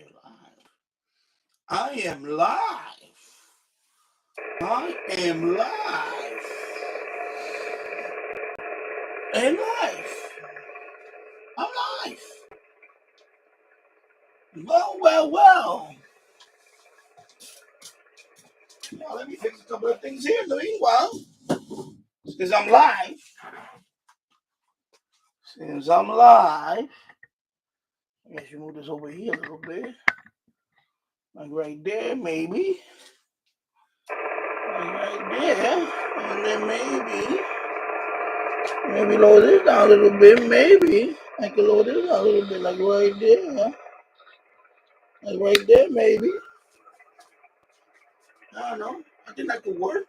You're live. I am live. I am live. And live. I'm live. Well. Now let me fix a couple of things here in the meanwhile. Since I'm live. I guess you move this over here a little bit. Like right there, maybe. Like right there. And then maybe lower this down a little bit. Maybe I can lower this down a little bit, like right there. Like right there, maybe. I don't know. I think that could work.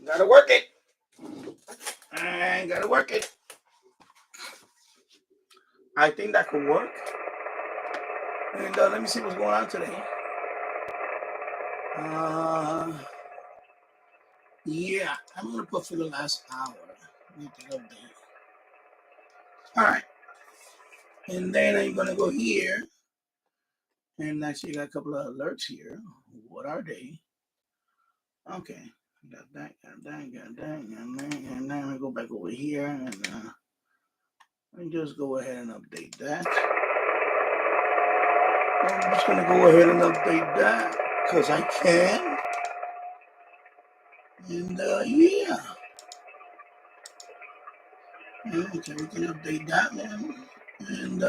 Gotta work it. I gotta work it. I think that could work. And let me see what's going on today. Yeah, I'm gonna put for the last hour. All right. And then I'm gonna go here. And actually got a couple of alerts here. What are they? Okay. Got that. And then I'm gonna go back over here and let me just go ahead and update that. I'm just gonna go ahead and update that because I can. And yeah. Okay, we can update that one. And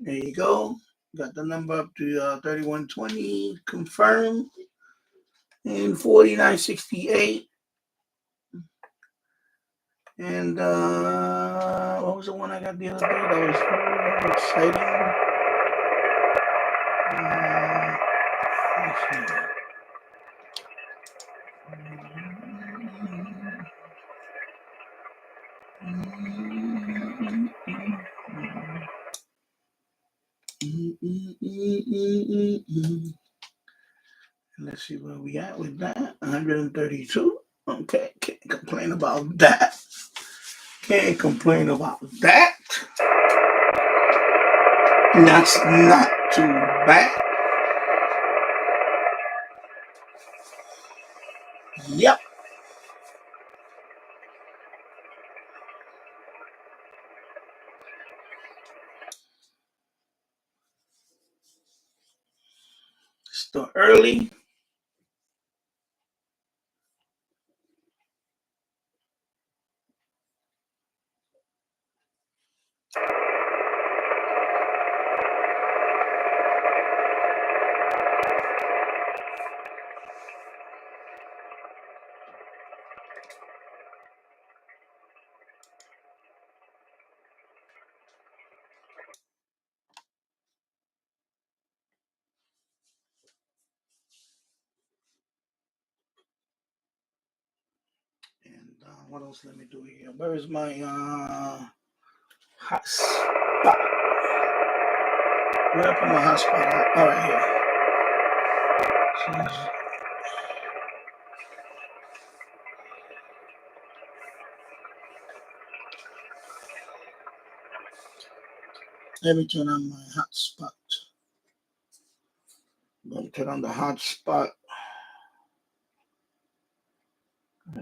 there you go. Got the number up to 3120 confirmed. And 4968. And what was the one I got the other day? That was very exciting. Let's see. Let's see where we at with that. 132. Okay, can't complain about that. That's not too bad. Yep. Still early. And what else let me do here? Where is my hot spot? Where I put my hot spot at? All right, here. Let me turn on my hotspot. I'm going to turn on the hotspot.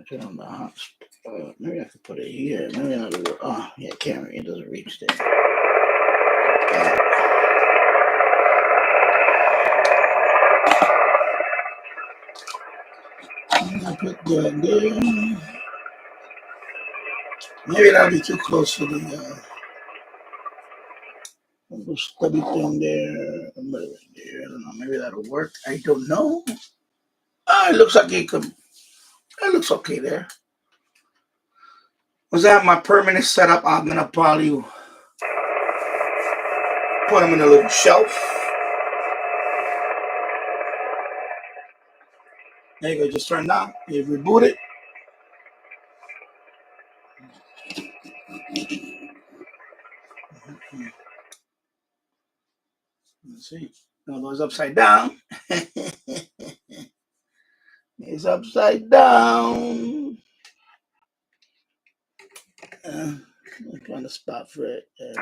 Turn on the hotspot. Maybe I could put it here. Maybe not. Oh, yeah, camera. It doesn't reach there. I put that there. Maybe that'll be too close for the stubby thing there. I don't know. Maybe that'll work. I don't know. It looks like it could. It looks okay there. Once I have my permanent setup, I'm gonna probably put them in a little shelf. There you go. Just turned on. You reboot it. Let's see. No, it's upside down. It's upside down. find a spot for it. And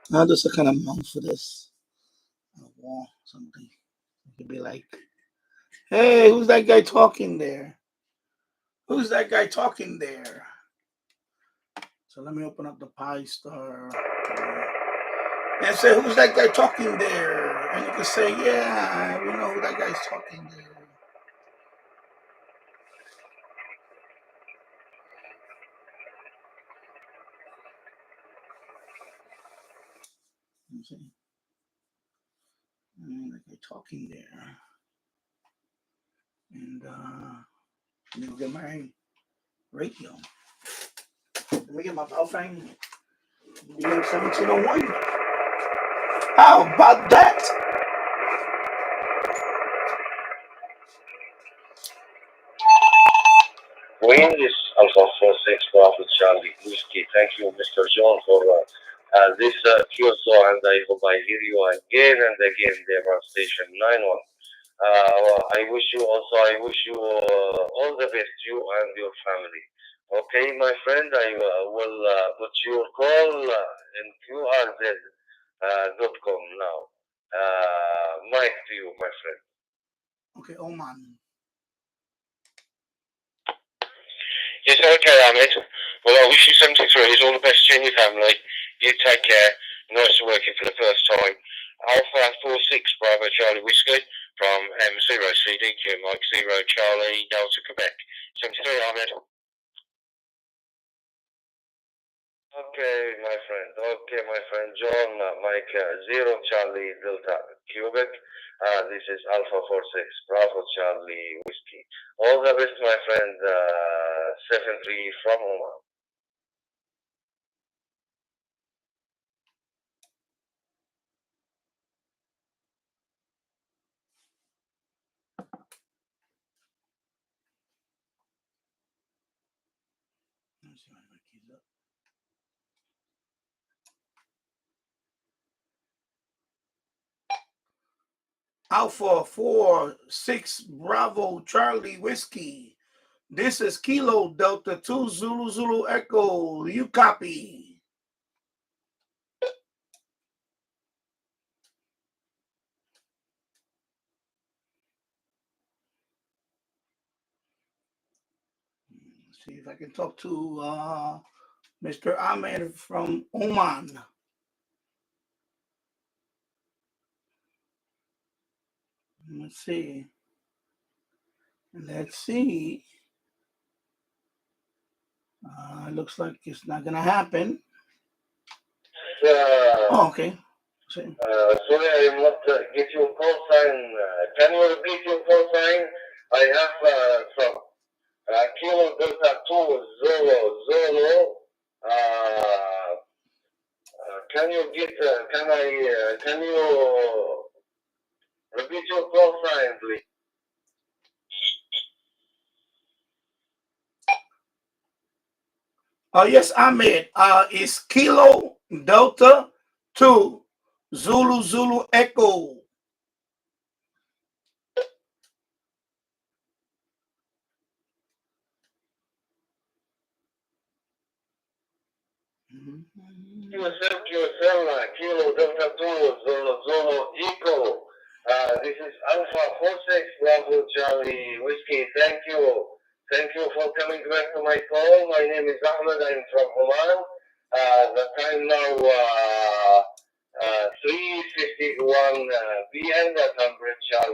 now there's a kind of mount for this. A wall, something. It could be like, hey, who's that guy talking there? Who's that guy talking there? So let me open up the Pi Star and say, who's that guy talking there? And you can say, yeah, we know who that guy's talking there. You see? And that guy talking there. And let me get my radio. Let me get my Baofeng BM1701. How about that? Green is Alpha 46 Bravo Charlie Whiskey. Thank you, Mr. John, for this QSO, and I hope I hear you again and again, DMR Station 91. I wish you all the best, you and your family. Okay, my friend, I will put your call in QRZ.com now. Mic to you, my friend. Okay, Oman. Yes, okay, Ahmed. Well, I wish you 73. It's all the best to you and your family. You take care. Nice working for the first time. Alpha 46 Bravo Charlie Whiskey from M0 CDQ Mike 0 Charlie Delta Quebec. 73, Ahmed. Okay, my friend. John, Mike 0 Charlie Delta Quebec. This is Alpha 46 Bravo Charlie Whiskey. All the best, my friend. 73 from Oman. Let me see my keys up. Alpha 46 Bravo Charlie Whiskey. This is Kilo Delta 2 Zulu Zulu Echo. You copy. See if I can talk to Mr. Ahmed from Oman. Let's see. Looks like it's not gonna happen. Oh, okay. Sorry, I must get your call sign. Can you repeat your call sign? I have some Kilo Delta 2 Zolo. Can you repeat your call sign, please? Yes, Ahmed. It's Kilo Delta 2 Zulu Zulu Echo. QSL, Kilo Delta 2 Zolo Echo. This is Alpha 46 Bravo Charlie Whiskey. Thank you. Thank you for coming back to my call. My name is Ahmed. I'm from Oman. The time now 3:51 p.m. The temperature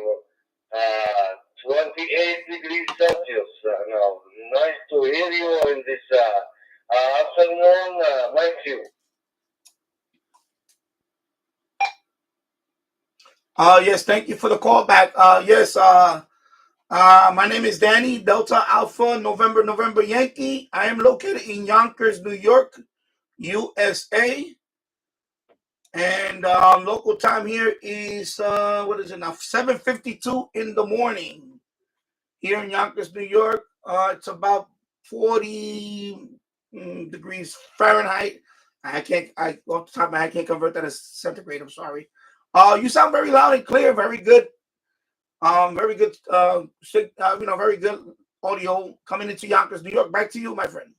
28 degrees Celsius. Now, nice to hear you in this afternoon. Thank you. Yes, thank you for the call back. Yes, my name is Danny, Delta Alpha November Yankee. I am located in Yonkers, New York, USA. And local time here is what is it now? 7:52 in the morning here in Yonkers, New York. It's about 40 degrees Fahrenheit. I off the top of my head, I can't convert that as centigrade. I'm sorry. You sound very loud and clear. Very good. Very good. Very good audio coming into Yonkers, New York. Back to you, my friend.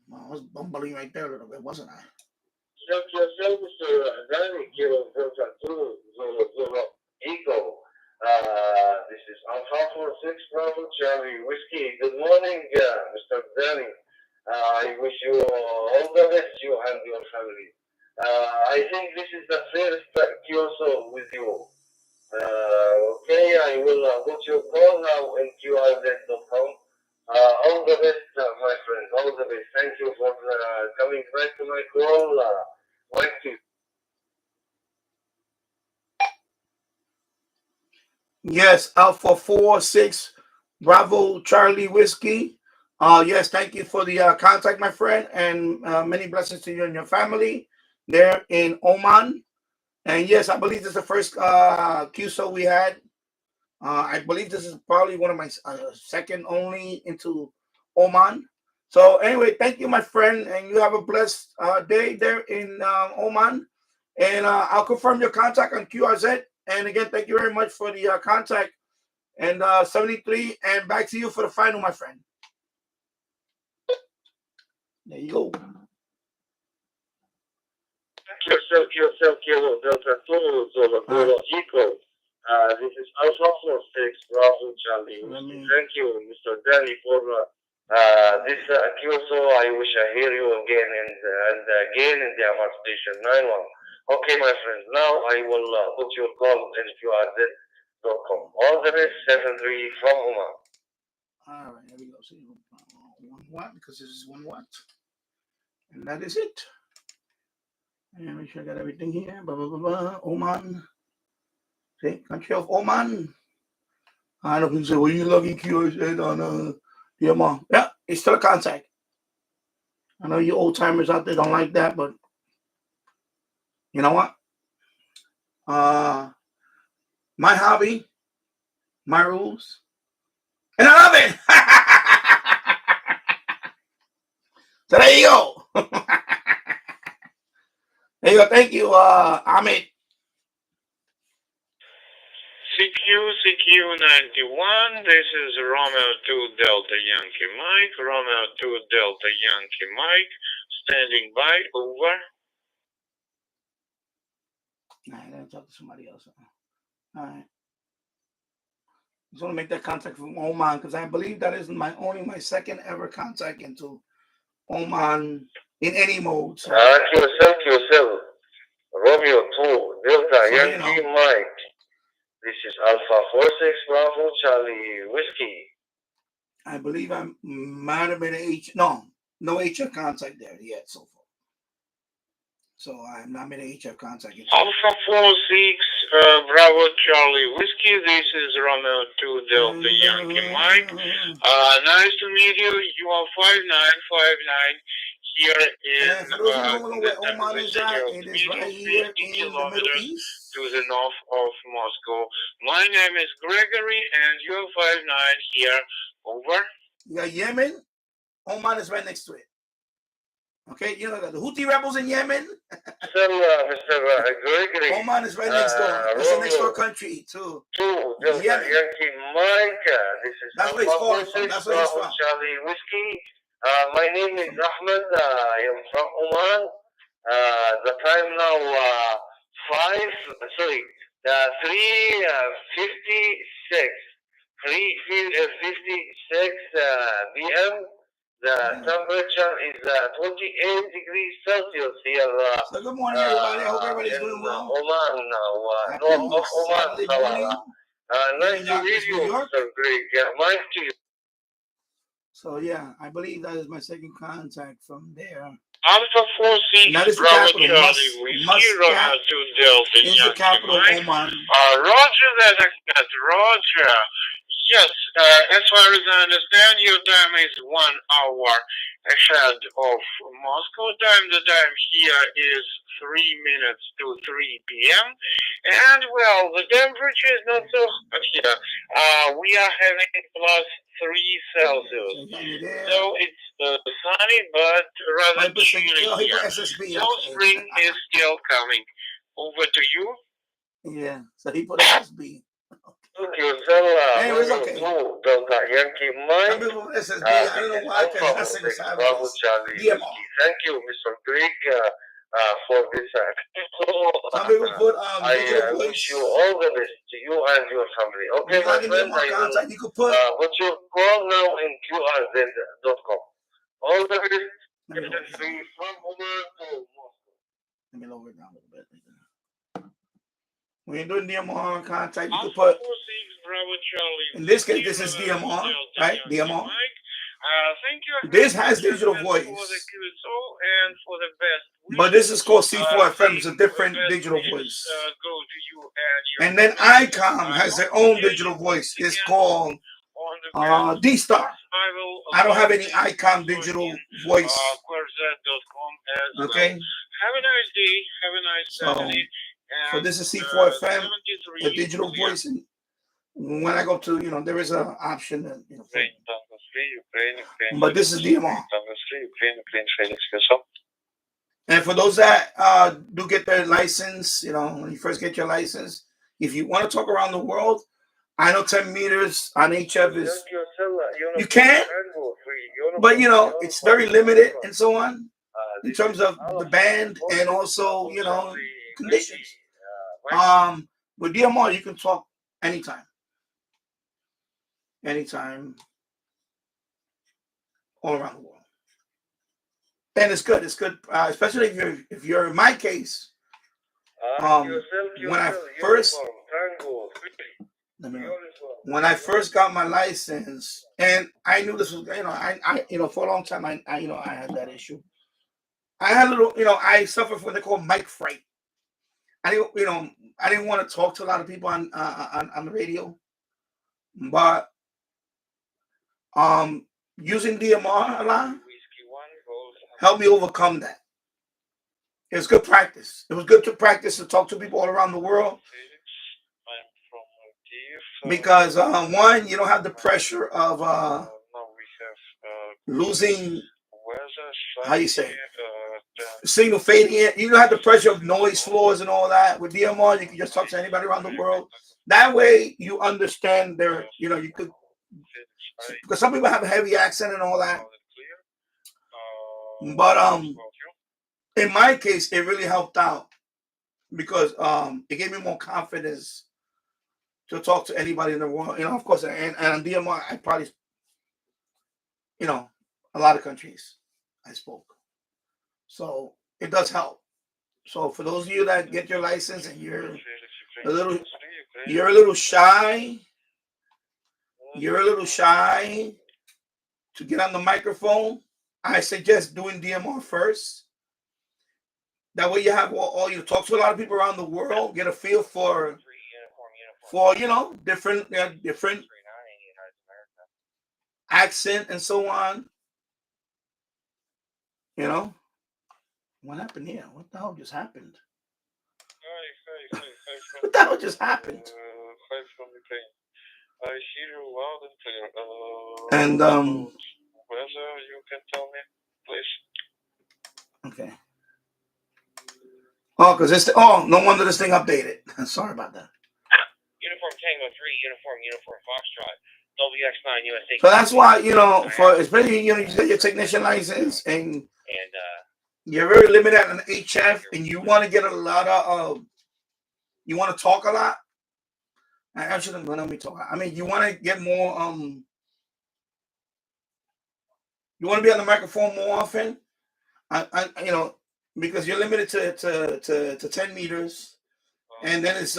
Well, I was bumbling right there a little bit, wasn't I? This is Alpha 46 Bravo Charlie Whiskey. Good morning, Mr. Danny. I wish you all the best, you and your family. I think this is the first QSO with you. Okay, I will put your call now in QRZ.com. All the best, my friend. All the best. Thank you for coming back to my call. Thank you. Yes, Alpha 46 Bravo Charlie Whiskey. Yes, thank you for the contact, my friend, and many blessings to you and your family there in Oman. And yes, I believe this is the first QSO we had. I believe this is probably one of my second only into Oman. So anyway, thank you, my friend, and you have a blessed day there in Oman. And I'll confirm your contact on QRZ. And again, thank you very much for the contact. And 73, and back to you for the final, my friend. There you go. This is Alpha 46 Bravo Charlie. Thank you, Mr. Danny, for this QSO. I wish I hear you again and again in the DMR station 91. Okay, my friends, now I will put your call in QRZ.com. All the best, 73 from Oman. All right, there we go. So 1 watt, because this is 1 watt. And that is it. And make sure I got everything here. Blah, blah, blah, blah. Oman. See, country of Oman. I know people say, well, you lucky QRZ on DMR. Yeah, it's still a contact. I know you old timers out there don't like that, but you know what? My hobby, my rules, and I love it. So there you go. There you go. Thank you, Ahmed. CQ91, this is Romeo 2 Delta Yankee Mike. Romeo 2 Delta Yankee Mike, standing by, over. All right, I gotta talk to somebody else. All right. I just want to make that contact from Oman because I believe that is only my second ever contact into Oman in any mode. So. Thank you. Romeo 2 Delta Yankee Mike. This is Alpha 46 Bravo Charlie Whiskey. I believe I might have been no HF contact there yet so far. So I'm not made an HF contact yet. Alpha 46 Bravo Charlie Whiskey. This is Romeo 2 Delta Yankee Mike. Nice to meet you. You are 5959 here in Oman is at. It is right here in the Middle East. To the north of Moscow. My name is Gregory, and you're 59 here. Over. You got Yemen. Oman is right next to it. Okay, you know the Houthi rebels in Yemen. Mr. Gregory. Oman is right next door. It's the next door country too. Yankee Mike. This is that's where he's calling from. That's where he's from. Charlie Whiskey. My name is Ahmed. I am from Oman. The time now 3:56. 3:56 p.m. The temperature is 28 degrees Celsius here. So good morning, everybody. I hope everybody's doing well. Oman now. North of Oman. Nice to meet you, Mr. Greg. Nice to you. So yeah, I believe that is my second contact from there. Alpha 46 Bravo Charlie Whiskey, Romeo 2 Delta Yankee Mike. Roger that, Roger. Yes, as far as I understand, your time is 1 hour ahead of Moscow time. The time here is 3 minutes to 3 p.m. And well, the temperature is not so hot here. We are having plus 3 Celsius. So it's sunny, but rather chilly here. So spring is still coming. Over to you. Yeah, so he put SSB. Hey, it's okay. Yankee Mike. SSB, I don't know why, because nothing was Bravo Charlie DMR. Whiskey. Thank you, Mr. Greg, for this episode. Some people put I wish you all the best to you and your family. Okay, my friend, I will you could put what you call now in QRZ.com. All the best. Let me From Oman to Moscow. Let me lower it down a little bit. When you're doing DMR contact, you can put, in this case, this is DMR, right? DMR. This has digital voice. But this is called C4FM. It's a different digital voice. And then ICOM has their own digital voice. It's called D-Star. I don't have any ICOM digital voice. Okay. Have a nice day. Have a nice Saturday. So this is C4FM, the digital voice. And when I go to, there is an option that, but this is DMR. And for those that do get their license, when you first get your license, if you want to talk around the world, I know 10 meters on HF is, you can, but it's very limited and so on in terms of the band and also, conditions. With DMR, you can talk anytime, all around the world. And it's good. It's good, especially if you're in my case. When I first got my license, and I knew this was, for a long time, I had that issue. I had a little, I suffered from what they call mic fright. I didn't want to talk to a lot of people on the radio, but using DMR a lot helped me overcome that. It was good practice. It was good to practice to talk to people all around the world. Because one, you don't have the pressure of losing, how you say, signal fading in. You don't have the pressure of noise floors and all that. With DMR, you can just talk to anybody around the world. That way, you understand their, you could, because some people have a heavy accent and all that. But in my case, it really helped out because it gave me more confidence to talk to anybody in the world. Of course, and on DMR, I probably, a lot of countries I spoke. So it does help. So for those of you that get your license and you're a little shy, to get on the microphone, I suggest doing DMR first. That way you have all you talk to a lot of people around the world, get a feel for different accent and so on. What happened here? What the hell just happened? What the hell just happened? I hear you loud and clear. And Whether you can tell me, please. Okay. Oh, because no wonder this thing updated. Sorry about that. Uniform Tango 3, Uniform Foxtrot, WX9 USA. So that's why, for especially you get your technician license and you're very limited on HF and you want to get a lot of you want to talk a lot. I shouldn't let me talk. I mean, you want to get more you want to be on the microphone more often. Because you're limited to 10 meters, and then it's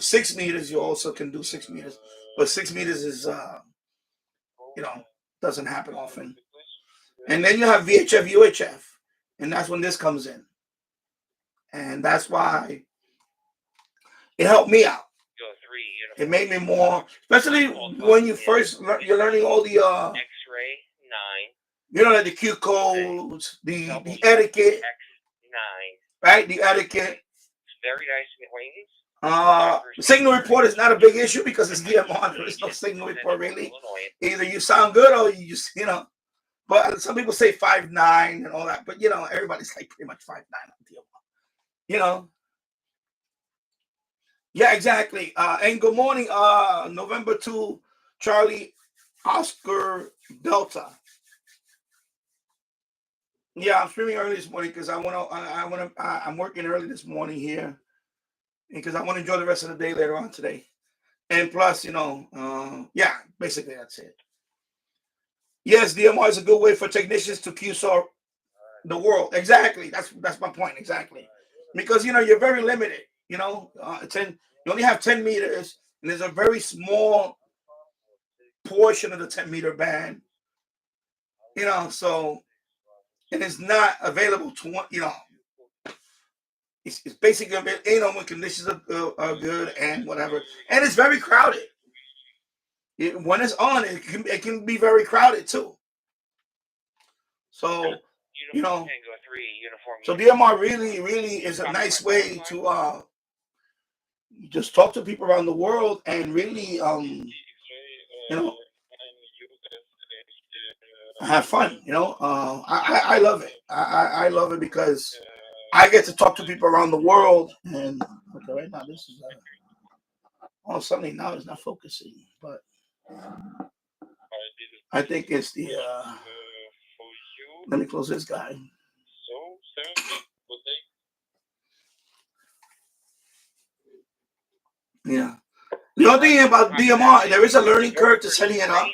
6 meters. You also can do 6 meters, but 6 meters is doesn't happen often. And then you have VHF, UHF, and that's when this comes in, and that's why it helped me out. It made me more, especially when you first you're learning all the X-ray 9. You know, like the Q codes, the etiquette, right? The etiquette. Very nice wings. Signal report is not a big issue because it's DMR. There is no signal report really. Either you sound good or you just, you know. But some people say 5'9" and all that. But you know, everybody's like pretty much 5'9" on DMR. You know. Yeah, exactly. And good morning, November 2, Charlie Oscar Delta. Yeah, I'm streaming early this morning because I'm working early this morning here because I want to enjoy the rest of the day later on today. And plus, you know, yeah, basically that's it. Yes, DMR is a good way for technicians to QSO the world. Exactly. That's my point. Exactly. Because, you know, you're very limited, you know, you only have 10 meters and there's a very small portion of the 10-meter band, you know, so, and it's not available to, you know, it's basically, you know, when conditions are good and whatever. And it's very crowded. When it's on, it can be very crowded too. So, you know, so DMR really is a nice way to just talk to people around the world and really, you know, have fun. You know, I love it. I love it because I get to talk to people around the world. And okay, right now this is oh, suddenly now it's not focusing, but I think it's the let me close this guy. Yeah. The only thing about DMR, there is a learning curve to setting it up.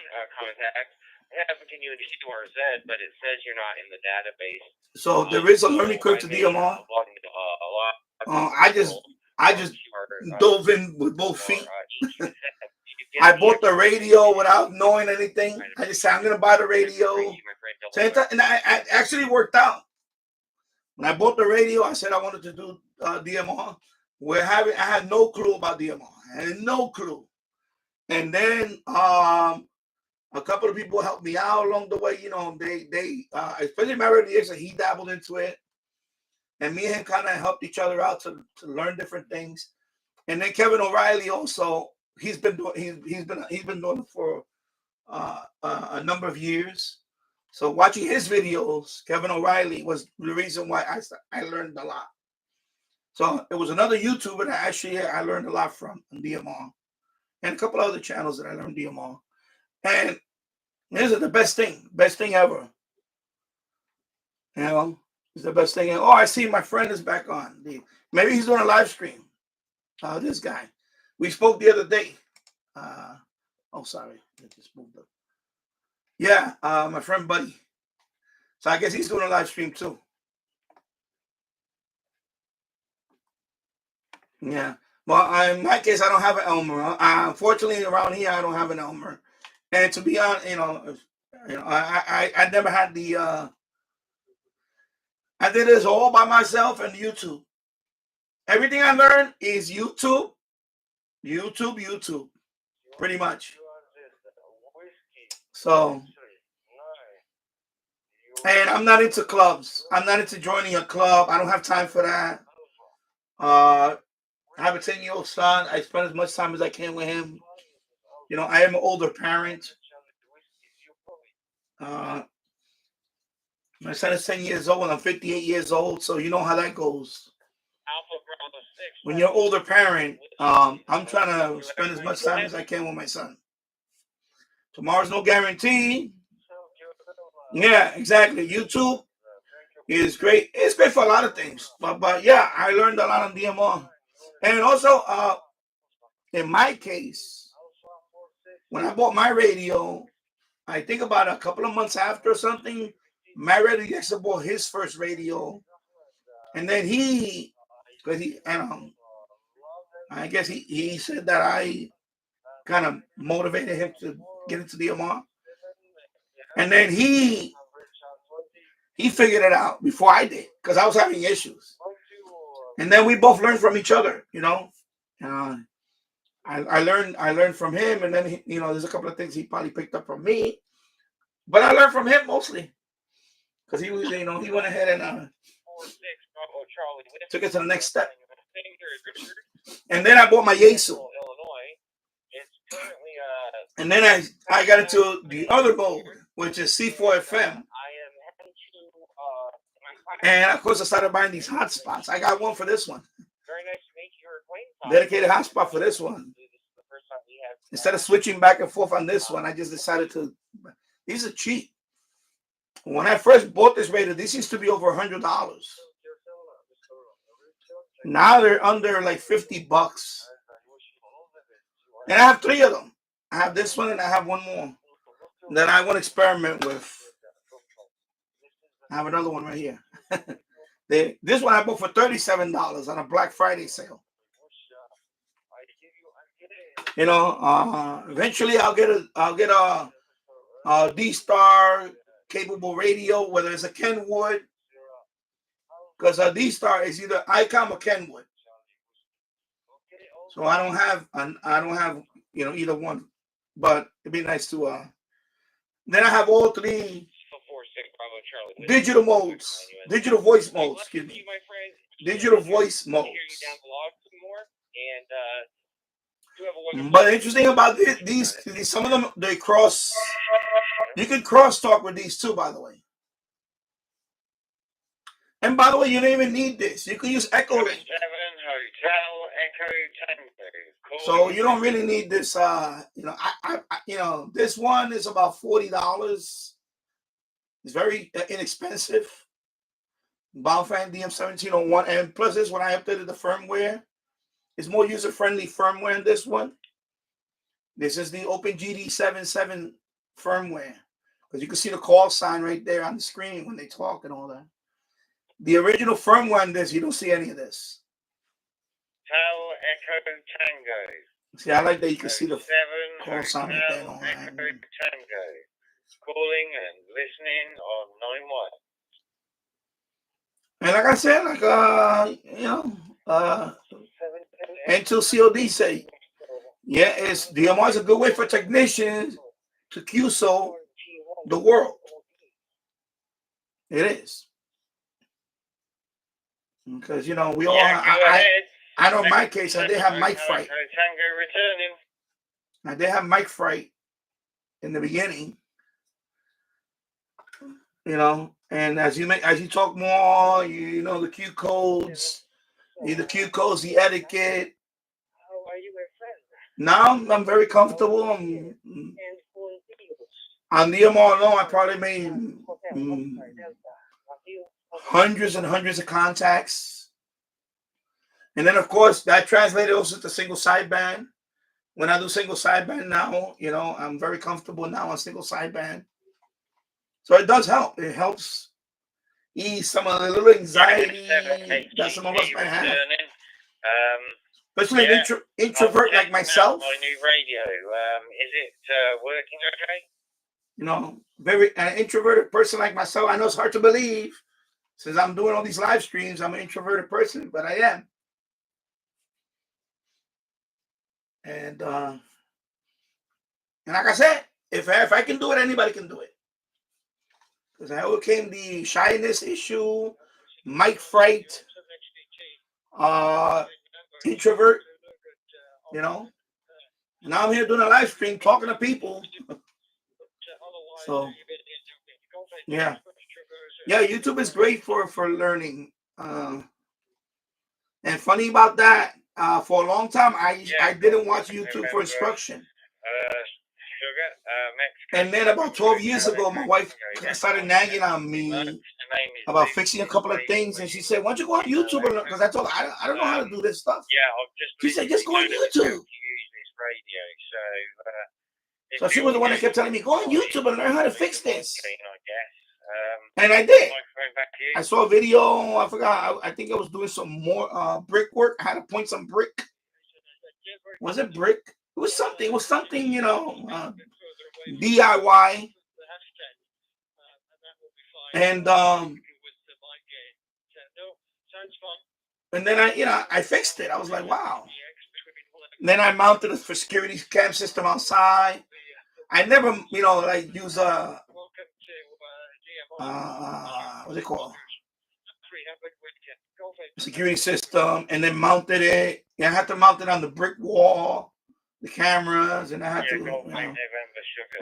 But it says you're not in the database. So there is a learning curve to DMR. I just dove in with both feet. I bought the radio without knowing anything. I just said I'm gonna buy the radio. And I actually worked out. When I bought the radio, I said I wanted to do DMR. I had no clue about DMR. I had no clue. And then a couple of people helped me out along the way. You know, they especially my radio, so he dabbled into it, and me and him kind of helped each other out to learn different things. And then Kevin O'Reilly also, he's been doing it for a number of years. So watching his videos, Kevin O'Reilly was the reason why I learned a lot. So it was another YouTuber that actually I learned a lot from on DMR, and a couple other channels that I learned DMR. And this is the best thing ever. You know, it's the best thing. Oh, I see my friend is back on. Maybe he's doing a live stream. This guy. We spoke the other day. Oh, sorry. I just moved up. Yeah, my friend Buddy. So I guess he's doing a live stream too. Yeah. Well, in my case, I don't have an Elmer. Unfortunately, around here, I don't have an Elmer. And to be honest, you know, I never had the. I did this all by myself and YouTube. Everything I learned is YouTube, pretty much. So, and I'm not into clubs. I'm not into joining a club. I don't have time for that. I have a 10-year-old son. I spend as much time as I can with him. You know, I am an older parent. My son is 10 years old and I'm 58 years old. So you know how that goes. When you're an older parent, I'm trying to spend as much time as I can with my son. Tomorrow's no guarantee. Yeah, exactly. YouTube is great. It's great for a lot of things. But yeah, I learned a lot on DMR. And also, in my case, when I bought my radio, I think about a couple of months after or something, my radio actually bought his first radio. And then I guess he said that I kind of motivated him to get into DMR. And then he figured it out before I did because I was having issues. And then we both learned from each other, you know. I learned from him, and then he, there's a couple of things he probably picked up from me, but I learned from him mostly because he was, he went ahead and took it to the next step. And then I bought my Yaesu. And then I got into the other mode, which is C4FM. And of course, I started buying these hotspots. I got one for this one. Dedicated hotspot for this one. Instead of switching back and forth on this one, I just decided to. These are cheap. When I first bought this radio, this used to be over $100. Now they're under like $50. And I have 3 of them. I have this one and I have one more that I want to experiment with. I have another one right here. This one I bought for $37 on a Black Friday sale. Eventually I'll get a D-Star capable radio, whether it's a Kenwood, because a D-Star is either ICOM or Kenwood. So I don't have either one, but it'd be nice to. Then I have all 3 digital modes, digital voice modes. Excuse me, digital voice modes. But the interesting about these, some of them they cross. You can cross talk with these too, by the way. And by the way, you don't even need this. You can use Echo Link. So you don't really need this. This one is about $40. It's very inexpensive. Baofeng DM1701, and plus this one I updated the firmware. It's more user-friendly firmware in this one. This is the OpenGD77 firmware, because you can see the call sign right there on the screen when they talk and all that. The original firmware on this, you don't see any of this. Echo Tango. See, I like that you can see the call sign right there. Echo Tango. Calling and listening on 9-1. And like I said, until COD say, yeah, DMR is a good way for technicians to QSO the world. It is. Because, we all, I know in my case, I did have mic fright. I did have mic fright in the beginning. And as you talk more, the Q codes, the etiquette. How are you, my friend? Now I'm very comfortable. On DMR alone, I probably made hundreds and hundreds of contacts. And then, of course, that translated also to single sideband. When I do single sideband now, I'm very comfortable now on single sideband. So it does help. It helps ease some of the little anxiety that some of us might have. Especially an introvert like myself. My new radio. Is it working okay? Very an introverted person like myself. I know it's hard to believe, since I'm doing all these live streams. I'm an introverted person, but I am. And like I said, if I can do it, anybody can do it. Because I overcame the shyness issue, mic fright, introvert, Now I'm here doing a live stream, talking to people. So, yeah, YouTube is great for learning. And funny about that, for a long time, I didn't watch YouTube for instruction. And then about 12 years ago, my wife started nagging on me about fixing a couple of things. And she said, why don't you go on YouTube? Because I told her, I don't know how to do this stuff. She said, just go on YouTube. So she was the one that kept telling me, go on YouTube and learn how to fix this. And I did. I saw a video. I forgot. I think I was doing some more brickwork. I had to point some brick. Was it brick? It was something, DIY. And then I fixed it. I was like, wow. Then I mounted it for security cam system outside. I never, like use what's it called? Security system, and then mounted it. Yeah, I had to mount it on the brick wall, the cameras, and I had to,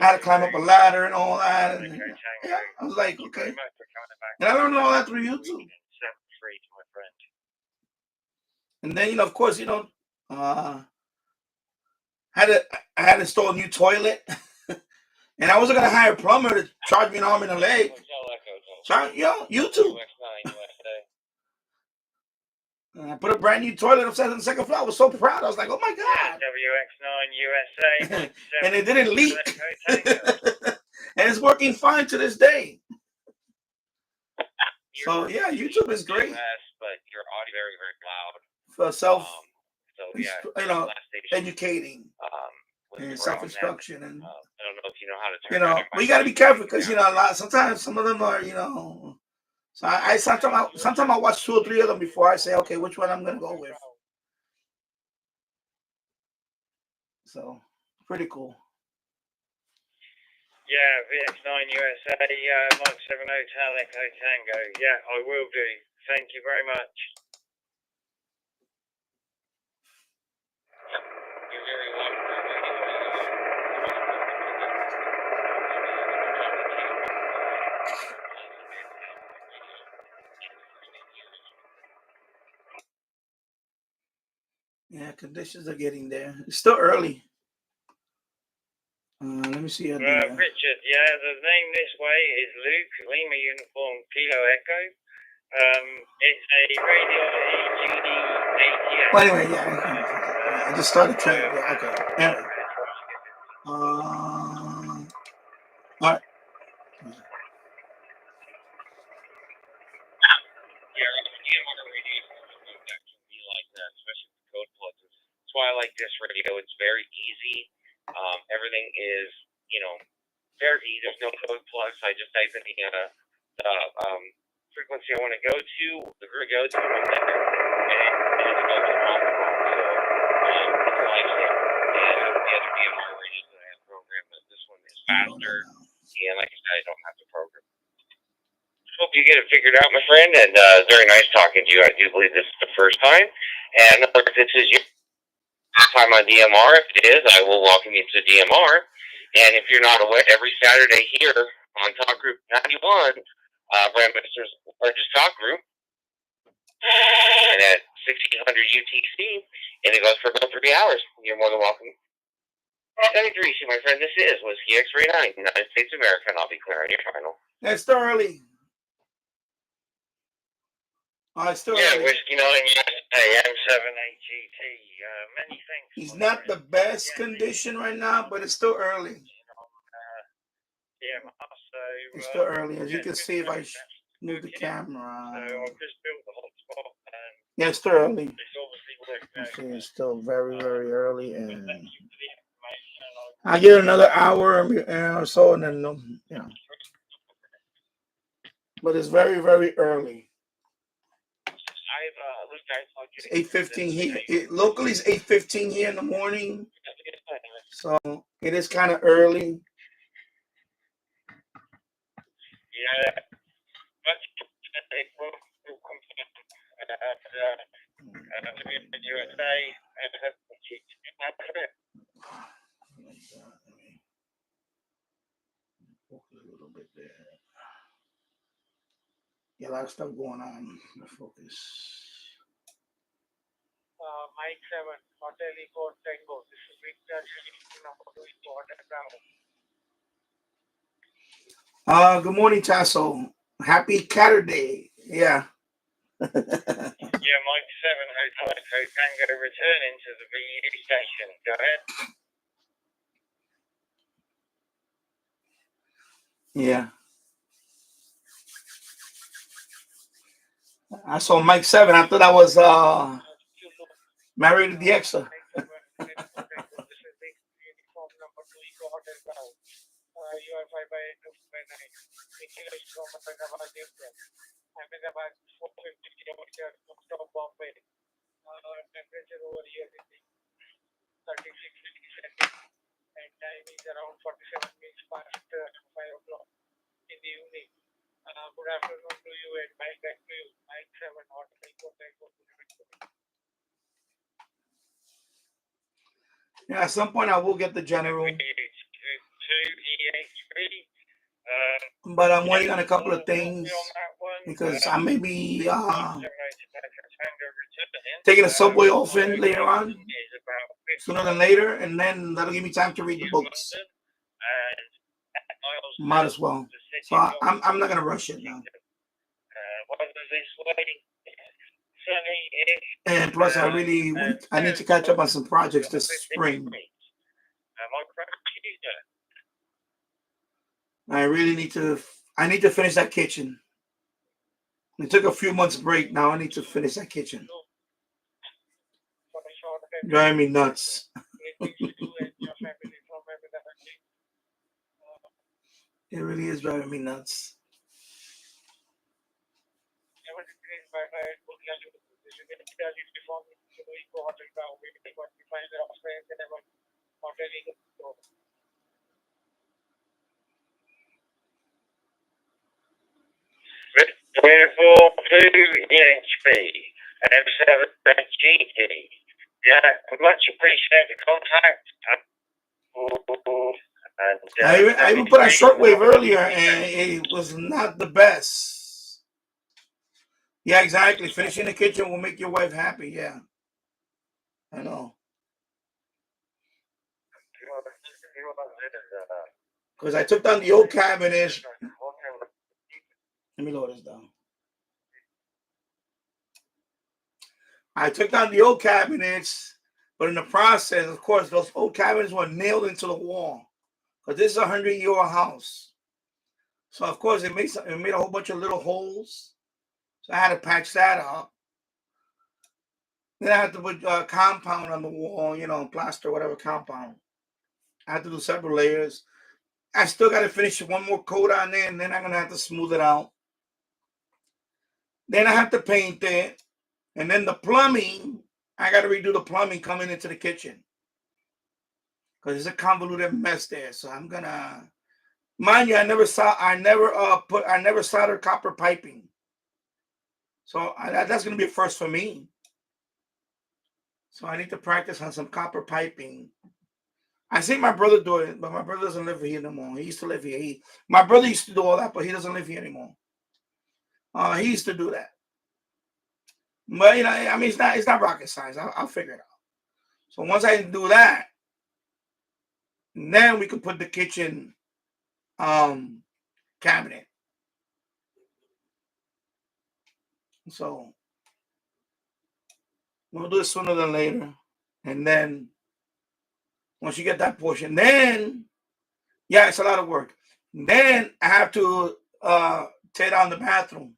I had to climb up a ladder and all that. And, yeah, I was like, okay. And I learned all that through YouTube. And then, of course, I had to install a new toilet. And I wasn't gonna hire a plumber to charge me an arm and a leg. YouTube. And I put a brand new toilet upstairs on the second floor. I was so proud. I was like, oh my God. WX9 USA. And it didn't leak. And it's working fine to this day. So yeah, YouTube is great. But your audio very, very loud. For educating and self-instruction. And I don't know if you know how to turn we got to be careful because sometimes some of them are So I sometimes I watch 2 or 3 of them before I say, okay, which one I'm gonna go with. So pretty cool. Yeah, VX9 USA, Mike 7 Hotel Echo Tango. Yeah, I will do. Thank you very much. You're very welcome. Yeah, conditions are getting there. It's still early. Let me see. Richard, yeah, the name this way is Luke, Lima Uniform Kilo Echo. It's a radio EGD88. Well, anyway, yeah, I just started trying. Yeah, okay. Anyway. All right. That's why I like this radio. It's very easy. Everything is, very easy. There's no code plugs. I just type in the frequency I want to go to, the grid go to, and then it goes off. So it's like the other DMR radios that I have programmed, but this one is faster. And like I said, I don't have to program. Hope you get it figured out, my friend, and very nice talking to you. I do believe this is the first time. And if this is your first time on DMR, if it is, I will welcome you to DMR. And if you're not aware, every Saturday here on Talk Group 91, Brand Minister's largest talk group, and at 1600 UTC, and it goes for about 3 hours. You're more than welcome. Danny my friend, this is Whiskey X-Ray 9, United States of America, and I'll be clearing your final. It's still early. It's still early. Whiskey 9, AM78GT, many things. He's not the best condition right now, but it's still early. It's still early. As you can see, if I move the camera. Yeah, it's still early. It's still very, very early. And I get another hour or so, and then, But it's very, very early. It's 8:15 here. Locally, it's 8:15 here in the morning. So it is kind of early. Yeah. Focus a little bit there. Yeah, a lot of stuff going on. Focus. Mike 7, Hotel Eco Tango. This is Victor number 2 Bravo. Good morning, Tasso. Happy Saturday. Yeah. Yeah, Mike 7, Hotel Echo Tango, returning to the VU station. Go ahead. Yeah. I saw Mike 7. I thought I was married to the Exa. 36 and time is around 47 minutes past 5 o'clock in the evening. Good afternoon to you and back to you. 97 or 24. Yeah, at some point I will get the general. But I'm waiting on a couple of things because I may be taking a subway off in later on, sooner than later, and then that'll give me time to read the books. Might as well. So I'm not gonna rush it now. And plus, I need to catch up on some projects this spring. I need to finish that kitchen. It took a few months break. Now I need to finish that kitchen. Driving me nuts. It really is driving me nuts. Beautiful 2-inch B and 7 GT. Yeah, much appreciate the contact. And, I even put on shortwave earlier, and it was not the best. Yeah, exactly. Finishing the kitchen will make your wife happy. Yeah, I know. Because I took down the old cabinets. Let me lower this down. I took down the old cabinets, but in the process, of course, those old cabinets were nailed into the wall. Because this is a 100-year-old house. So, of course, it made a whole bunch of little holes. So I had to patch that up. Then I had to put compound on the wall, plaster, whatever compound. I had to do several layers. I still got to finish one more coat on there, and then I'm going to have to smooth it out. Then I have to paint it. And then the plumbing, I got to redo the plumbing coming into the kitchen. Because it's a convoluted mess there. So I'm going to, mind you, I never soldered copper piping. So that's going to be a first for me. So I need to practice on some copper piping. I see my brother do it, but my brother doesn't live here no more. He used to live here. My brother used to do all that, but he doesn't live here anymore. He used to do that. But, I mean, it's not rocket science. I'll figure it out. So once I do that, then we can put the kitchen cabinet. So we'll do it sooner than later. And then once you get that portion, then, yeah, it's a lot of work. Then I have to tear down the bathroom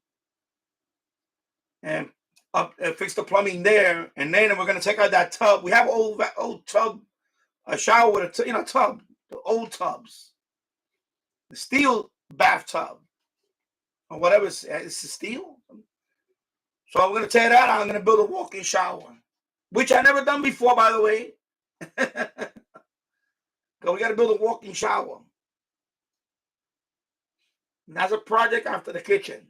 and fix the plumbing there. And then we're going to take out that tub. We have an old tub, a shower with a tub, the old tubs, the steel bathtub or whatever. It's steel. So we're going to tear that out. I'm going to build a walk-in shower, which I never done before, by the way. We got to build a walk-in shower. And that's a project after the kitchen.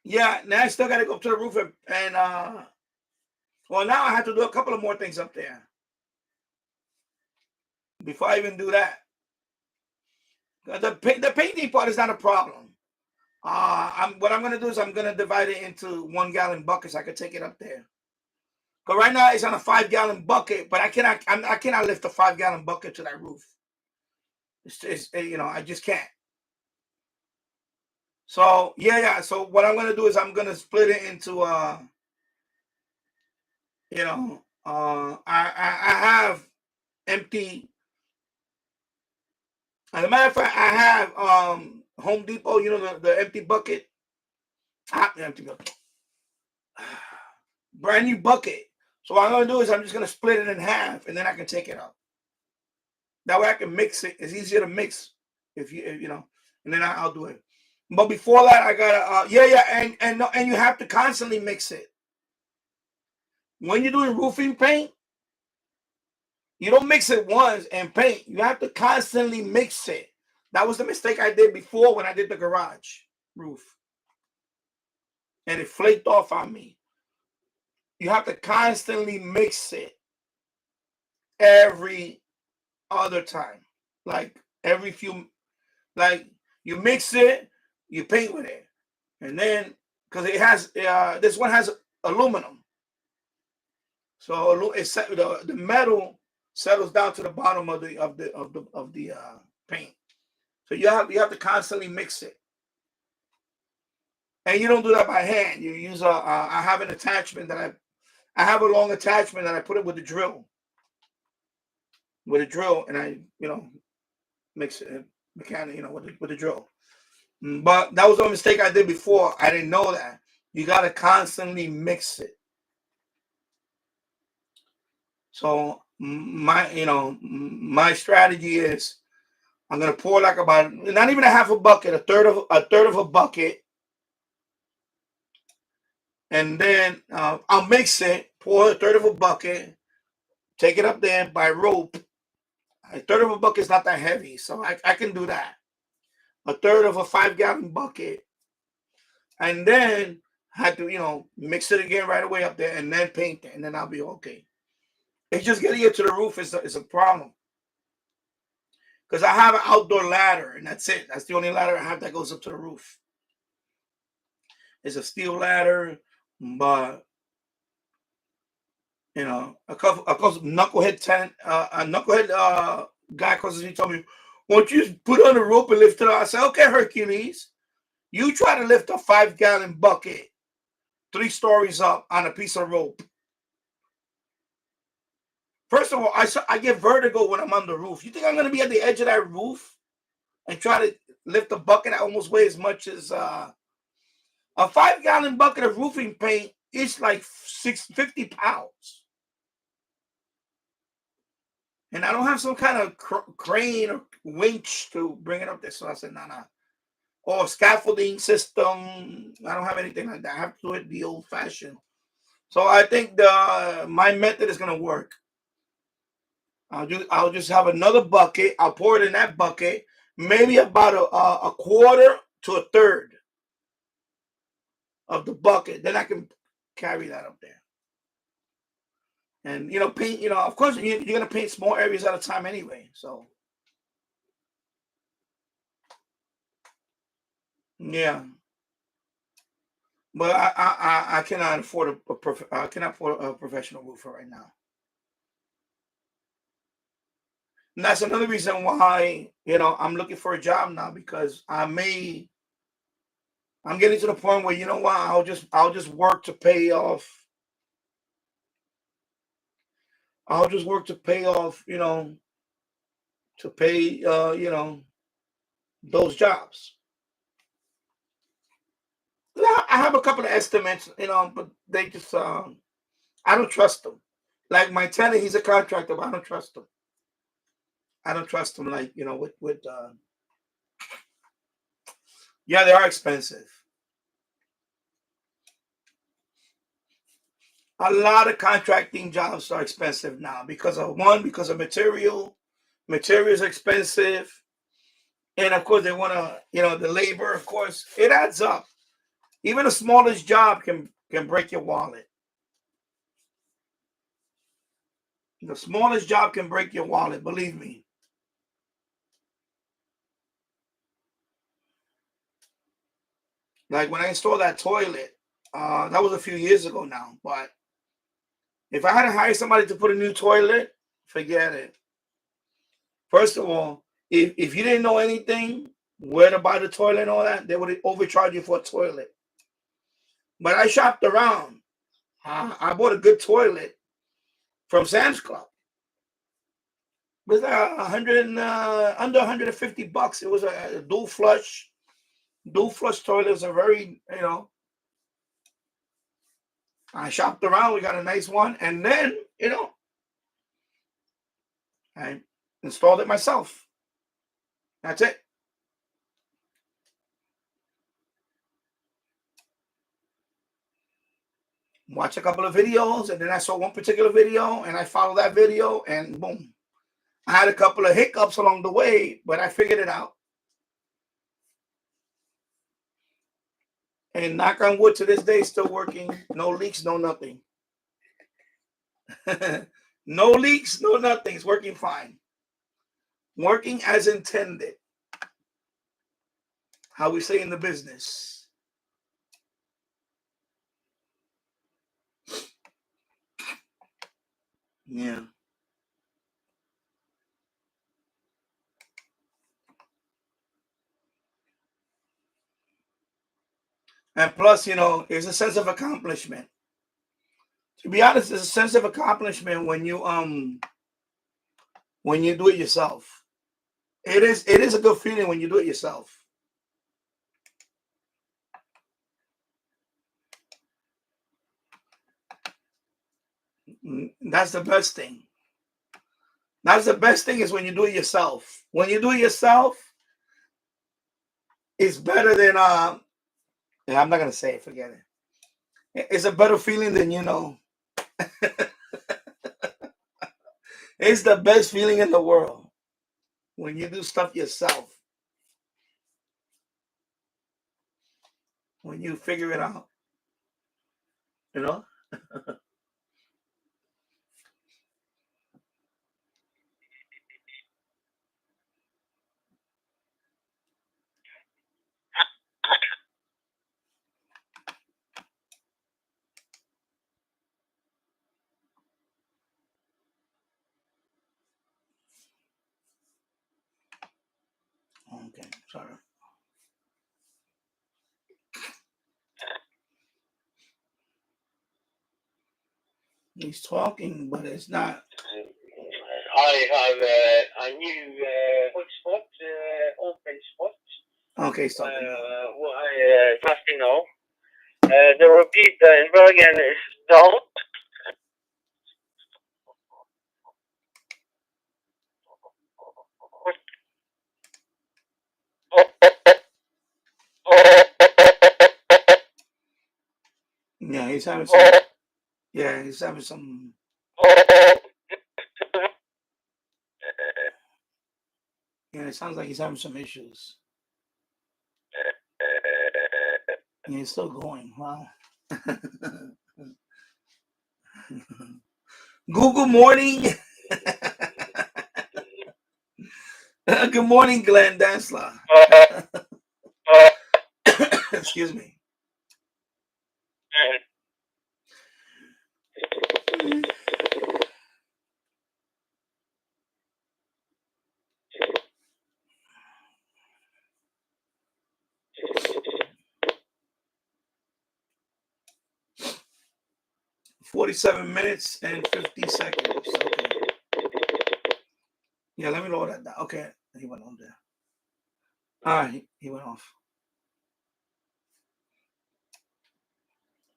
Yeah, now I still got to go up to the roof and well, now I have to do a couple of more things up there before I even do that. The painting part is not a problem. What I'm going to do is I'm going to divide it into 1-gallon buckets. I could take it up there. But right now it's on a 5-gallon bucket, but I cannot lift a 5-gallon bucket to that roof. It's I just can't. So yeah. So what I'm gonna do is I'm gonna split it into I have empty. As a matter of fact, I have Home Depot, the empty bucket. Empty bucket. Brand new bucket. So what I'm going to do is I'm just going to split it in half, and then I can take it out. That way I can mix it. It's easier to mix if and then I'll do it. But before that, I got to, and you have to constantly mix it. when you're doing roofing paint, you don't mix it once and paint. You have to constantly mix it. That was the mistake I did before when I did the garage roof. And it flaked off on me. You have to constantly mix it every other time. Like every few, like you mix it, you paint with it. And then, because it has, this one has aluminum. So it's the metal settles down to the bottom of the paint. So you have to constantly mix it, and you don't do that by hand. You use I have an attachment that I have a long attachment that I put it with a drill, and I mix it mechanically, with the drill. But that was the mistake I did before. I didn't know that you got to constantly mix it. So my strategy is I'm gonna pour like about not even a half a bucket, a third of a bucket, and then I'll mix it, pour a third of a bucket, take it up there by rope. A third of a bucket is not that heavy, so I can do that. A third of a 5-gallon bucket, and then I had to mix it again right away up there, and then paint it, and then I'll be okay. It's just getting it to the roof is a problem. Because I have an outdoor ladder, and that's it. That's the only ladder I have that goes up to the roof. It's a steel ladder, but a knucklehead guy calls me, told me, "Why don't you just put on the rope and lift it up?" I said, "Okay, Hercules, you try to lift a 5-gallon bucket 3 stories up on a piece of rope." First of all, I get vertigo when I'm on the roof. You think I'm going to be at the edge of that roof and try to lift a bucket that almost weighs as much as a 5-gallon bucket of roofing paint is like 50 pounds. And I don't have some kind of crane or winch to bring it up there. So I said, nah. Or scaffolding system. I don't have anything like that. I have to do it the old-fashioned. So I think my method is going to work. I'll just have another bucket. I'll pour it in that bucket, maybe about a quarter to a third of the bucket. Then I can carry that up there. And paint. Of course, you're gonna paint small areas at a time anyway. So yeah, but I cannot afford a professional roofer right now. And that's another reason why I'm looking for a job now, because I'm getting to the point where I'll just work to pay off. I'll just work to pay off, to pay those jobs. I have a couple of estimates, but they just I don't trust them. Like my tenant, he's a contractor, but I don't trust him. I don't trust them like, with yeah, they are expensive. A lot of contracting jobs are expensive now because of material. Material is expensive. And of course they want to, the labor, of course, it adds up. Even the smallest job can break your wallet. The smallest job can break your wallet, believe me. Like when I installed that toilet, that was a few years ago now. But if I had to hire somebody to put a new toilet, forget it. First of all, if you didn't know anything, where to buy the toilet and all that, they would overcharge you for a toilet. But I shopped around. I bought a good toilet from Sam's Club. It was under $150. It was a dual flush. Dual flush toilets are very, I shopped around. We got a nice one. And then, I installed it myself. That's it. watch a couple of videos, and then I saw one particular video, and I followed that video, and boom. I had a couple of hiccups along the way, but I figured it out. And knock on wood, to this day, still working. No leaks, no nothing. No leaks, no nothing. It's working fine. Working as intended. How we say in the business. Yeah. And plus, you know, there's a sense of accomplishment. To be honest, there's a sense of accomplishment when you do it yourself. It is a good feeling when you do it yourself. That's the best thing. That's the best thing, is when you do it yourself. When you do it yourself, it's better than yeah, I'm not gonna say it, forget it. It's a better feeling than, you know. It's the best feeling in the world when you do stuff yourself. When you figure it out. You know? Okay, sorry. He's talking, but it's not. I have a new hotspot, open spot. Okay, he's talking. What I testing now. The repeat in Bergen is down. Yeah, he's having some. Yeah, he's having some. Yeah, it sounds like he's having some issues. And he's still going. Wow. Google morning. Good morning, Glenn Dansler. Excuse me. $47 minutes and 50 seconds. Okay. Yeah, let me lower that down. Okay, he went on there. All right, he went off.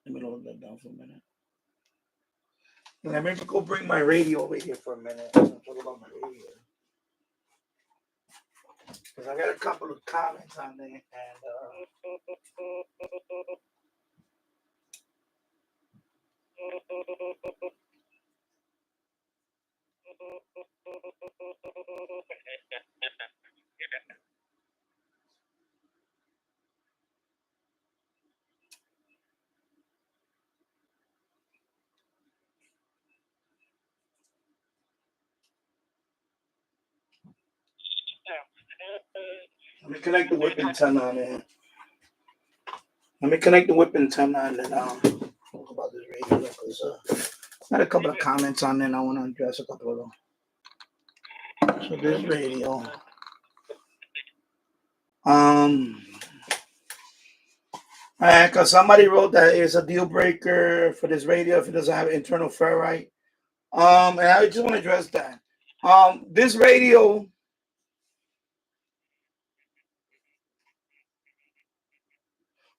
Let me lower that down for a minute. Let me go bring my radio over here for a minute. I'll talk about my radio. Because I got a couple of comments on there, and let me connect the whip antenna on there. Let me connect the whip antenna and then talk about this radio. Because I had a couple of comments on there, and I want to address a couple of them. So this radio. Because somebody wrote that it's a deal breaker for this radio if it doesn't have internal ferrite. And I just want to address that. This radio,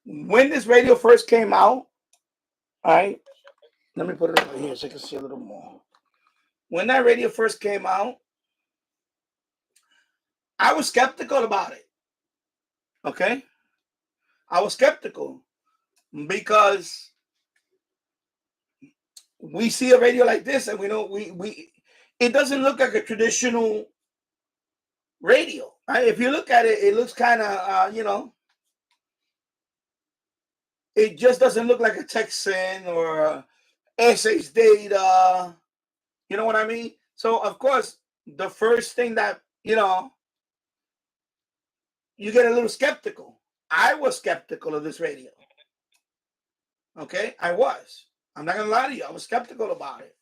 when this radio first came out, all right, let me put it over here so you can see a little more. When that radio first came out, I was skeptical about it. Okay? I was skeptical because we see a radio like this, and we know it doesn't look like a traditional radio. Right? If you look at it, it looks kind of it just doesn't look like a Texan or a SH Data. You know what I mean? So of course, the first thing that you get a little skeptical. I was skeptical of this radio. Okay, I was. I'm not gonna lie to you. I was skeptical about it.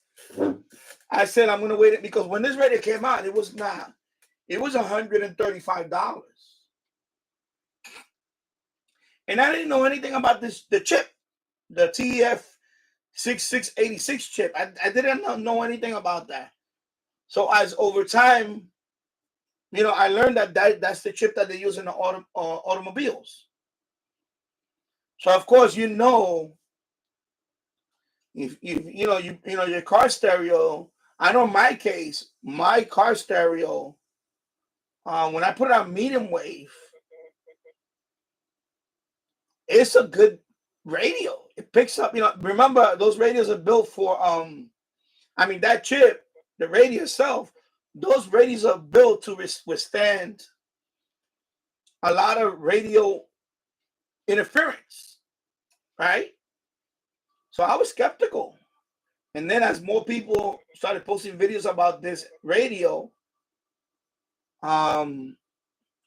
I said I'm gonna wait it because when this radio came out, it was not. It was $135, and I didn't know anything about the chip, the TF6686 chip. I didn't know anything about that. So as over time, I learned that's the chip that they use in the automobiles. So of course, if your car stereo. I know in my case, my car stereo, when I put it on medium wave, it's a good radio. It picks up. Remember those radios are built for. That chip, the radio itself. Those radios are built to withstand a lot of radio interference, right? So I was skeptical. And then as more people started posting videos about this radio, I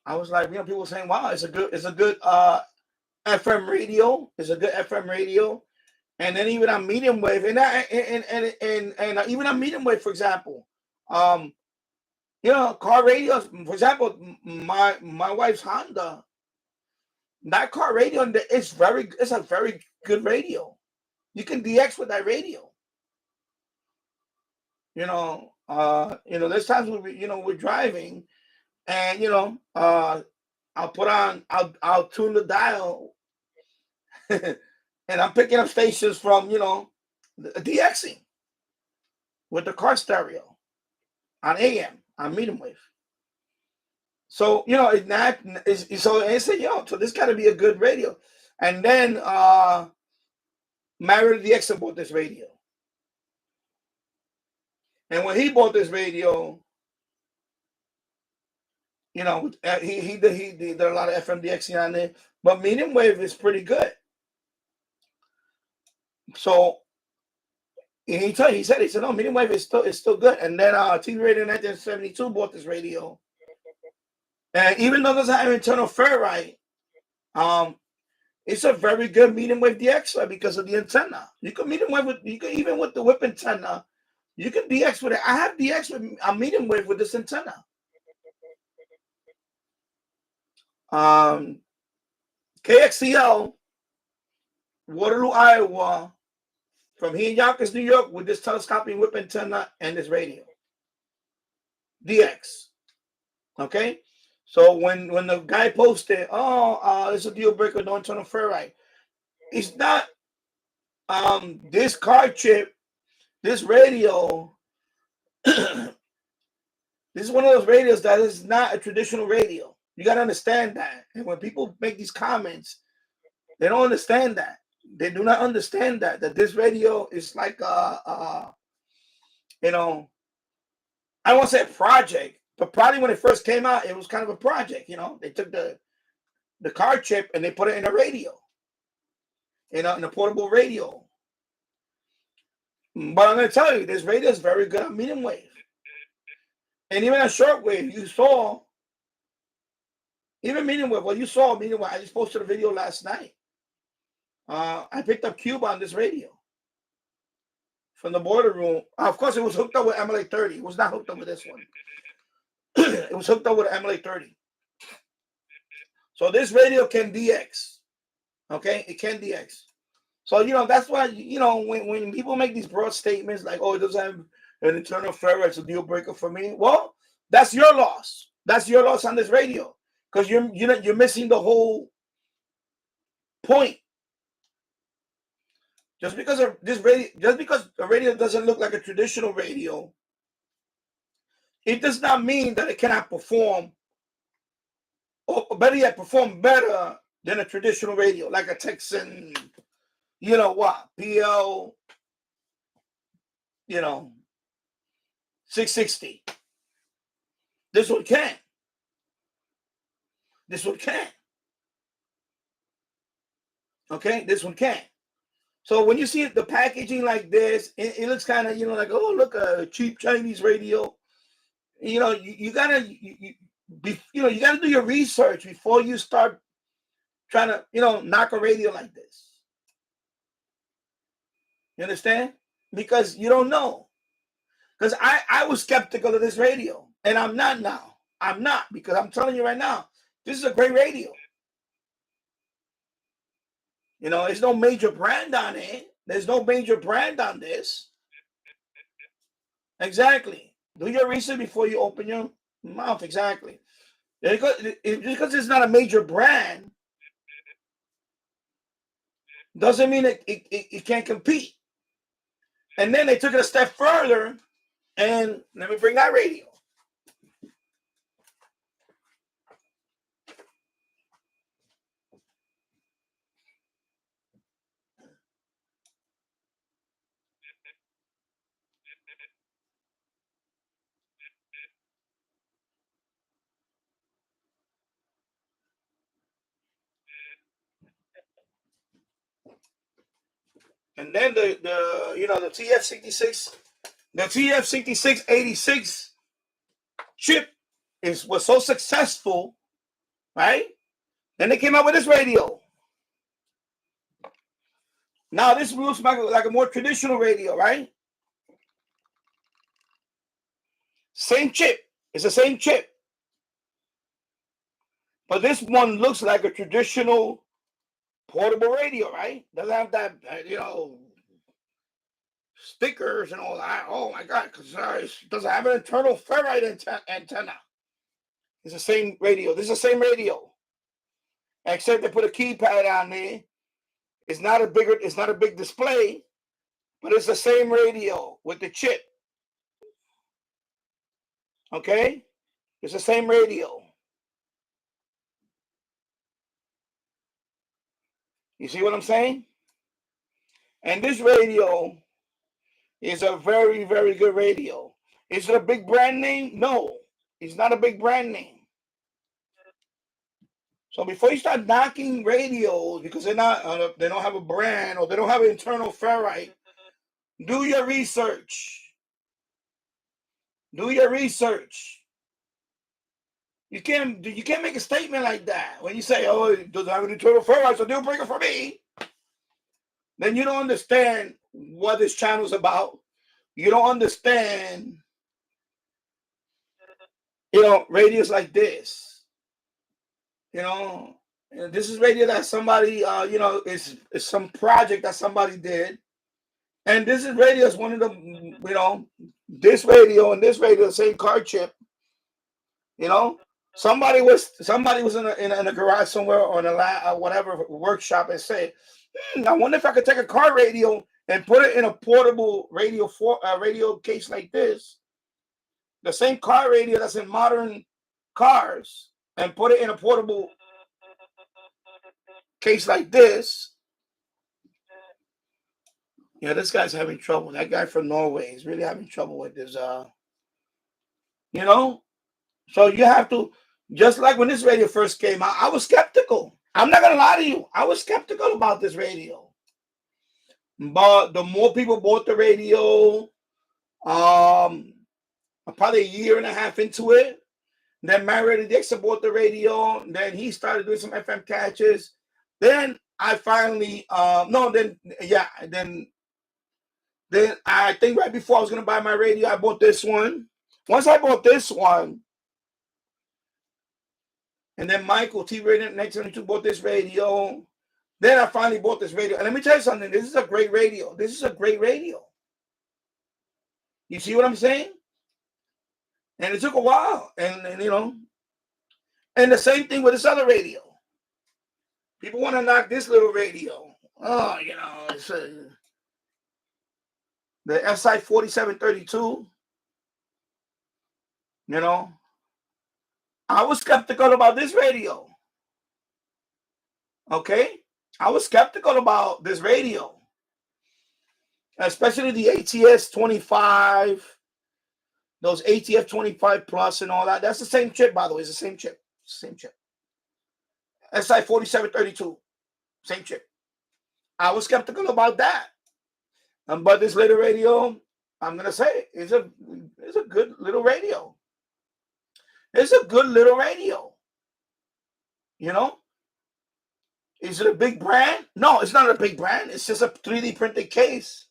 was like, people were saying, wow, it's a good FM radio. It's a good FM radio. And then even on medium wave, and even on medium wave, for example, car radios, for example, my wife's Honda, that car radio, it's a very good radio. You can DX with that radio. There's times when we're driving, and I'll tune the dial, and I'm picking up stations from DXing with the car stereo on AM on medium wave. So so I said, so this got to be a good radio. And then Mario DX bought this radio. And when he bought this radio, he did a lot of FMDX on there, but medium wave is pretty good. So he said, no, medium wave is still good. And then TV Radio 1972 bought this radio, and even though it doesn't have internal ferrite, it's a very good medium wave DX because of the antenna. You can medium wave even with the whip antenna. You can DX with it. I have DX with a medium wave with this antenna. KXCL, Waterloo, Iowa, from here in Yonkers, New York, with this telescoping whip antenna and this radio. DX. Okay? So when the guy posted, it's a deal breaker, no internal ferrite. It's not this card chip. This radio, this is one of those radios that is not a traditional radio. You got to understand that. And when people make these comments, they don't understand that. They do not understand that this radio is like I don't want to say a project, but probably when it first came out, it was kind of a project. They took the card chip and they put it in a radio, in a portable radio. But I'm going to tell you, this radio is very good on medium wave. And even on shortwave, you saw, even medium wave, you saw medium wave. I just posted a video last night. I picked up Cuba on this radio from the border room. Of course, it was hooked up with MLA 30. It was not hooked up with this one. It was hooked up with MLA 30. So this radio can DX. Okay? It can DX. So, that's why, when people make these broad statements like, it doesn't have an internal ferrite, it's a deal breaker for me. Well, that's your loss. That's your loss on this radio. Because you're missing the whole point. Just because a radio doesn't look like a traditional radio, it does not mean that it cannot perform, or better yet, perform better than a traditional radio, like a Texan, PL 660. This one can. This one can. Okay, this one can. So when you see the packaging like this, it looks kind of, like, oh, look, a cheap Chinese radio. You gotta, you gotta do your research before you start trying to, knock a radio like this. You understand? Because you don't know. Because I was skeptical of this radio, and I'm not now. I'm not, because I'm telling you right now, this is a great radio. There's no major brand on it. There's no major brand on this. Exactly. Do your research before you open your mouth. Exactly. Because it's not a major brand doesn't mean it can't compete. And then they took it a step further, and let me bring that radio. And then the TF66, the TF6686 chip was so successful, right? Then they came out with this radio. Now this looks like a more traditional radio, right? Same chip. It's the same chip. But this one looks like a traditional portable radio, right? Doesn't have that, stickers and all that. Oh my God, because it doesn't have an internal ferrite antenna. It's the same radio. This is the same radio, except they put a keypad on there. It's not a big display, but it's the same radio with the chip. Okay, it's the same radio. You see what I'm saying? And this radio is a very, very good radio. Is it a big brand name? No, it's not a big brand name. So before you start knocking radios because they don't have a brand or they don't have an internal ferrite, do your research. Do your research. You can't make a statement like that when you say, "Oh, it doesn't have an internal ferrite, so deal breaker for me." Then you don't understand what this channel is about. You don't understand, radios like this. This is radio that somebody, is some project that somebody did. And this is radio is one of the, this radio and this radio, the same card chip. Somebody was in a garage somewhere or in a whatever workshop and said, I wonder if I could take a car radio and put it in a portable radio case like this, the same car radio that's in modern cars, and put it in a portable case like this. Yeah, this guy's having trouble. That guy from Norway is really having trouble with this. So you have to, just like when this radio first came out, I was skeptical. I'm not gonna lie to you. I was skeptical about this radio. But the more people bought the radio, probably a year and a half into it, then Mario Dixon bought the radio. Then he started doing some FM catches. Then I finally, then I think right before I was going to buy my radio, I bought this one. Once I bought this one, and then Michael T Radio Next 22 bought this radio. Then I finally bought this radio. And let me tell you something. This is a great radio. This is a great radio. You see what I'm saying? And it took a while. And and the same thing with this other radio. People want to knock this little radio. Oh, it's the SI 4732. I was skeptical about this radio. Okay? I was skeptical about this radio. especially the ATS 25, those ATF 25 plus and all that. That's the same chip, by the way. It's the same chip. Same chip. SI 4732, same chip. I was skeptical about that. But this little radio, I'm gonna say, it's a good little radio. It's a good little radio. You know? Is it a big brand? No, it's not a big brand. It's just a 3D printed case.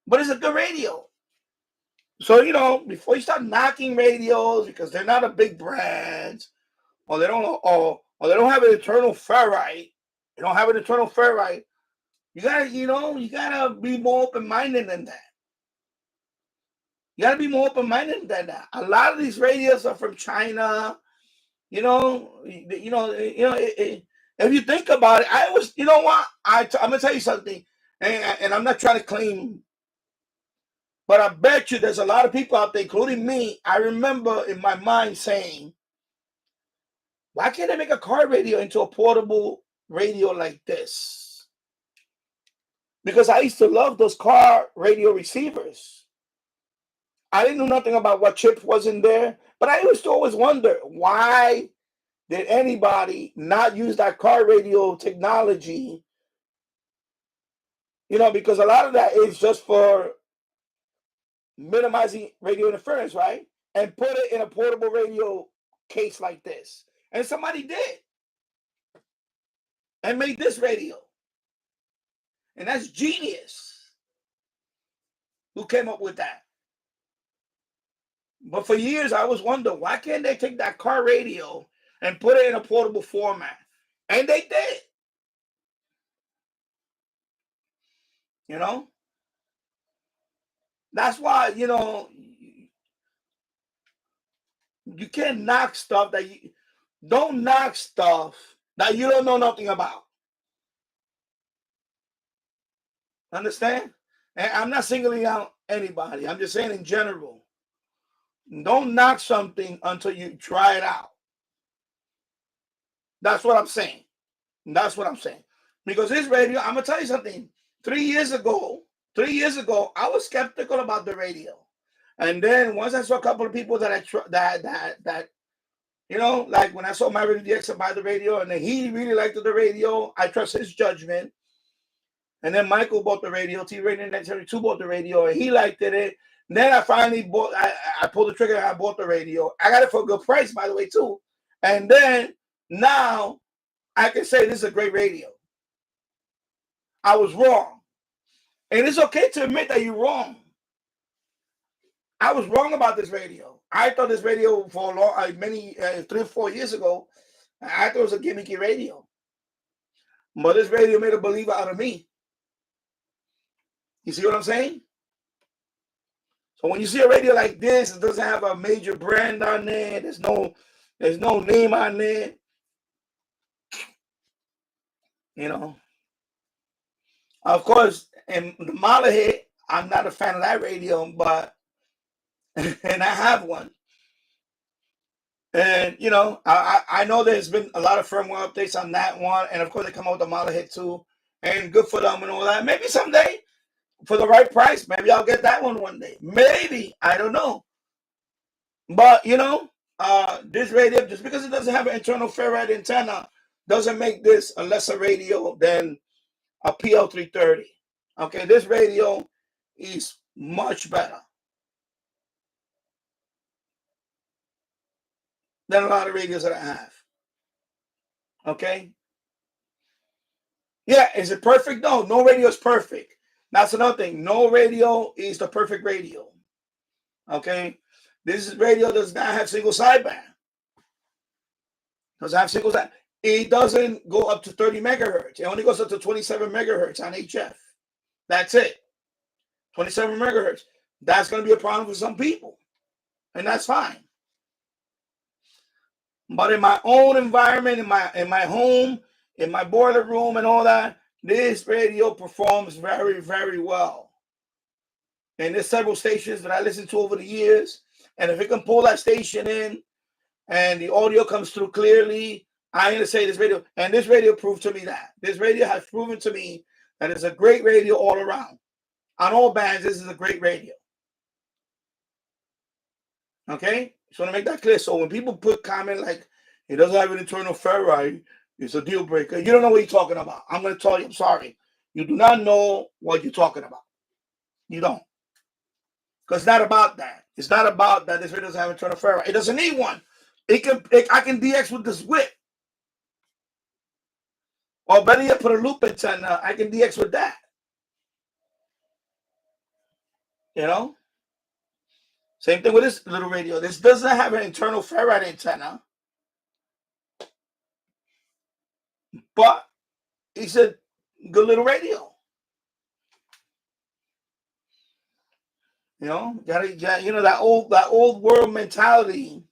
But it's a good radio. So, you know, before you start knocking radios because they're not a big brand, or they don't have an internal ferrite, you gotta be more open-minded than that. You gotta be more open-minded than that. A lot of these radios are from China. If you think about it, I'm gonna tell you something, and I'm not trying to claim, but I bet you there's a lot of people out there, including me. I remember in my mind saying, why can't they make a car radio into a portable radio like this? Because I used to love those car radio receivers. I didn't know nothing about what chip was in there, but I used to always wonder, why did anybody not use that car radio technology? Because a lot of that is just for minimizing radio interference, right? And put it in a portable radio case like this. And somebody did. And made this radio. And that's genius. Who came up with that? But for years, I was wondering, why can't they take that car radio and put it in a portable format? And they did. That's why, you can't knock stuff don't knock stuff that you don't know nothing about. Understand? And I'm not singling out anybody. I'm just saying in general. Don't knock something until you try it out. That's what I'm saying. Because this radio, I'm gonna tell you something. 3 years ago, I was skeptical about the radio, and then once I saw a couple of people that like when I saw my radio DX buy the radio, and then he really liked the radio, I trust his judgment. And then Michael bought the radio, T Radio 972 bought the radio, and he liked it. And then I finally bought. I pulled the trigger and I bought the radio. I got it for a good price, by the way, too. And then now I can say this is a great radio. I was wrong. And it's okay to admit that you're wrong. I was wrong about this radio. I thought this radio for 3 or 4 years ago, I thought it was a gimmicky radio. But this radio made a believer out of me. You see what I'm saying? So when you see a radio like this, it doesn't have a major brand on there. There's no name on there. Of course, in the model hit, I'm not a fan of that radio, but and I have one. And I know there's been a lot of firmware updates on that one, and of course they come out with the model hit too, and good for them and all that. Maybe someday, for the right price, maybe I'll get that one day. Maybe, I don't know. But this radio, just because it doesn't have an internal ferrite antenna, doesn't make this a lesser radio than a PL330. Okay, this radio is much better than a lot of radios that I have. Okay? Yeah, is it perfect? No radio is perfect. That's another thing. No radio is the perfect radio. Okay? This radio does not have single sideband. Doesn't have single sideband. It doesn't go up to 30 megahertz. It only goes up to 27 megahertz on HF. That's it. 27 megahertz. That's going to be a problem for some people. And that's fine. But in my own environment, in my home, in my boiler room and all that, this radio performs very, very well. And there's several stations that I listened to over the years. And if it can pull that station in and the audio comes through clearly, I'm going to say this radio, and this radio proved to me that. This radio has proven to me that it's a great radio all around. On all bands, this is a great radio. Okay? Just want to make that clear. So when people put comment like, it doesn't have an internal ferrite, it's a deal breaker, you don't know what you're talking about. I'm going to tell you, I'm sorry. You do not know what you're talking about. You don't. Because it's not about that. It's not about that this radio doesn't have an internal ferrite. It doesn't need one. I can DX with this whip. Or better yet, put a loop antenna. I can DX with that. You know? Same thing with this little radio. This doesn't have an internal ferrite antenna. But it's a good little radio. You know, that old world mentality.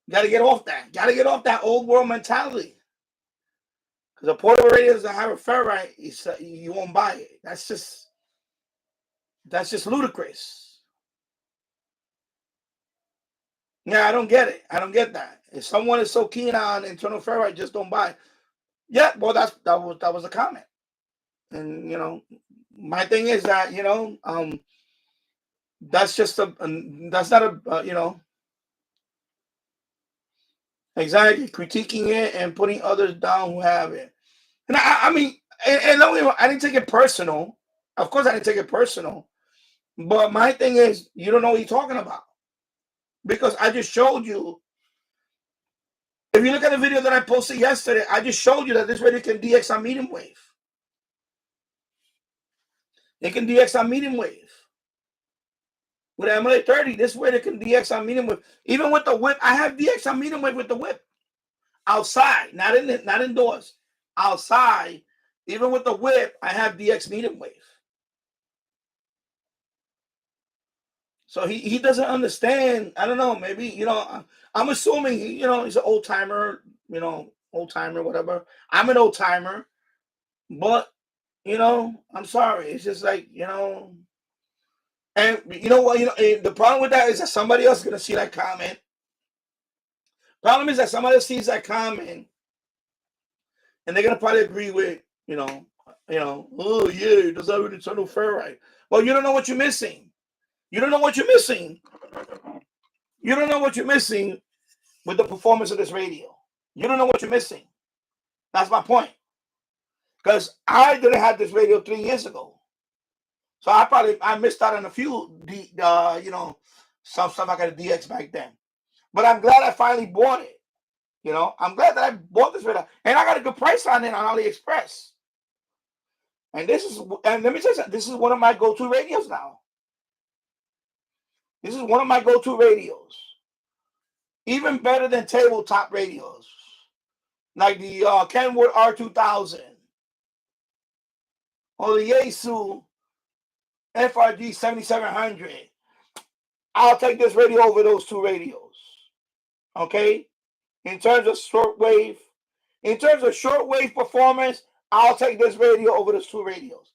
Gotta get off that. Gotta get off that old world mentality. Because a portable radio doesn't have a ferrite, you won't buy it. That's just ludicrous. Yeah, I don't get it. I don't get that. If someone is so keen on internal ferrite, just don't buy it. Yeah, well, that was a comment. And you know, my thing is that, you know, that's just that's not a you know, exactly, critiquing it and putting others down who have it. And I mean, and I didn't take it personal. Of course, I didn't take it personal. But my thing is, you don't know what you're talking about. Because I just showed you. If you look at the video that I posted yesterday, I just showed you that this radio can DX on medium wave. It can DX on medium wave. With MLA 30, this radio can DX on medium wave. Even with the whip, I have DX on medium wave with the whip. Outside, not indoors. Outside, even with the whip, I have DX medium wave. So he doesn't understand. I don't know. Maybe, you know, I'm assuming he's an old timer, whatever. I'm an old timer, but you know, I'm sorry. It's just like, you know, and you know what, the problem with that is that somebody else is gonna see that comment. Problem is that somebody else sees that comment, and they're gonna probably agree with, oh yeah, it doesn't have an internal ferrite. Well, you don't know what you're missing. You don't know what you're missing. You don't know what you're missing with the performance of this radio. You don't know what you're missing. That's my point. Because I didn't have this radio 3 years ago. So I missed out on a few, some stuff I got to DX back then. But I'm glad I finally bought it. You know, I'm glad that I bought this radio. And I got a good price on it on AliExpress. And let me tell you something, this is one of my go-to radios now. This is one of my go-to radios. Even better than tabletop radios. Like the Kenwood R2000. Or the Yaesu FRG 7700. I'll take this radio over those two radios. Okay? In terms of shortwave performance, I'll take this radio over those two radios.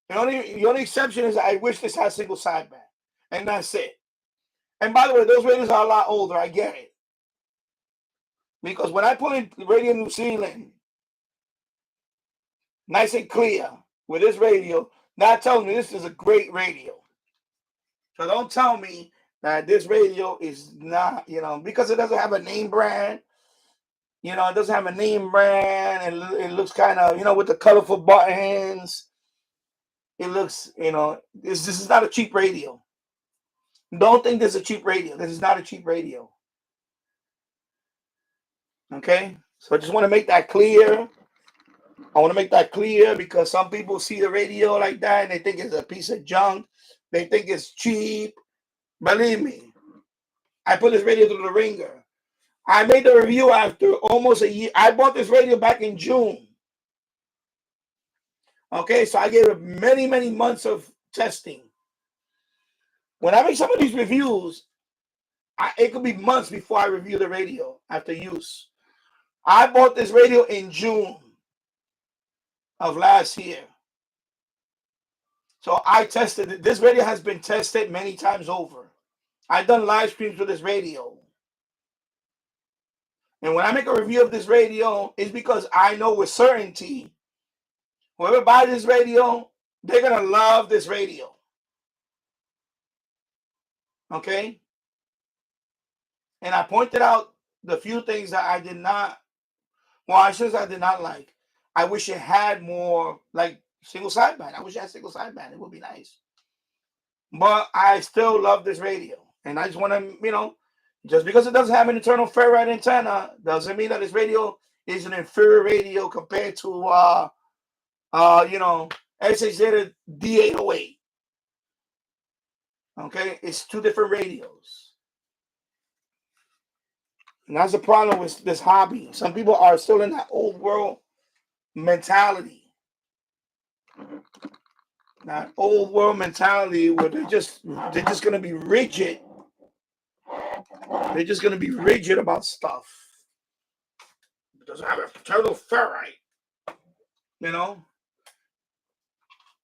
The only exception is I wish this had single sideband. And that's it. And by the way, those radios are a lot older. I get it. Because when I put in Radio New Zealand, nice and clear with this radio, not telling me this is a great radio. So don't tell me that this radio is not, because it doesn't have a name brand. It doesn't have a name brand, and it looks kind of, with the colorful buttons. It looks, this is not a cheap radio. Don't think this is a cheap radio. This is not a cheap radio. Okay? So I just want to make that clear. I want to make that clear because some people see the radio like that and they think it's a piece of junk. They think it's cheap. Believe me, I put this radio through the ringer. I made the review after almost a year. I bought this radio back in June. Okay, so I gave it many, many months of testing. When I make some of these reviews, it could be months before I review the radio after use. I bought this radio in June of last year. So I tested it. This radio has been tested many times over. I've done live streams with this radio. And when I make a review of this radio, it's because I know with certainty, whoever buys this radio they're going to love this radio. Okay? And I pointed out the few things that I did not, well, I did not like. I wish it had more, like, single sideband. I wish it had single sideband. It would be nice. But I still love this radio. And I just want to, you know, just because it doesn't have an internal ferrite antenna doesn't mean that this radio is an inferior radio compared to, you know, SSB D808. Okay? It's two different radios. And that's the problem with this hobby. Some people are still in that old world mentality. That old world mentality where they're just gonna be rigid. They're just gonna be rigid about stuff. It doesn't have a total ferrite. You know?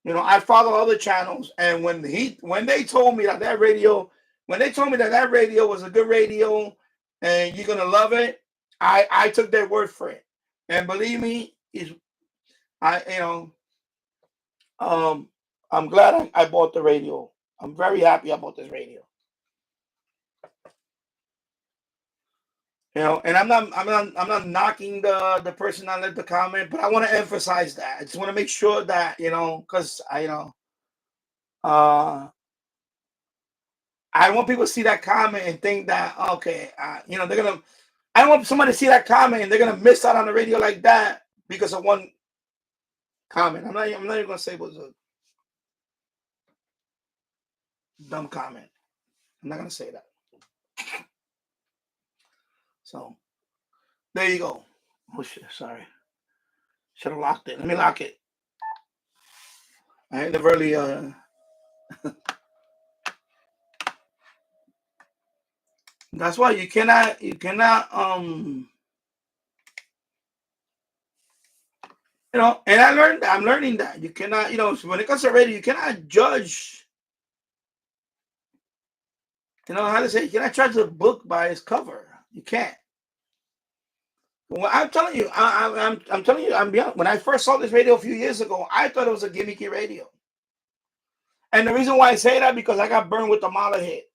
You know, I follow other channels, and when they told me that radio was a good radio and you're gonna love it, I took their word for it. And believe me, I'm glad I bought the radio. I'm very happy I bought this radio. You know, and I'm not knocking the person that left the comment, but I want to emphasize that. I just want to make sure that, you know, because I want people to see that comment and think that, okay, you know, I don't want somebody to see that comment and they're gonna miss out on the radio like that because of one comment. I'm not even gonna say it was a dumb comment. I'm not gonna say that. So there you go. Oh shit, sorry. Should have locked it. Let me lock it. I ain't never really that's why you cannot you know, and I'm learning that you cannot, you know, when it comes to radio, you cannot judge, you know how to say, you cannot judge a book by its cover. You can't. Well, I'm telling you, I'm telling you, I'm young. When I first saw this radio a few years ago, I thought it was a gimmicky radio. And the reason why I say that, because I got burned with the Mala hit.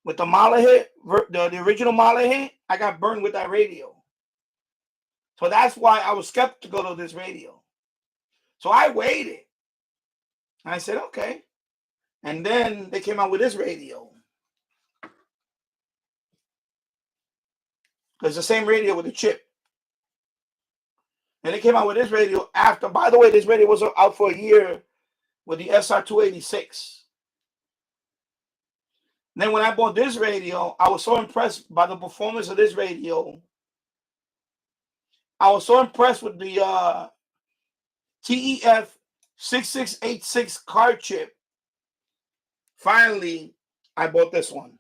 With the Mala hit, the original Mala hit, I got burned with that radio. So that's why I was skeptical of this radio. So I waited. I said, okay. And then they came out with this radio. It's the same radio with the chip. And they came out with this radio after, by the way, this radio was out for a year with the SR286. Then when I bought this radio, I was so impressed by the performance of this radio. I was so impressed with the TEF6686 card chip. Finally, I bought this one.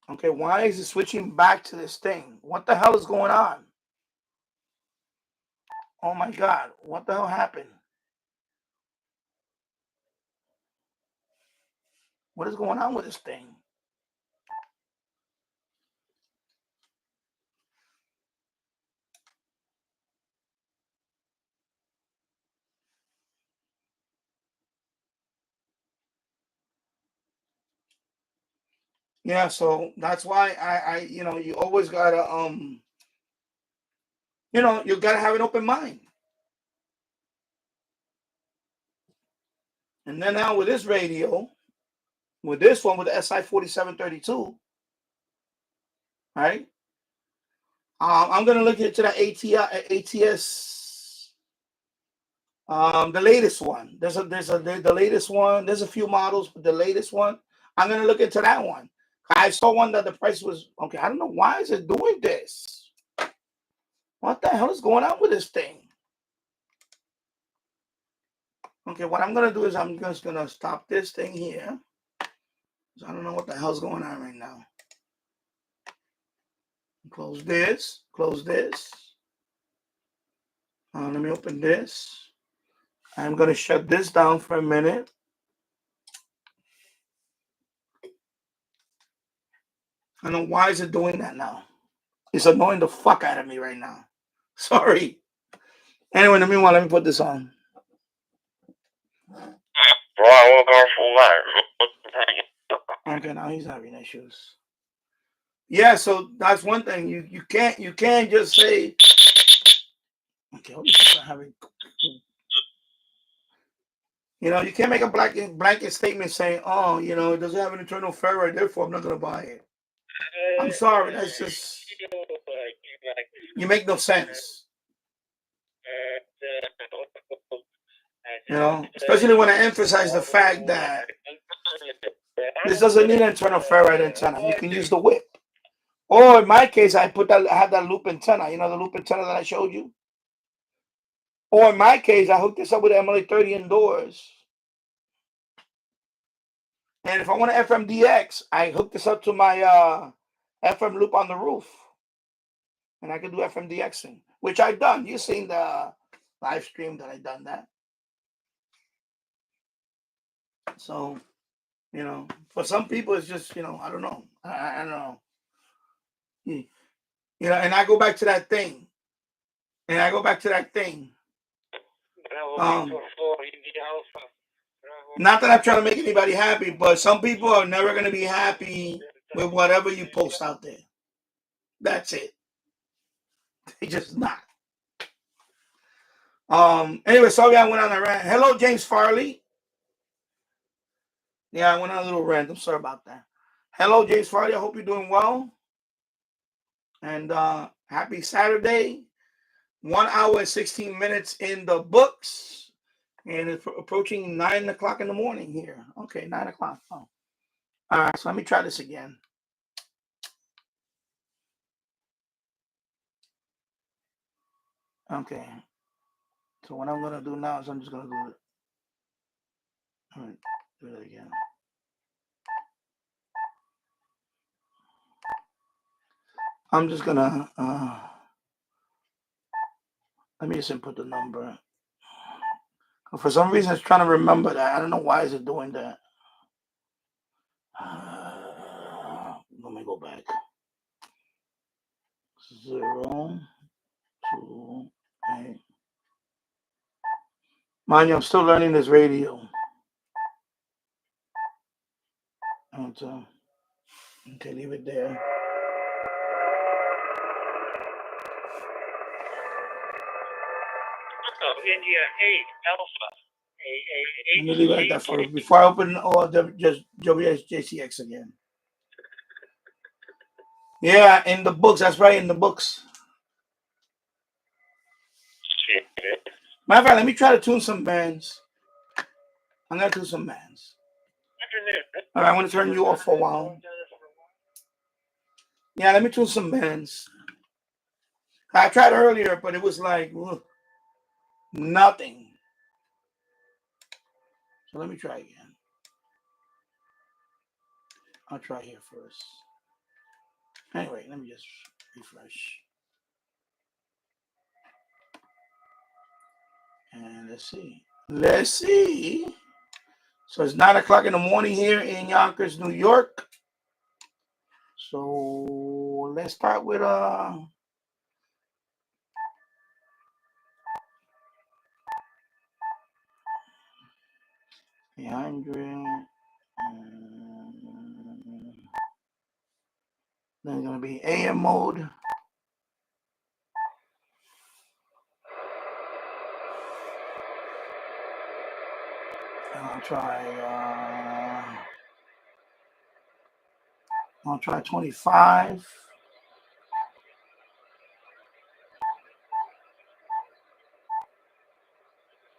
Okay, why is it switching back to this thing? What the hell is going on? Oh my God, what the hell happened? What is going on with this thing? Yeah, so that's why I you know, you always gotta you know, you gotta have an open mind. And then now with this radio, with this one, with the SI4732, right? I'm gonna look into that ATS, the latest one. There's the latest one. There's a few models, but the latest one, I'm gonna look into that one. I saw one that the price was okay. I don't know why is it doing this. What the hell is going on with this thing? Okay, what I'm gonna do is I'm just gonna stop this thing here. I don't know what the hell's going on right now. Close this. Close this. Let me open this. I'm gonna shut this down for a minute. I don't know why is it doing that now. It's annoying the fuck out of me right now. Sorry. Anyway, in the meanwhile, let me put this on. Okay, now he's having issues. Yeah, so that's one thing. You can't just say, okay, what is having? You know, you can't make a blanket statement saying, oh, you know, it doesn't have an internal ferrite, therefore I'm not gonna buy it. I'm sorry, that's just, you make no sense. You know, especially when I emphasize the fact that this doesn't need an internal ferrite antenna. You can use the whip. Or in my case, I had that loop antenna. You know the loop antenna that I showed you? Or in my case, I hooked this up with an MLA30 indoors. And if I want an FMDX, I hook this up to my FM loop on the roof. And I can do FMDXing, which I've done. You've seen the live stream that I've done that. So, you know, for some people, it's just, you know, I don't know. I don't know. You know, and I go back to that thing. Not that I'm trying to make anybody happy, but some people are never going to be happy with whatever you post out there. That's it. They just not. Anyway, sorry I went on a rant. Hello, James Farley. Yeah, I went on a little rant. I'm sorry about that. Hello, James Farley. I hope you're doing well. And happy Saturday. 1 hour and 16 minutes in the books. And it's approaching 9 o'clock in the morning here. Okay, 9 o'clock. Oh. All right, so let me try this again. Okay. So what I'm going to do now is I'm just going to do it. All right, do it again. I'm just going to, let me just input the number. For some reason, it's trying to remember that. I don't know why is it doing that. Let me go back. 0, 2, 8. Mind you, I'm still learning this radio. And, okay, leave it there. India 8 Alpha. Let me leave it like that for before I open just JCX again. Yeah, in the books. That's right, in the books. Matter of fact, let me try to tune some bands. I'm gonna tune some bands. All right, I'm gonna turn you off for a while. Yeah, let me tune some bands. I tried earlier, but it was like nothing. So let me try again. I'll try here first. Anyway, let me just refresh. And let's see. Let's see. So it's 9 o'clock in the morning here in Yonkers, New York. So let's start with 800. Then it's gonna be AM mode. I'll try 25.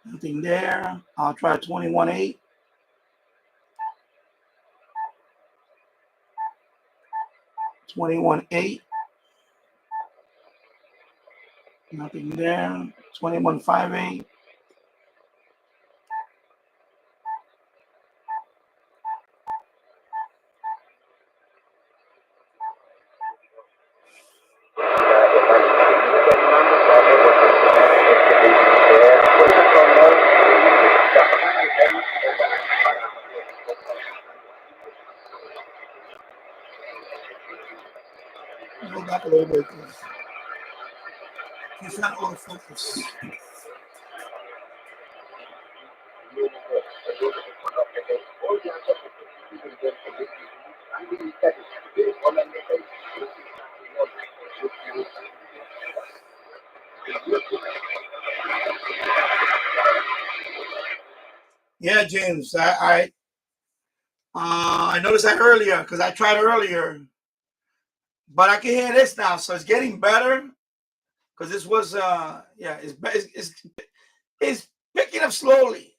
Nothing there. I'll try 21.8. Nothing there. 21.58. back a little bit. He's not all focus. Yeah, James, I noticed that earlier because I tried earlier, but I can hear this now, so it's getting better. Because this was yeah, it's picking up slowly.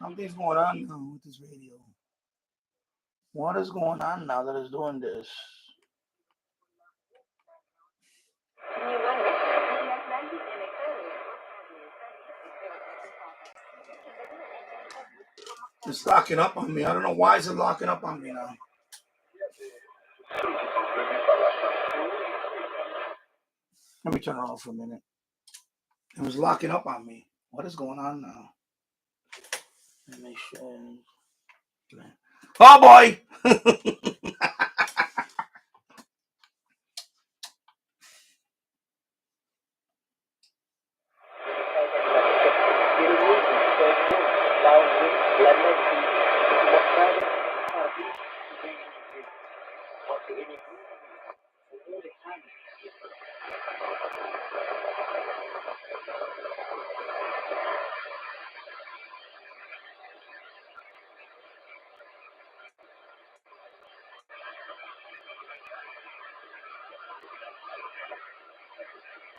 Something's going on now with this radio. What is going on now that it's doing this? It's locking up on me. I don't know why it's locking up on me now. Let me turn it off for a minute. It was locking up on me. What is going on now? Let me show. Oh boy!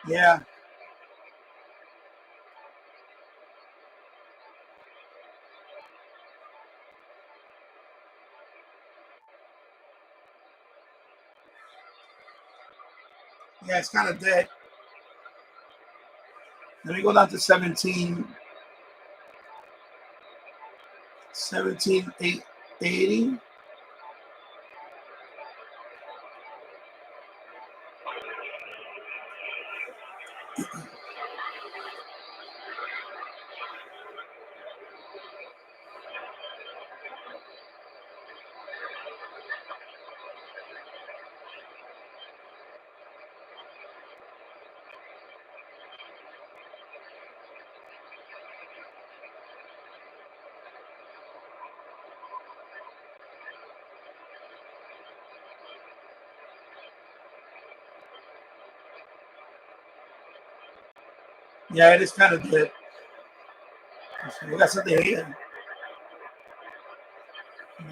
Yeah. Yeah, it's kind of dead. Let me go down to 17. 17,880. Yeah, it is kind of dead. We got something here.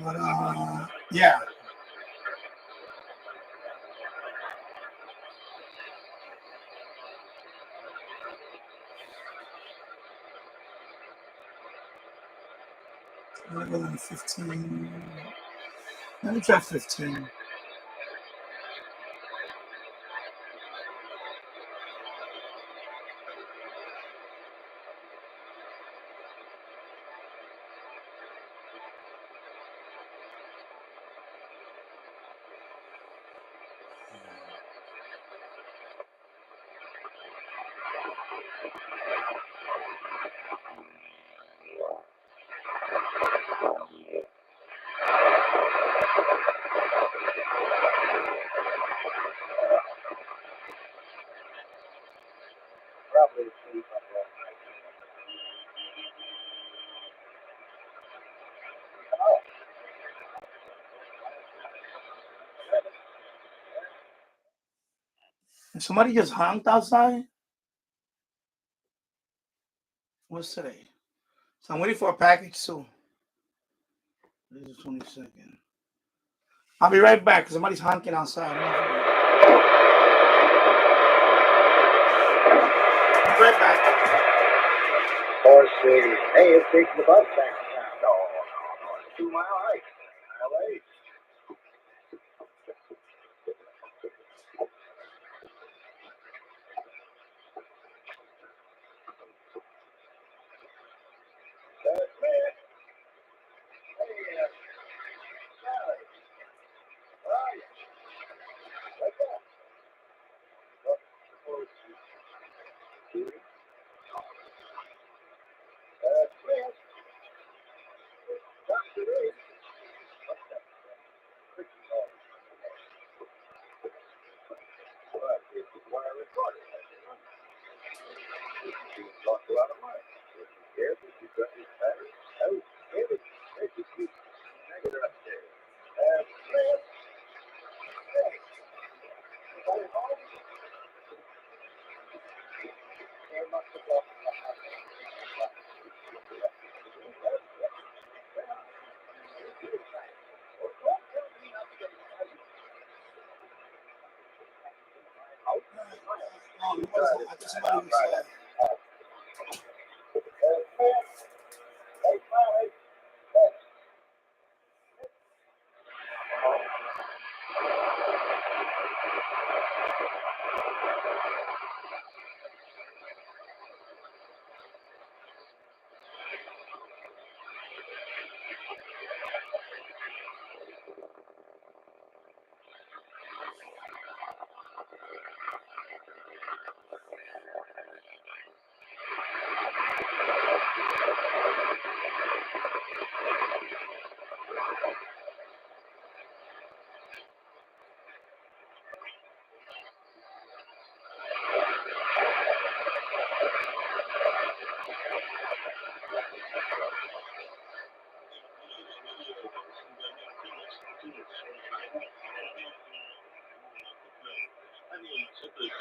But, yeah. I'm gonna go on 15. Let me try 15. And somebody just honked outside? What's today? So I'm waiting for a package too. This is 22nd. I'll be right back because somebody's honking outside. I'll be right back. say, hey, it's taking the bus back to town. No, it's a 2-mile hike. LA.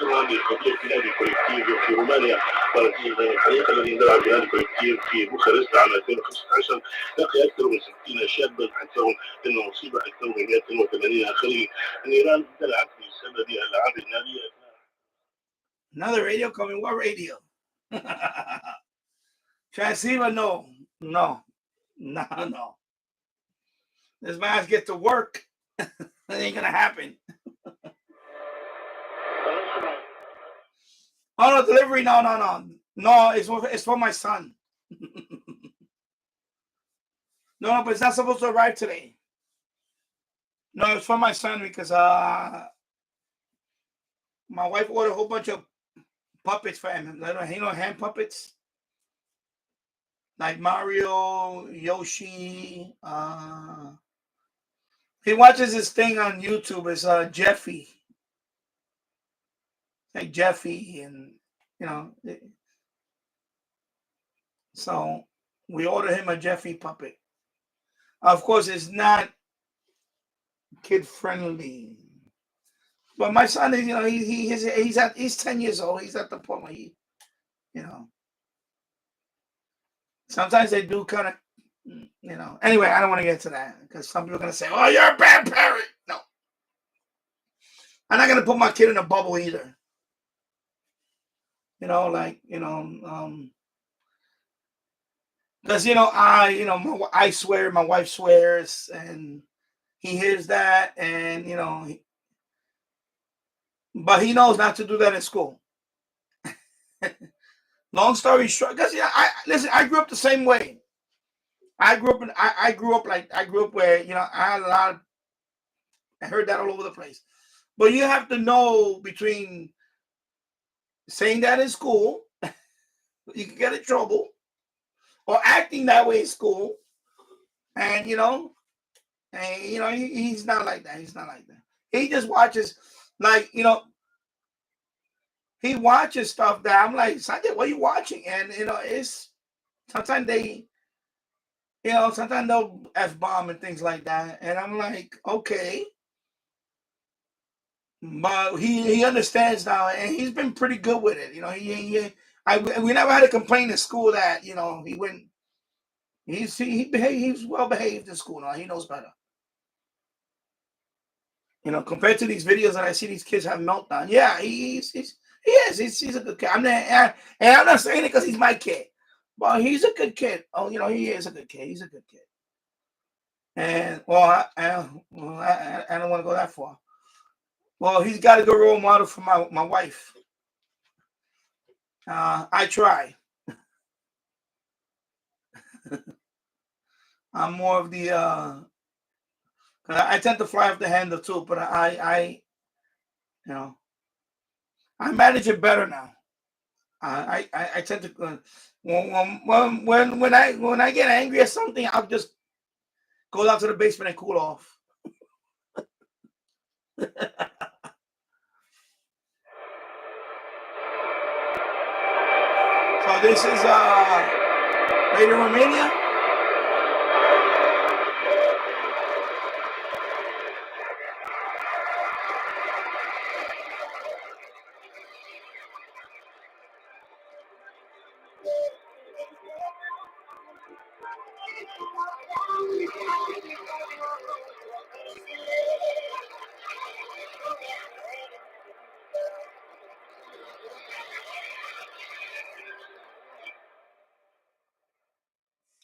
النادي الكولكتيف في رومانيا الفريق الذي يلعب في نادي الكولكتيف في بوخارست عام 2015 لقي اكثر من 60 شابا حدثهم ان مصيبه اكثر من 180 اخرين. النيران تلعب في سبب الالعاب الناريه. Another radio coming. What radio? Transceiver? No. This man's get to work. That ain't gonna happen. Oh no, delivery. No, it's for my son. No, but it's not supposed to arrive today. No, it's for my son because my wife ordered a whole bunch of puppets for him. Hand puppets like Mario, Yoshi. He watches this thing on YouTube. It's Jeffy. Like Jeffy, and so we ordered him a Jeffy puppet. Of course, it's not kid friendly, but my son is he's 10 years old. He's at the point where he sometimes they do kind of anyway. I don't want to get to that because some people are gonna say, "Oh, you're a bad parent." No, I'm not gonna put my kid in a bubble either. Because I swear, my wife swears, and he hears that, and but he knows not to do that in school. Long story short, because I grew up the same way. I grew up where I heard that all over the place. But you have to know between saying that in school, you can get in trouble, or acting that way in school, and he's not like that. He's not like that. He just watches, he watches stuff that I'm like, Sanjay, what are you watching? And it's sometimes sometimes they'll F-bomb and things like that, and I'm like, okay. But he understands now, and he's been pretty good with it. We never had a complaint in school that he went. He's well behaved in school now. He knows better. Compared to these videos that I see these kids have meltdown. Yeah, he is. He's a good kid. I'm not saying it because he's my kid, Well, he's a good kid. Oh, you know, he is a good kid. He's a good kid. And well, I don't want to go that far. Well, he's got a good role model for my wife. I try. I'm more of the I tend to fly off the handle too, but I you know, I manage it better now. I tend to when I get angry at something, I'll just go down to the basement and cool off. So this is Radio Romania.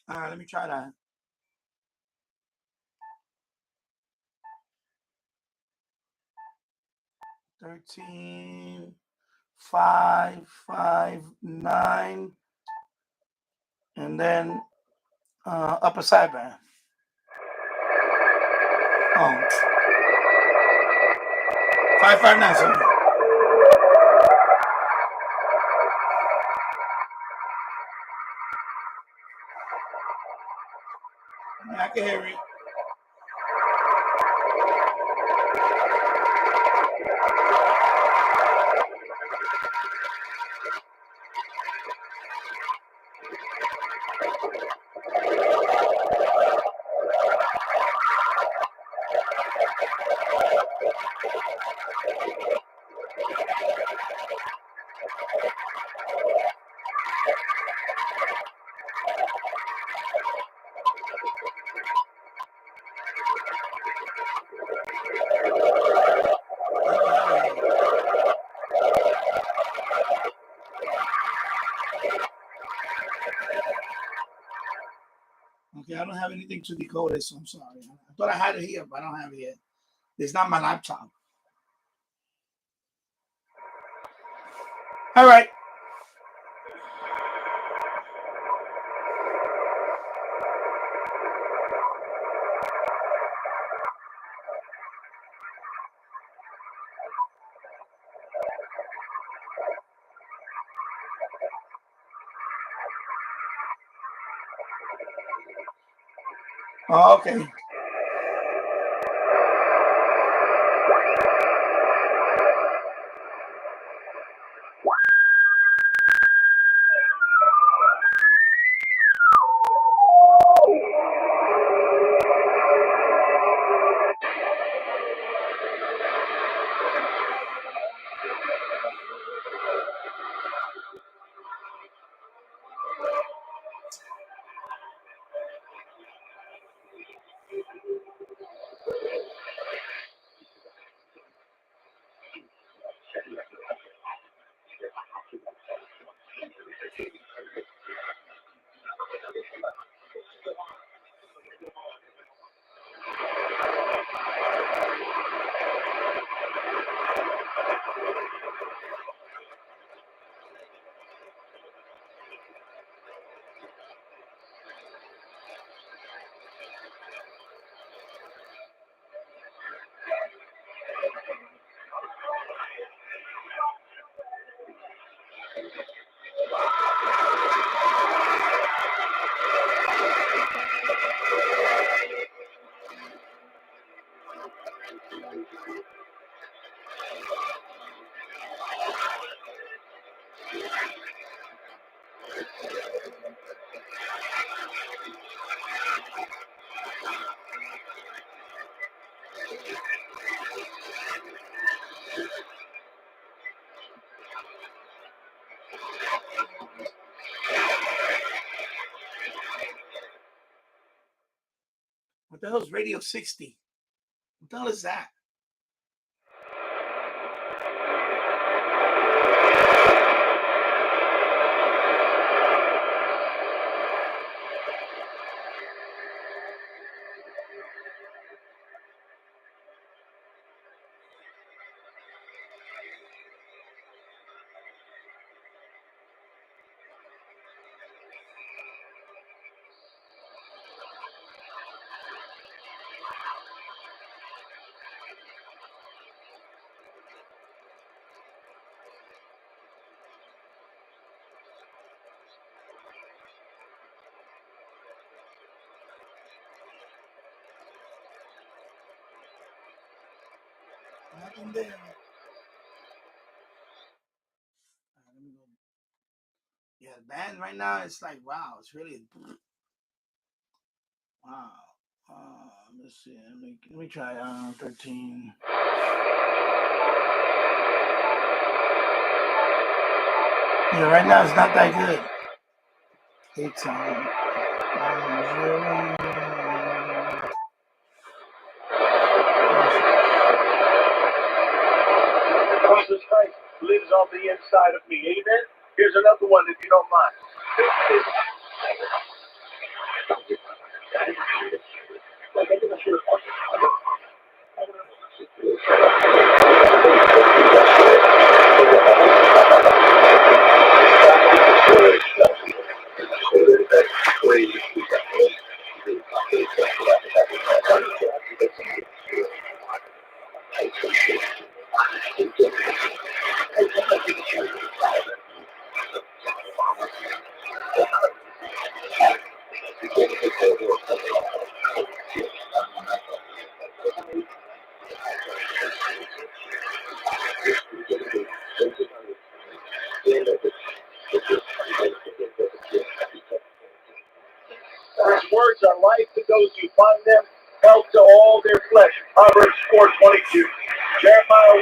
All right, let me try that. $13,559, and then upper sideband. Oh, 559, sorry. I can hear it. Okay, I don't have anything to decode it, so I'm sorry. I thought I had it here, but I don't have it yet. It's not my laptop. All right. Oh, okay. What the hell is Radio 60? What the hell is that? Nothing there. Let me go. Yeah, the band right now, it's like, wow, it's really, wow. Let's see, let me try 13. Yeah, right now it's not that good. It's 0. Jesus Christ lives on the inside of me. Amen. Here's another one if you don't mind. His words are life to those who find them, health to all their flesh. Proverbs 4:22. Jeremiah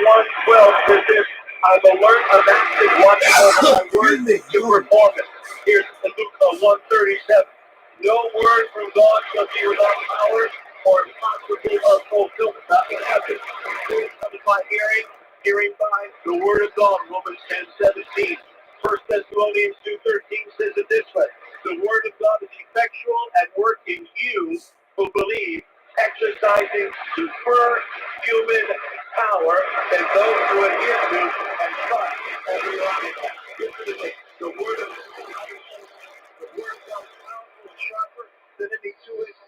1:12 says this, I'm alert of active one hour my word to perform it. Here's Luke 1:37. No word from God shall be without power or impossible of fulfillment. Nothing happens. It comes by hearing, hearing by the word of God. Romans 10:17. 1 Thessalonians 2:13 says it this way. The word of God is effectual at work in you who believe, exercising superhuman power and those who adhere to and trust and rely on it. Listen to this. The word of God is powerful and sharper than any two-edged.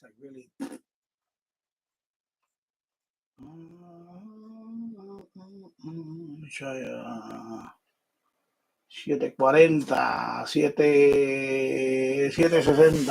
like really. Let me try 740, 760.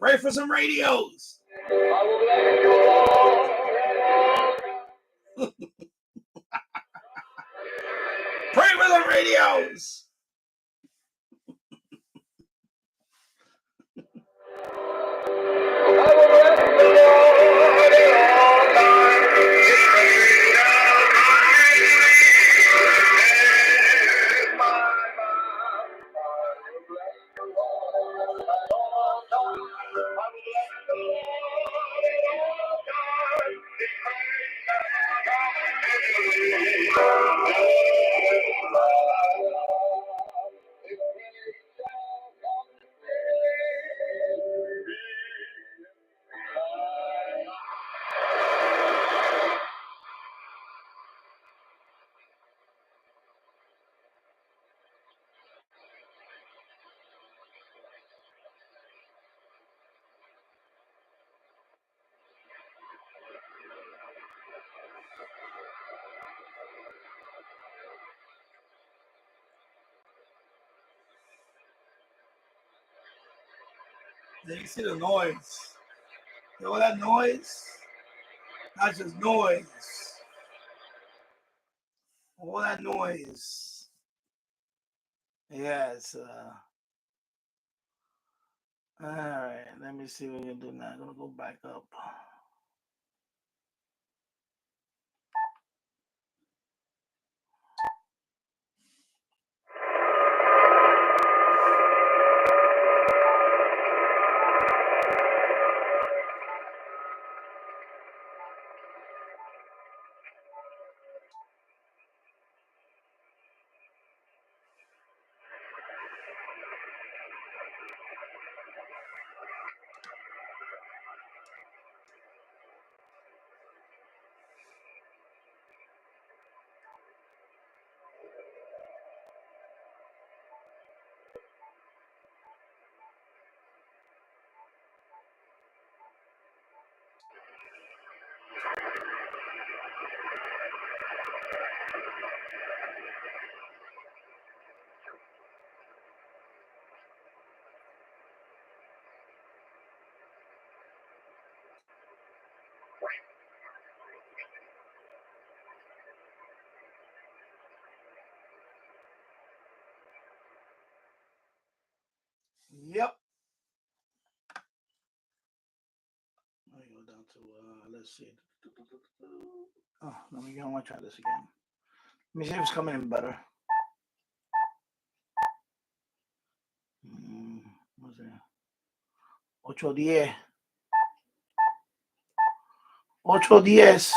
Pray for some radios. Pray for some radios. You see the noise. You know that noise? Not just noise. All that noise. Yes. All right. Let me see what we can do now. I'm gonna go back up. Yep. Let me go down to let's see. Oh, I want to try this again. Let me see if it's coming in better. What's that? 810. 810.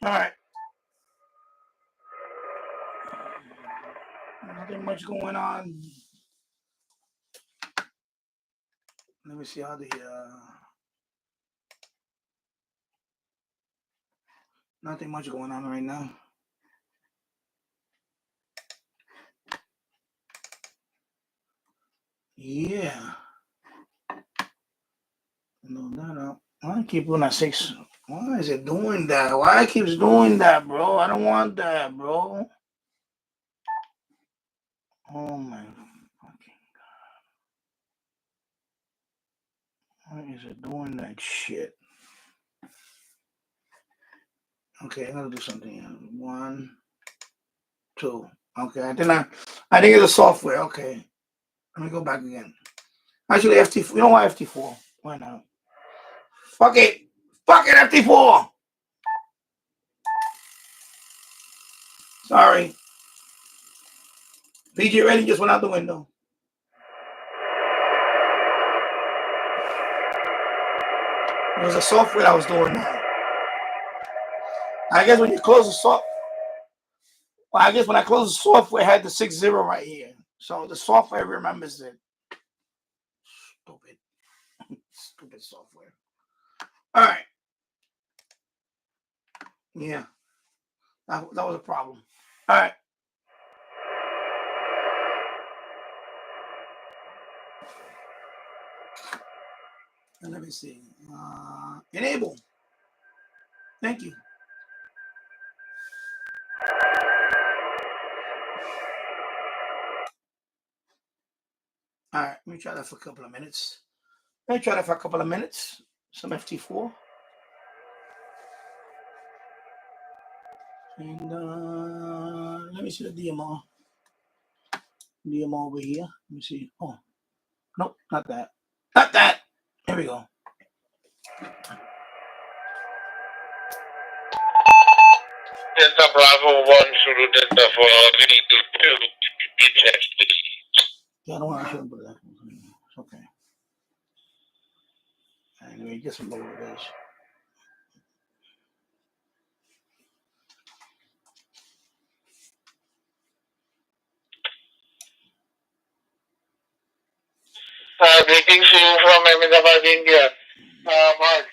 All right. Nothing much going on. Let me see how the nothing much going on right now. Yeah. No, no. I keep doing that 6. Why is it doing that? Why it keeps doing that, bro? I don't want that, bro. Oh my fucking God. Why is it doing that shit? Okay, I'm gonna do something else. 1, 2. Okay, I think it's a software. Okay. Let me go back again. Actually, FT4. You know what, FT4? Why not? Fuck it. Fuck it, FT4. Sorry. PG Ready just went out the window. It was a software that was doing that. I guess when you close the software, well, I guess when I close the software, it had the 60 right here. So the software remembers it. Stupid. Stupid software. All right. Yeah. That was a problem. All right. And let me see. Enable. Thank you. All right. Let me try that for a couple of minutes. Some FT4. And let me see the DMR. DMR over here. Let me see. Oh, nope, not that. Not that. Here we go. Delta Bravo 1 Zulu Delta for vehicle 2. Yeah, I don't want to show them that. It's okay. Anyway, just lower this. Greetings to you from Ahmedabad, India. Mark.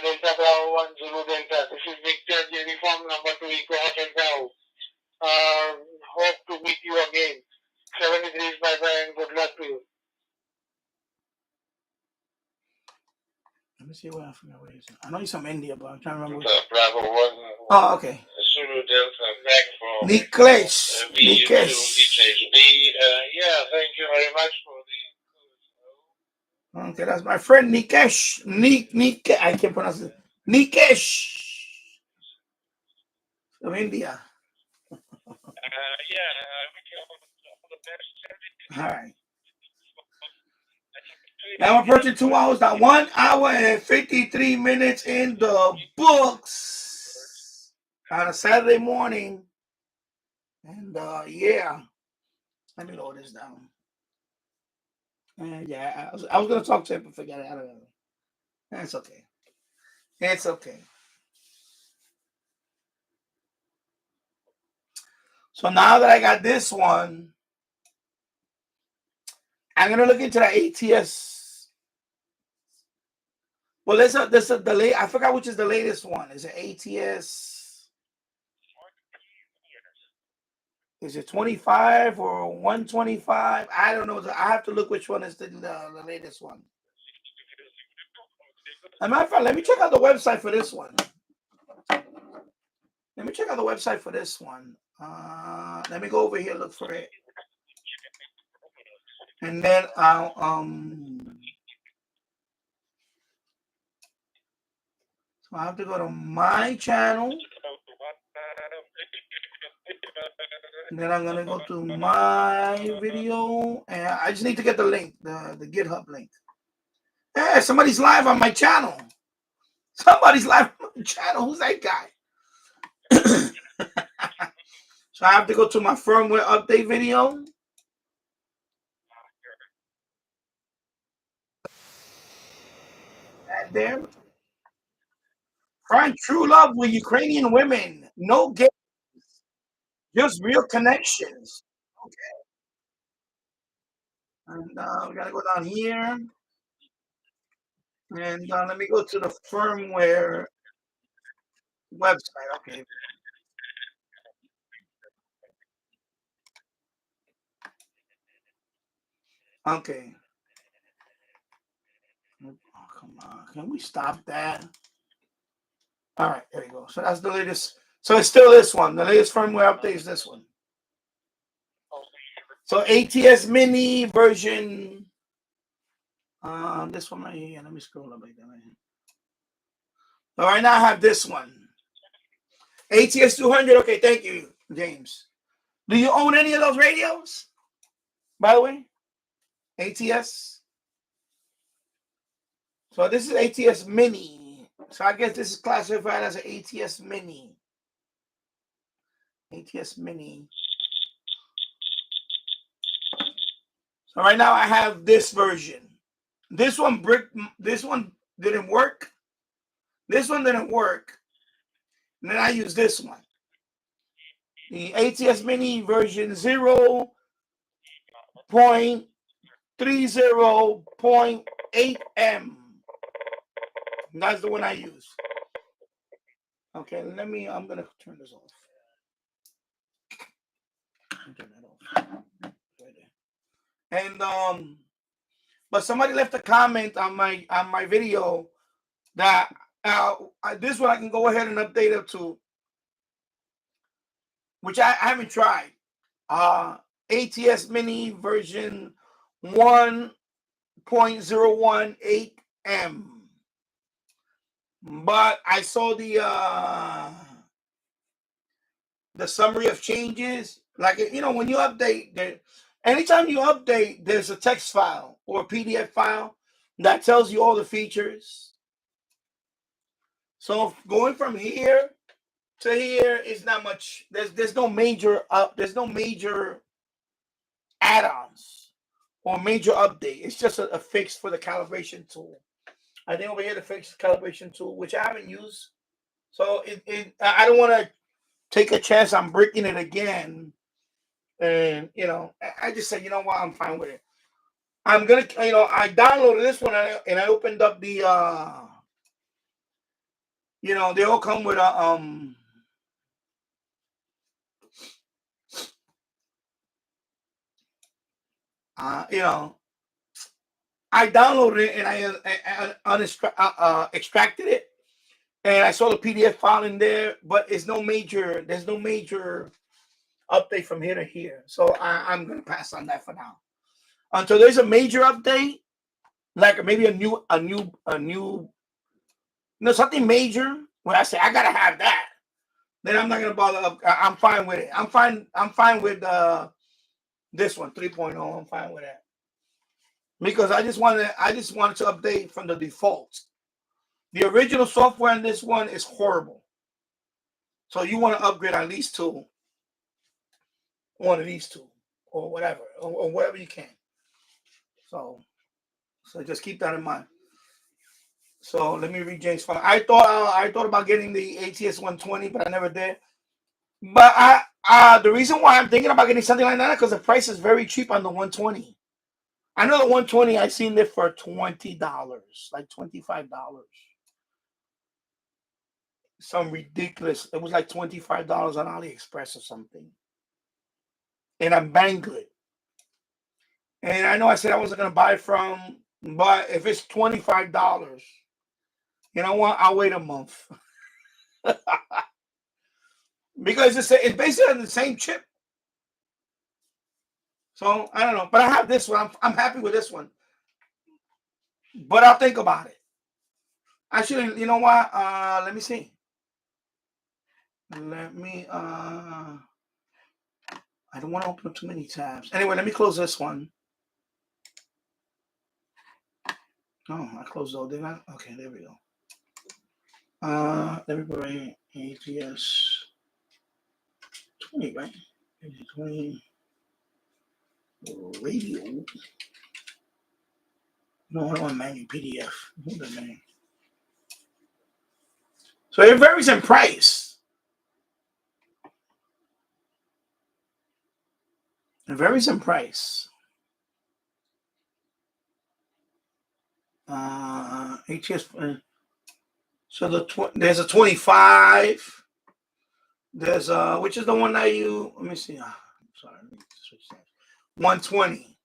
Delta Bravo 1 Zulu Delta. This is Victor Uniform number 2 Eco Hotel Bravo. Hope to meet you again. 7 degrees, bye-bye, and good luck to you. Let me see where I forgot where he's. I know he's from India, but I'm trying to remember. Bravo 1. Oh, okay. Zulu Delta back from Nikesh. Yeah, thank you very much for the. Okay, that's my friend Nikesh. Nikesh. I can't pronounce it. Nikesh from India. Yeah, I wish you all the best. All right. Now I'm approaching 2 hours. Now 1 hour and 53 minutes in the books on a Saturday morning. And yeah, let me lower this down. And yeah, I was gonna talk to him, but forget it. I don't know. It's okay. It's okay. So now that I got this one, I'm gonna look into the ATS. Well, there's a delay. I forgot which is the latest one. Is it ATS? Is it 25 or 125? I don't know. I have to look which one is the latest one. As a matter of fact, let me check out the website for this one. Let me check out the website for this one. Let me go over here, look for it. And then I'll so I have to go to my channel. And then I'm gonna go to my video, and I just need to get the link, the GitHub link. Yeah, somebody's live on my channel. Somebody's live on my channel. Who's that guy? So I have to go to my firmware update video. And there. Find true love with Ukrainian women. No games. Just real connections. Okay. And we gotta go down here. And let me go to the firmware website. Okay. Okay. Oh, come on. Can we stop that? All right, there you go. So that's the latest. So it's still this one. The latest firmware update is this one. So ATS Mini version. This one right here. Let me scroll up like that right here. So right now I have this one. ATS 200. Okay, thank you, James. Do you own any of those radios? By the way, ATS. So this is ATS Mini. So I guess this is classified as an ATS Mini. ATS Mini. So right now I have this version. This one didn't work. This one didn't work. And then I use this one. The ATS Mini version 0.30.8M. That's the one I use. Okay, I'm gonna turn this off. Turn that off. Right there. And but somebody left a comment on my video that this one I can go ahead and update it to, which I haven't tried. ATS Mini version 1.018M. But I saw the summary of changes. Like, when you update, anytime you update, there's a text file or a PDF file that tells you all the features. So going from here to here is not much. There's no major add-ons or major update. It's just a fix for the calibration tool. I think over here the fix calibration tool, which I haven't used. So I don't want to take a chance on breaking it again. And I just said, you know what, I'm fine with it. I'm gonna, I downloaded this one and I opened up the they all come with a I downloaded it and I extracted it, and I saw the PDF file in there, but there's no major update from here to here. So I'm gonna pass on that for now. Until there's a major update, like maybe a new something major where I say I gotta have that, then I'm not gonna bother. I'm fine with it. I'm fine with this one 3.0. I'm fine with that because I just wanted to update from the default. The original software in this one is horrible, so you want to upgrade at least to one of these two or whatever or whatever you can. So just keep that in mind. So let me read James' phone. I thought about getting the ATS 120, but I never did. But the reason why I'm thinking about getting something like that is because the price is very cheap on the 120. I know the 120 I seen it for $20, like $25. Some ridiculous. It was like $25 on AliExpress or something. in a banquet. And I know I said I wasn't going to buy from, but if it's $25, you know what? I'll wait a month. Because it's basically the same chip. So I don't know. But I have this one. I'm happy with this one. But I'll think about it. Actually, you know what? Let me see. Let me I don't want to open up too many tabs. Anyway, let me close this one. Oh, I closed all, didn't I? Okay, there we go. Let me put right here. ATS 20, right? 20 radio. No, I don't want manual PDF. Hold on, man. So it varies in price. It varies in price. ATS. So there's a 25. There's which is the one that you? Let me see. Sorry, let me switch that. 120.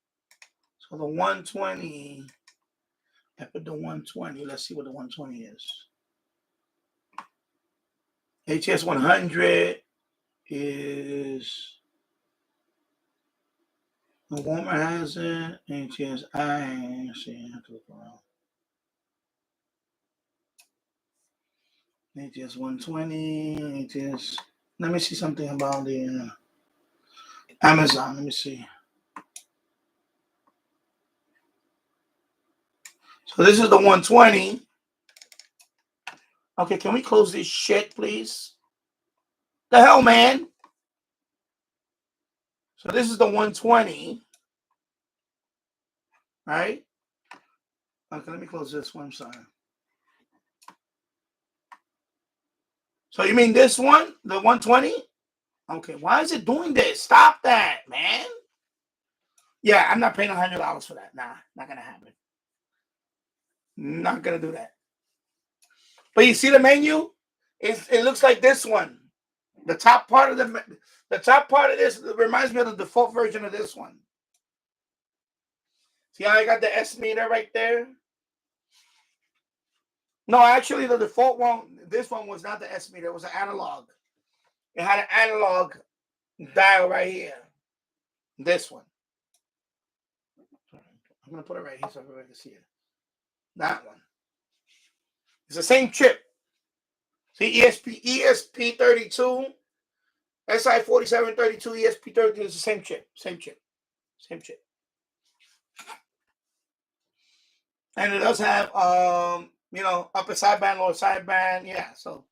So the 120. I put the 120. Let's see what the 120 is. ATS 100 is the warmer has it. ATS I see. I have to look around. ATS 120. ATS. Let me see something about the Amazon. Let me see. So this is the 120. Okay, can we close this shit, please? The hell, man. So this is the 120. Right? Okay, let me close this one. I'm sorry. So you mean this one? The 120? Okay, why is it doing this? Stop that, man. Yeah, I'm not paying $100 for that. Nah, not gonna happen. Not gonna do that. But you see the menu? It looks like this one. The top part of this reminds me of the default version of this one. See how I got the S meter right there? No, actually the default one, this one was not the S meter, it was an analog. It had an analog dial right here. This one. I'm gonna put it right here so everybody can see it. That one. It's the same chip. See, ESP32, SI4732, ESP32 is the same chip. Same chip. Same chip. And it does have upper sideband, lower sideband. Yeah, so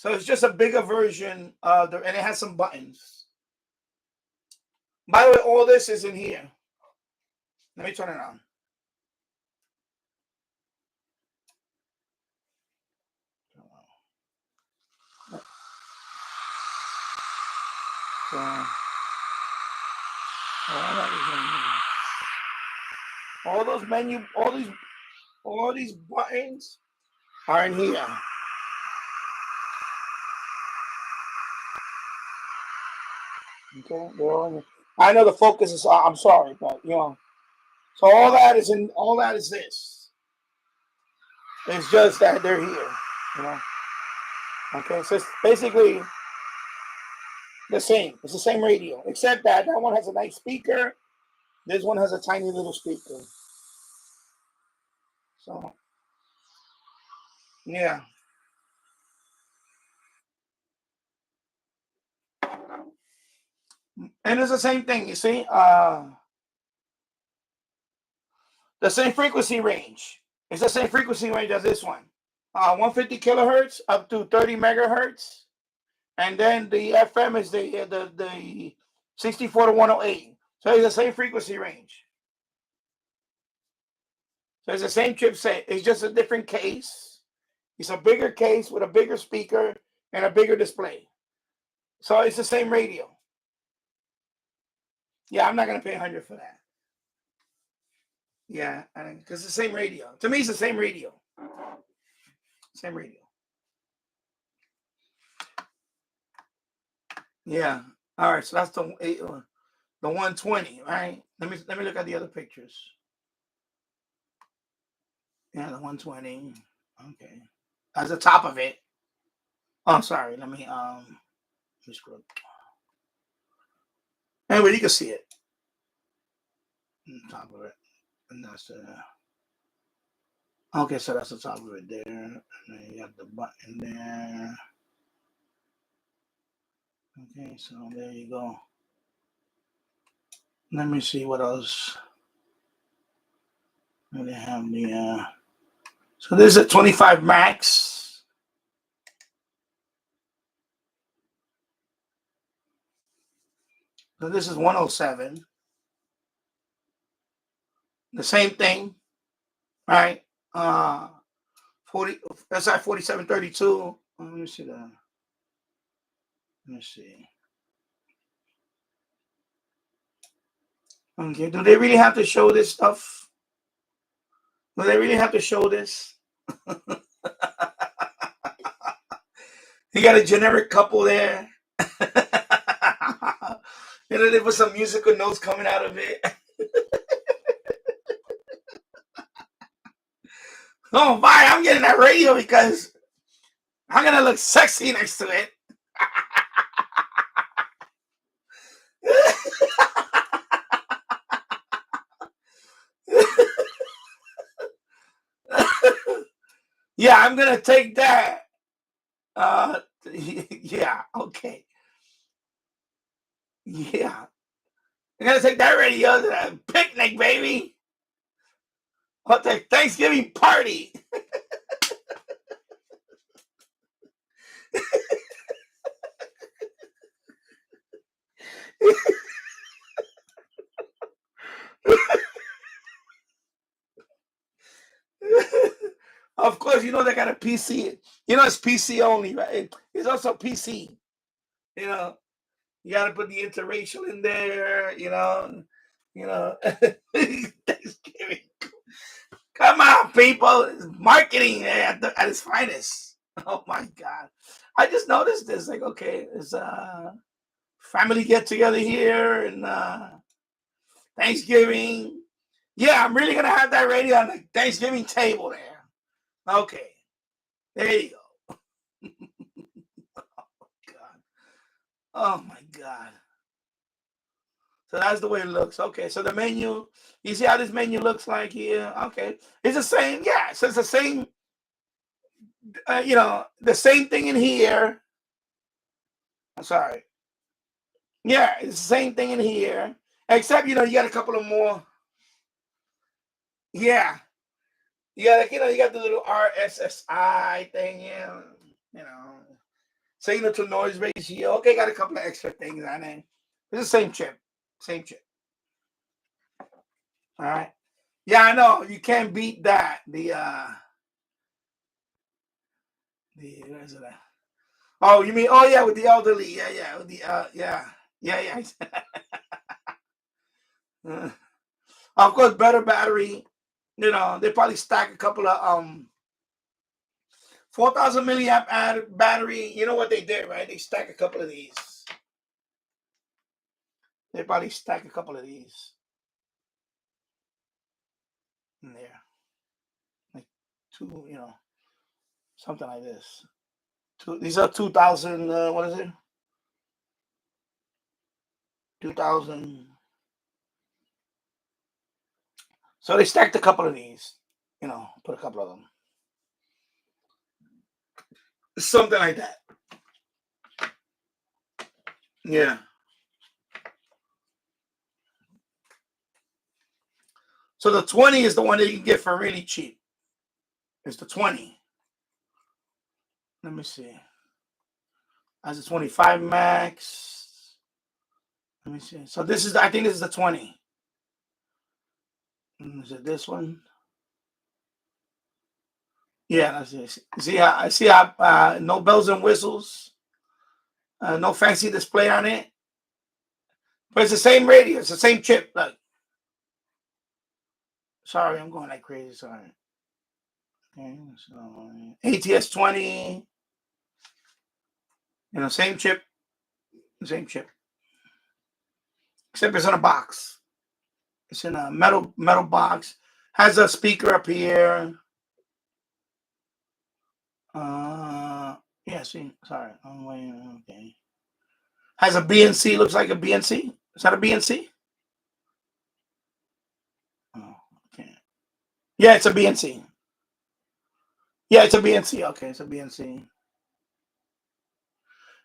it's just a bigger version and it has some buttons. By the way, all this is in here. Let me turn it on. All those menu, all these buttons are in here. Okay, they're all in here. I know the focus is. I'm sorry, but so all that is this. It's just that they're here. Okay, so it's basically the same. It's the same radio, except that one has a nice speaker. This one has a tiny little speaker. So, yeah. And it's the same thing, you see? The same frequency range. It's the same frequency range as this one. 150 kilohertz up to 30 megahertz. And then the FM is the 64 to 108. So it's the same frequency range. So it's the same chipset. It's just a different case. It's a bigger case with a bigger speaker and a bigger display. So it's the same radio. Yeah, I'm not going to pay $100 for that. Yeah, because it's the same radio. To me, it's the same radio. Same radio. Yeah. All right, so that's the 120, right? Let me look at the other pictures. Yeah, the 120. Okay, that's the top of it. Oh, sorry. Let me scroll. Anyway, you can see it. On top of it, and that's the. Okay, so that's the top of it there, and then you got the button there. Okay, so there you go. Let me see what else. They have the. So this is a 25 max. So this is 107. The same thing, right? 40 SI 4732. Let me see that. Let me see. Okay, do they really have to show this stuff? Do they really have to show this? You got a generic couple there. You know, there was some musical notes coming out of it. Oh, my, I'm getting that radio because I'm going to look sexy next to it. Yeah, I'm going to take that. Yeah, okay. Yeah. I'm going to take that radio to that picnic, baby. What the Thanksgiving party. Of course, you know they got a PC. You know it's PC only, right? It's also PC. You know, you got to put the interracial in there. You know. Thanksgiving. Come on, people! It's marketing at its finest. Oh my God! I just noticed this. Like, okay, there's a family get together here and Thanksgiving. Yeah, I'm really gonna have that radio on the Thanksgiving table there. Okay, there you go. Oh my God. So that's the way it looks. Okay, so the menu, you see how this menu looks like here? Okay, it's the same. Yeah, so it's the same, the same thing in here. I'm sorry. Yeah, it's the same thing in here, except, you got a couple of more. Yeah, you got the little RSSI thing, signal to noise ratio. Okay, got a couple of extra things on it. It's the same chip. Same chip. All right. Yeah, I know. You can't beat that. Where's it at? Oh, you mean, yeah, with the elderly. Yeah, with the yeah. Of course, better battery. They probably stack a couple of 4,000 milliamp battery. You know what they did, right? They stack a couple of these. They probably stack a couple of these in there, like two, something like this. These are 2,000. What is it? 2,000. So they stacked a couple of these. Put a couple of them. Something like that. Yeah. So the 20 is the one that you can get for really cheap. It's the 20. Let me see. That's a 25 max. Let me see. So I think this is the 20. Is it this one? Yeah, that's it. See how no bells and whistles, no fancy display on it. But it's the same radio. It's the same chip. Look. Sorry, I'm going like crazy. Sorry. Okay, so ATS 20. Same chip. Same chip. except it's in a box. It's in a metal box. Has a speaker up here. Yeah, see, sorry. I'm waiting. Okay. Has a BNC, looks like a BNC. Is that a BNC? Oh, okay. Yeah, it's a BNC. Yeah, it's a BNC. Okay, it's a BNC.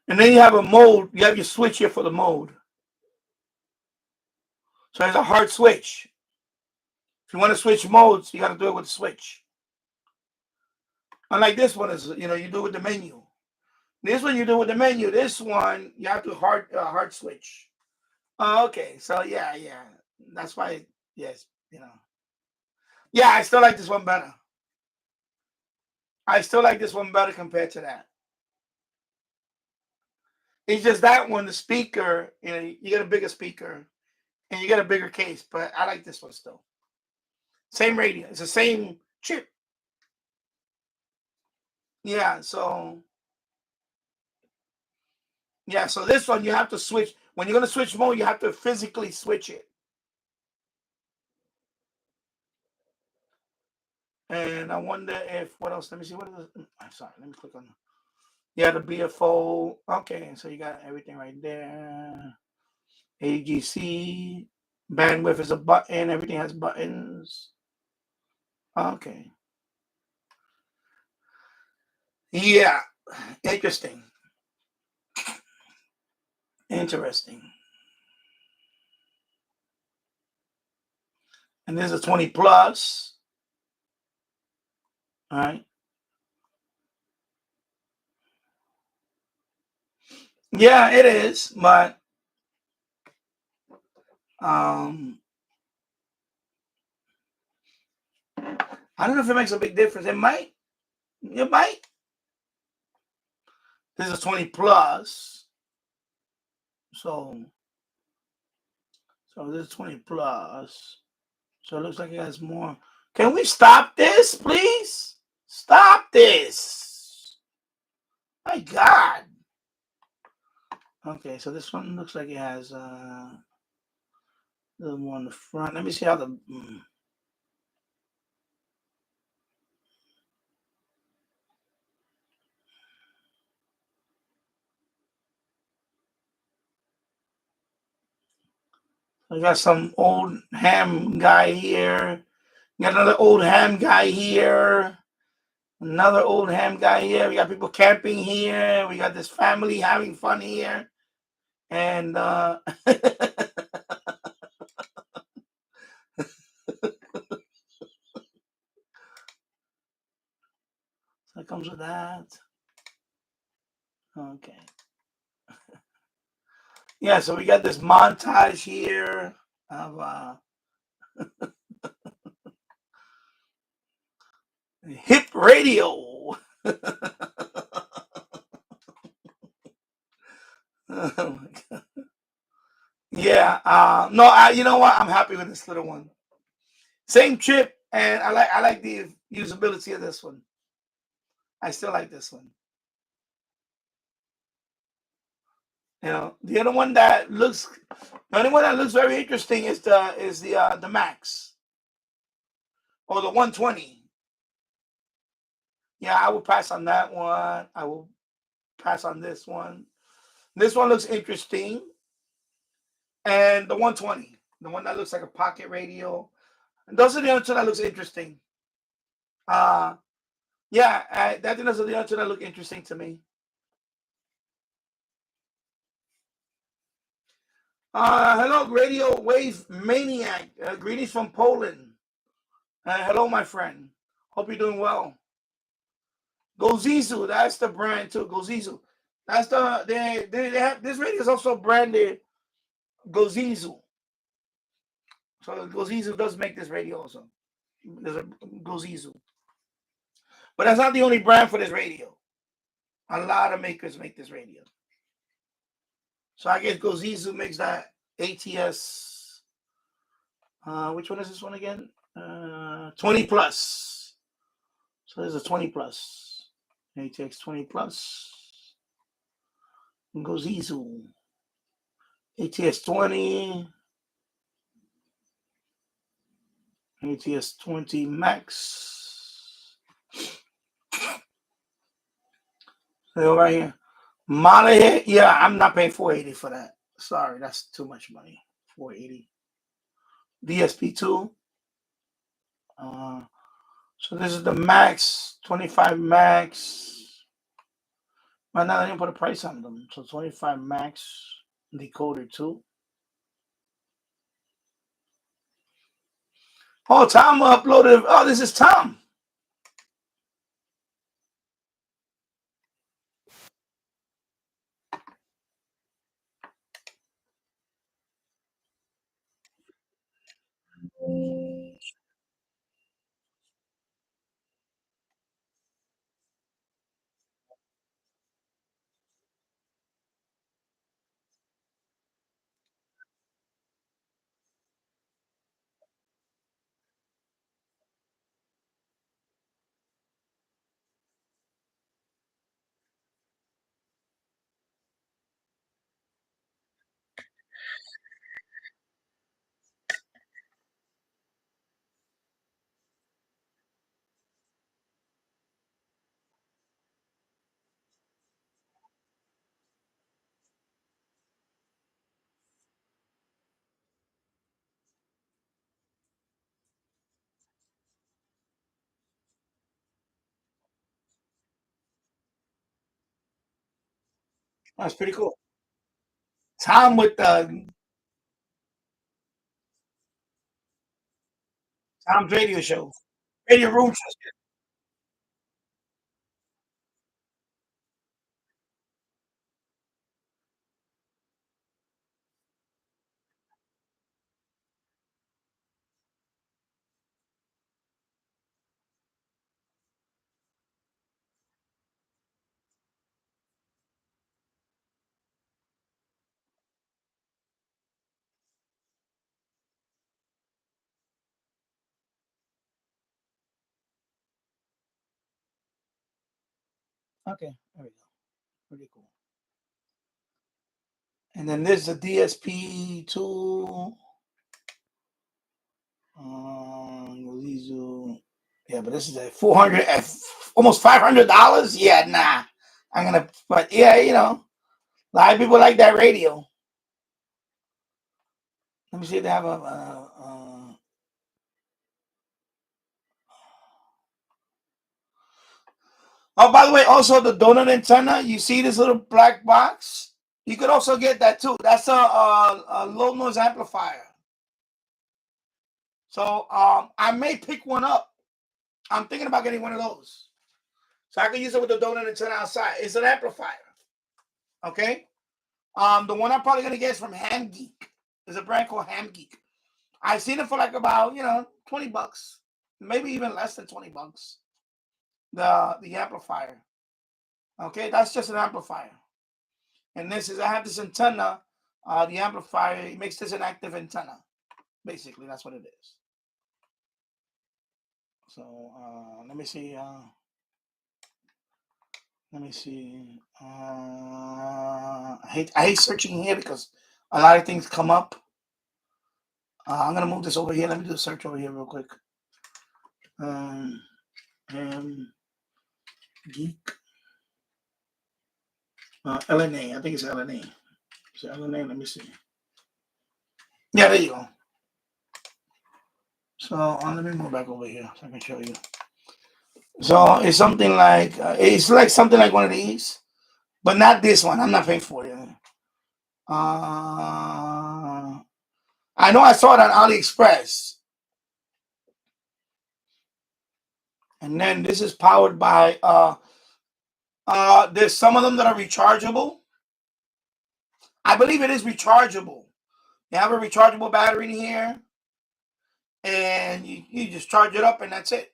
And then you have a mode. You have your switch here for the mode. So there's a hard switch. If you want to switch modes, you got to do it with the switch. Unlike this one is, you do it with the menu. This one you do with the menu. This one you have to hard switch. Oh, okay. So yeah. That's why. Yes, Yeah, I still like this one better. I still like this one better compared to that. It's just that one, the speaker. You get a bigger speaker, and you get a bigger case. But I like this one still. Same radio. It's the same chip. Yeah. So this one you have to switch. When you're gonna switch mode, you have to physically switch it. And I wonder if what else? Let me see. What is it? I'm sorry. Let me click on. Yeah, the BFO. Okay, so you got everything right there. AGC. Bandwidth is a button. Everything has buttons. Okay. Yeah. Interesting. And there's a 20 plus. All right. Yeah, it is, but I don't know if it makes a big difference. It might. This is 20 plus. So this is 20 plus. So it looks like it has more. Can we stop this, please? Stop this. My God. Okay, so this one looks like it has a little more on the front. Let me see how the. I got some old ham guy here. Got another old ham guy here. Another old ham guy here. We got people camping here. We got this family having fun here. And that comes with that. Okay. Yeah, so we got this montage here of hip radio. Oh my God. Yeah. No, you know what? I'm happy with this little one. Same chip, and I like the usability of this one. I still like this one. The other one that looks, the only one that looks very interesting is the Max or the 120. Yeah, I will pass on that one. I will pass on this one. This one looks interesting. And the 120, the one that looks like a pocket radio. And those are the other two that looks interesting. Those are the other two that look interesting to me. Hello, Radio Wave Maniac. Greetings from Poland. Hello, my friend. Hope you're doing well. Gozizu, that's the brand too. Gozizu. That's they have this radio is also branded Gozizu. So Gozizu does make this radio also. There's a Gozizu. But that's not the only brand for this radio. A lot of makers make this radio. So I guess Gozizu makes that ATS. Which one is this one again? 20 plus. So there's a 20 plus. ATX 20 plus. Gozizu. ATS 20. ATS 20 Max. So right here. Model here. Yeah, I'm not paying $480 for that. Sorry, that's too much money. $480. DSP2. So this is the Max, 25 Max. Right now, I didn't put a price on them. So 25 Max decoder 2. Oh, Tom uploaded. Oh, this is Tom. That's pretty cool. Tom with the Tom's radio show, radio room show. Okay, there we go. Pretty cool. And then there's the DSP2. Yeah, but this is a $400, almost $500. Yeah, nah. I'm gonna, but yeah, you know, a lot of people like that radio. Let me see if they have a. Oh, by the way, also the donut antenna. You see this little black box? You could also get that too. That's a low noise amplifier. So I may pick one up. I'm thinking about getting one of those, so I can use it with the donut antenna outside. It's an amplifier. Okay. The one I'm probably gonna get is from Ham Geek. There's a brand called Ham Geek. I've seen it for like about $20, maybe even less than $20. The amplifier. Okay, that's just an amplifier. And this is I have this antenna. The amplifier it makes this an active antenna. Basically, that's what it is. So let me see. I hate searching here because a lot of things come up. I'm gonna move this over here. Let me do a search over here real quick. Geek. LNA. I think it's LNA. So LNA. Let me see. Yeah, there you go. So let me move back over here so I can show you. So it's something like it's like something like one of these, but not this one. I'm not paying for it. I know I saw it on AliExpress. And then this is powered by there's some of them that are rechargeable. I believe it is rechargeable. You have a rechargeable battery in here, and you just charge it up, and that's it.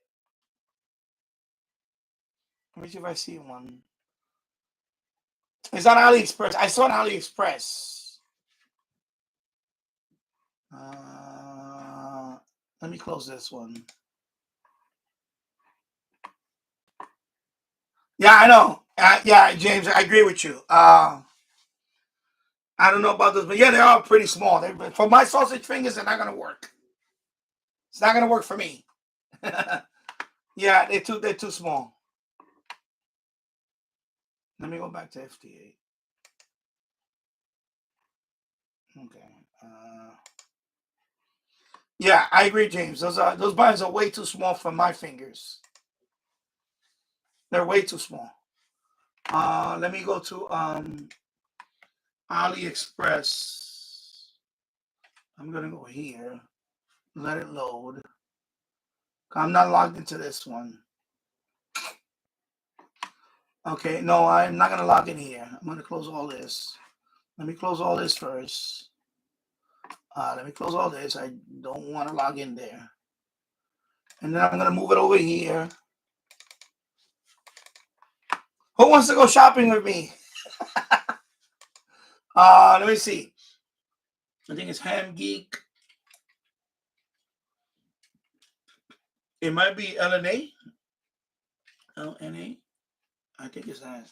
Let me see if I see one. It's on AliExpress. I saw it on AliExpress. Let me close this one. Yeah, I know. Yeah, James, I agree with you. I don't know about those, but yeah, they are pretty small. For my sausage fingers, they're not going to work. It's not gonna work for me. Yeah, they're too small. Let me go back to FT8. Okay. Yeah, I agree, James. Those buttons are way too small for my fingers. They're way too small. Let me go to AliExpress. I'm gonna go here. Let it load. I'm not logged into this one. Okay, no, I'm not gonna log in here. I'm gonna close all this. Let me close all this first. Let me close all this. I don't want to log in there. And then I'm gonna move it over here. Who wants to go shopping with me? Let me see. I think it's Ham Geek. It might be LNA. LNA. I think it's that.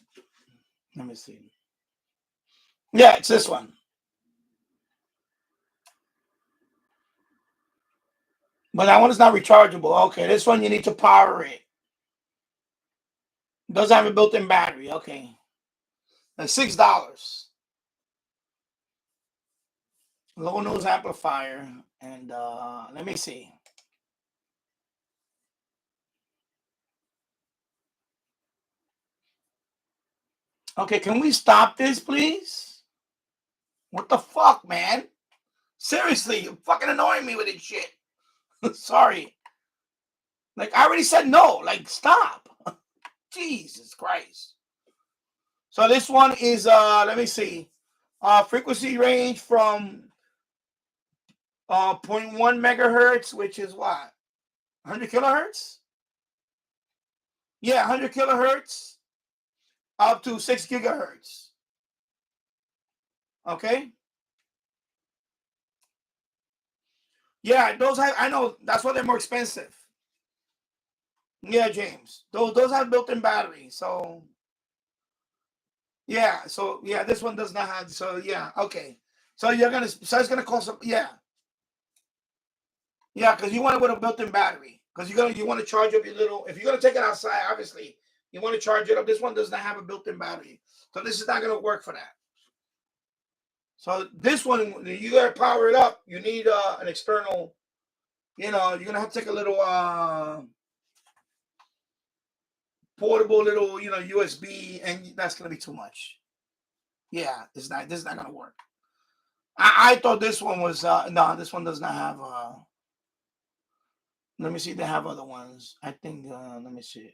Let me see. Yeah, it's this one. But that one is not rechargeable. Okay, this one you need to power it. It doesn't have a built-in battery. Okay. That's $6. Low nose amplifier. And let me see. Okay, can we stop this, please? What the fuck, man? Seriously, you're fucking annoying me with this shit. Sorry. Like, I already said no. Like, stop. Jesus Christ. So this one is, let me see. Frequency range from 0.1 megahertz, which is what? 100 kilohertz? Yeah, 100 kilohertz up to 6 gigahertz. Okay? Yeah, those have, I know, that's why they're more expensive. Yeah, James. Those have built-in batteries. So, yeah. So, yeah, this one does not have, so, yeah, okay. So it's gonna cost some, yeah. Yeah, because you want it with a built-in battery. Because you want to charge up your little, if you're gonna take it outside, obviously, you want to charge it up. This one does not have a built-in battery. So this is not gonna work for that. So this one, you gotta power it up. You need an external, you're gonna have to take a little portable little, USB, and that's gonna be too much. Yeah, this is not gonna work. I thought this one was no, this one does not have let me see, they have other ones. I think let me see.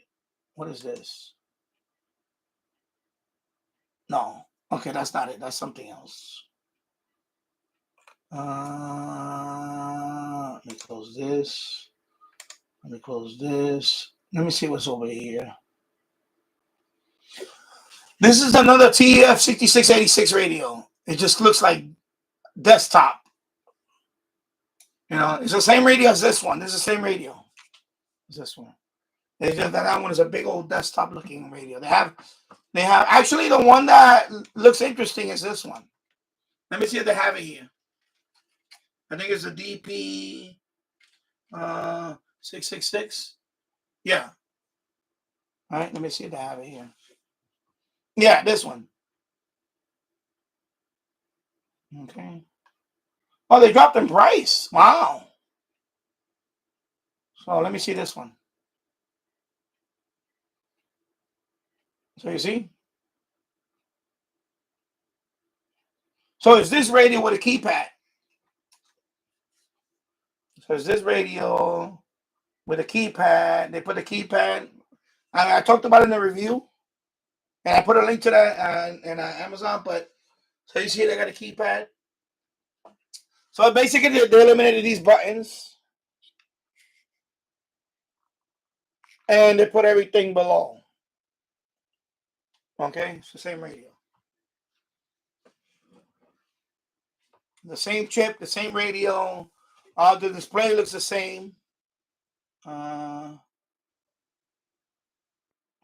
What is this? No. Okay, that's not it. That's something else. Let me close this. Let me close this. Let me see what's over here. This is another TF6686 radio. It just looks like desktop. It's the same radio as this one. This is the same radio as this one. It's just that one is a big old desktop looking radio. They have actually the one that looks interesting is this one. Let me see if they have it here. I think it's a DP 666. Yeah. All right, let me see if they have it here. Yeah, this one. Okay. Oh, they dropped in price. Wow. So let me see this one. So you see? So it's this radio with a keypad. So it's this radio with a keypad. They put a keypad. I talked about it in the review. And I put a link to that in Amazon. But so you see they got a keypad. So basically they eliminated these buttons. And they put everything below. Okay, it's the same radio. The same chip, the same radio. The display looks the same. Let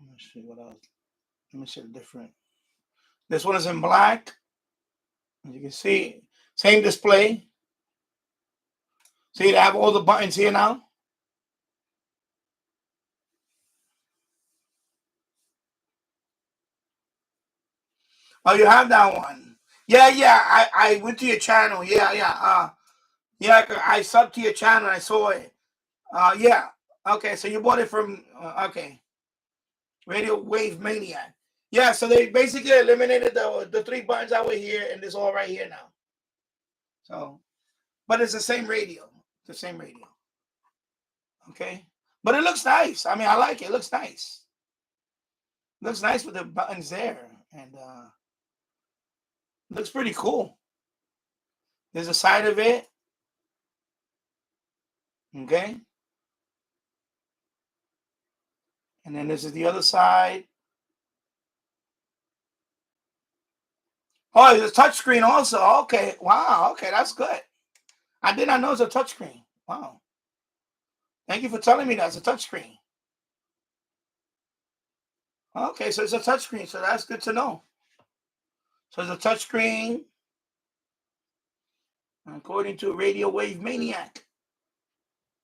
me see what else. Let me see the different. This one is in black. As you can see, same display. See, they have all the buttons here now. Oh, you have that one. Yeah. I went to your channel. Yeah. Yeah, I subbed to your channel and I saw it. Yeah. Okay, so you bought it from, okay. Radio Wave Maniac. Yeah, so they basically eliminated the 3 buttons that were here, and it's all right here now. So, but it's the same radio. The same radio. Okay. But it looks nice. I mean, I like it. It looks nice. Looks nice with the buttons there. And looks pretty cool. There's a side of it. Okay. And then this is the other side. Oh, it's a touchscreen also. Okay. Wow. Okay, that's good. I did not know it's a touchscreen. Wow. Thank you for telling me that's a touchscreen. Okay, so it's a touchscreen. So that's good to know. So it's a touchscreen. According to Radio Wave Maniac.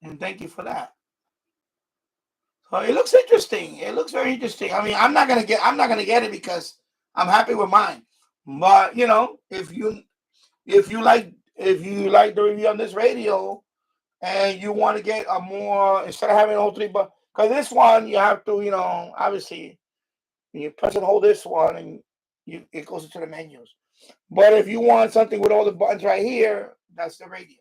And thank you for that. So it looks interesting. It looks very interesting. I mean, I'm not gonna get it because I'm happy with mine. But you know, if you like the review on this radio and you want to get a more, instead of having all 3 buttons, because this one you have to, you know, obviously you press and hold this one and it goes into the menus. But if you want something with all the buttons right here, that's the radio.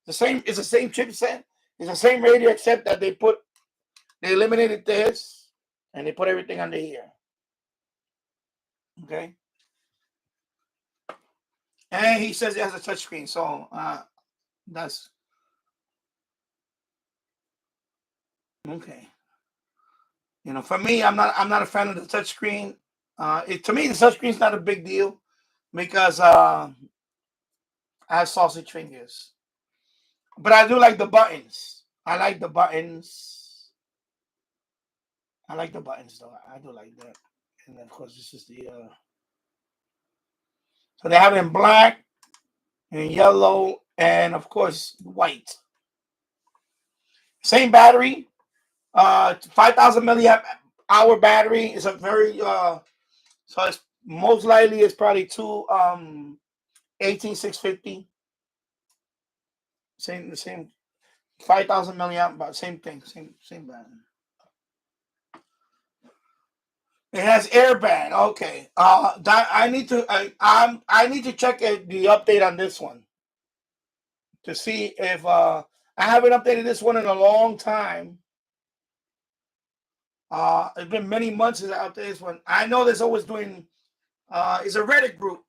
It's the same chipset. It's the same radio, except that they eliminated this and they put everything under here. Okay. And he says it has a touchscreen, so that's okay. You know, for me, I'm not a fan of the touchscreen. To me, the touchscreen is not a big deal because I have sausage fingers. But I do like the buttons. I like the buttons. I like the buttons, though. I do like that. And then, of course, this is the. So they have it in black, and yellow, and of course white. Same battery, 5,000 milliamp hour battery. It's a very so it's most likely it's probably 18650. The same 5,000 milliamp, but same thing, same battery. It has airband. Okay. I need to check the update on this one to see if I haven't updated this one in a long time. It's been many months since I updated this one. I know there's always doing. It's a Reddit group.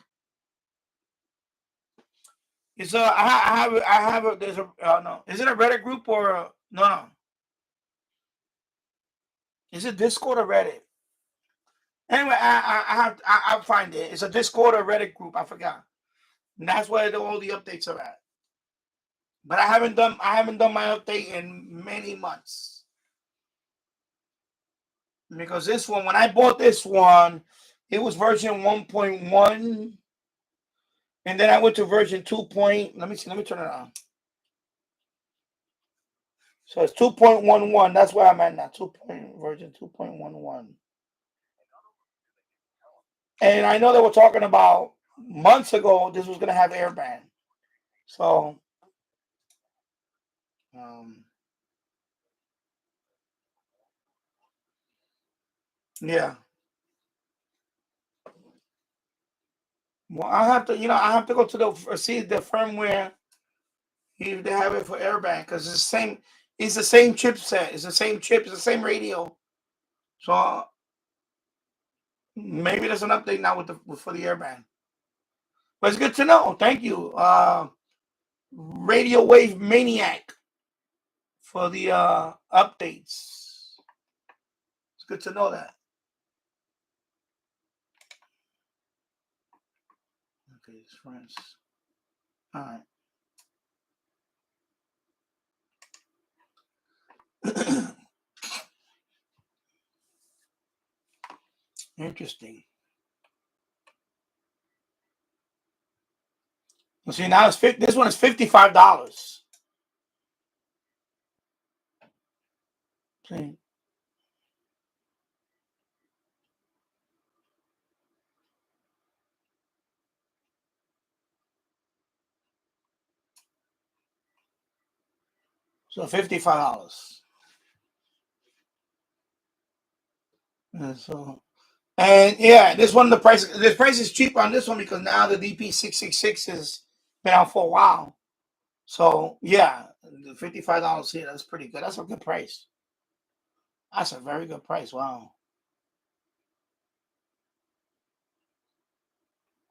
It's I have a there's a no. Is it a Reddit group or no? Is it Discord or Reddit? Anyway, I'll find it. It's a Discord or Reddit group. I forgot. And that's where all the updates are at. But I haven't done my update in many months. Because this one, when I bought this one, it was version 1.1. And then I went to version 2. Let me turn it on. So it's 2.11. That's where I'm at now. Version 2.11. And I know they were talking about months ago this was going to have airband. So, yeah. Well, I have to go to see the firmware if they have it for airband, because it's the same chipset. It's the same chip. It's the same radio. So maybe there's an update now for the airband. But it's good to know. Thank you, Radio Wave Maniac, for the updates. It's good to know that. Okay, it's friends. All right. Interesting. Well, see, now this one is $55. See? So $55. And yeah, this one the price is cheap on this one because now the DP666 has been out for a while. So yeah, the $55 here, that's pretty good. That's a good price. That's a very good price. Wow.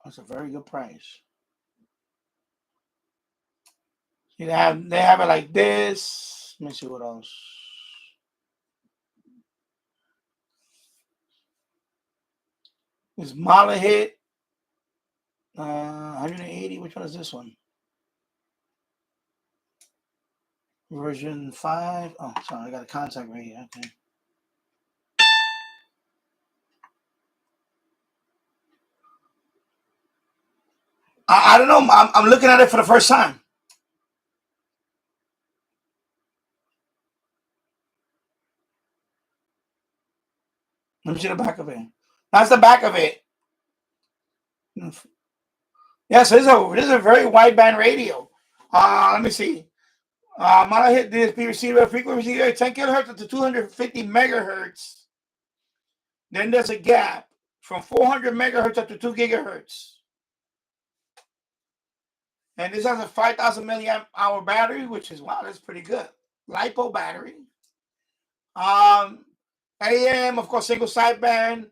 That's a very good price. They have it like this. Let me see what else. This Mala hit 180. Which one is this one? Version 5. Oh, sorry, I got a contact right here. Okay. I don't know. I'm looking at it for the first time. Let me see the back of it. That's the back of it. Yes, this is a very wideband radio. Let me see. Mala hit DSP receiver, frequency 10 kilohertz up to 250 megahertz. Then there's a gap from 400 megahertz up to 2 gigahertz. And this has a 5,000 milliamp hour battery, which is, wow, that's pretty good. LiPo battery. AM, of course, single sideband,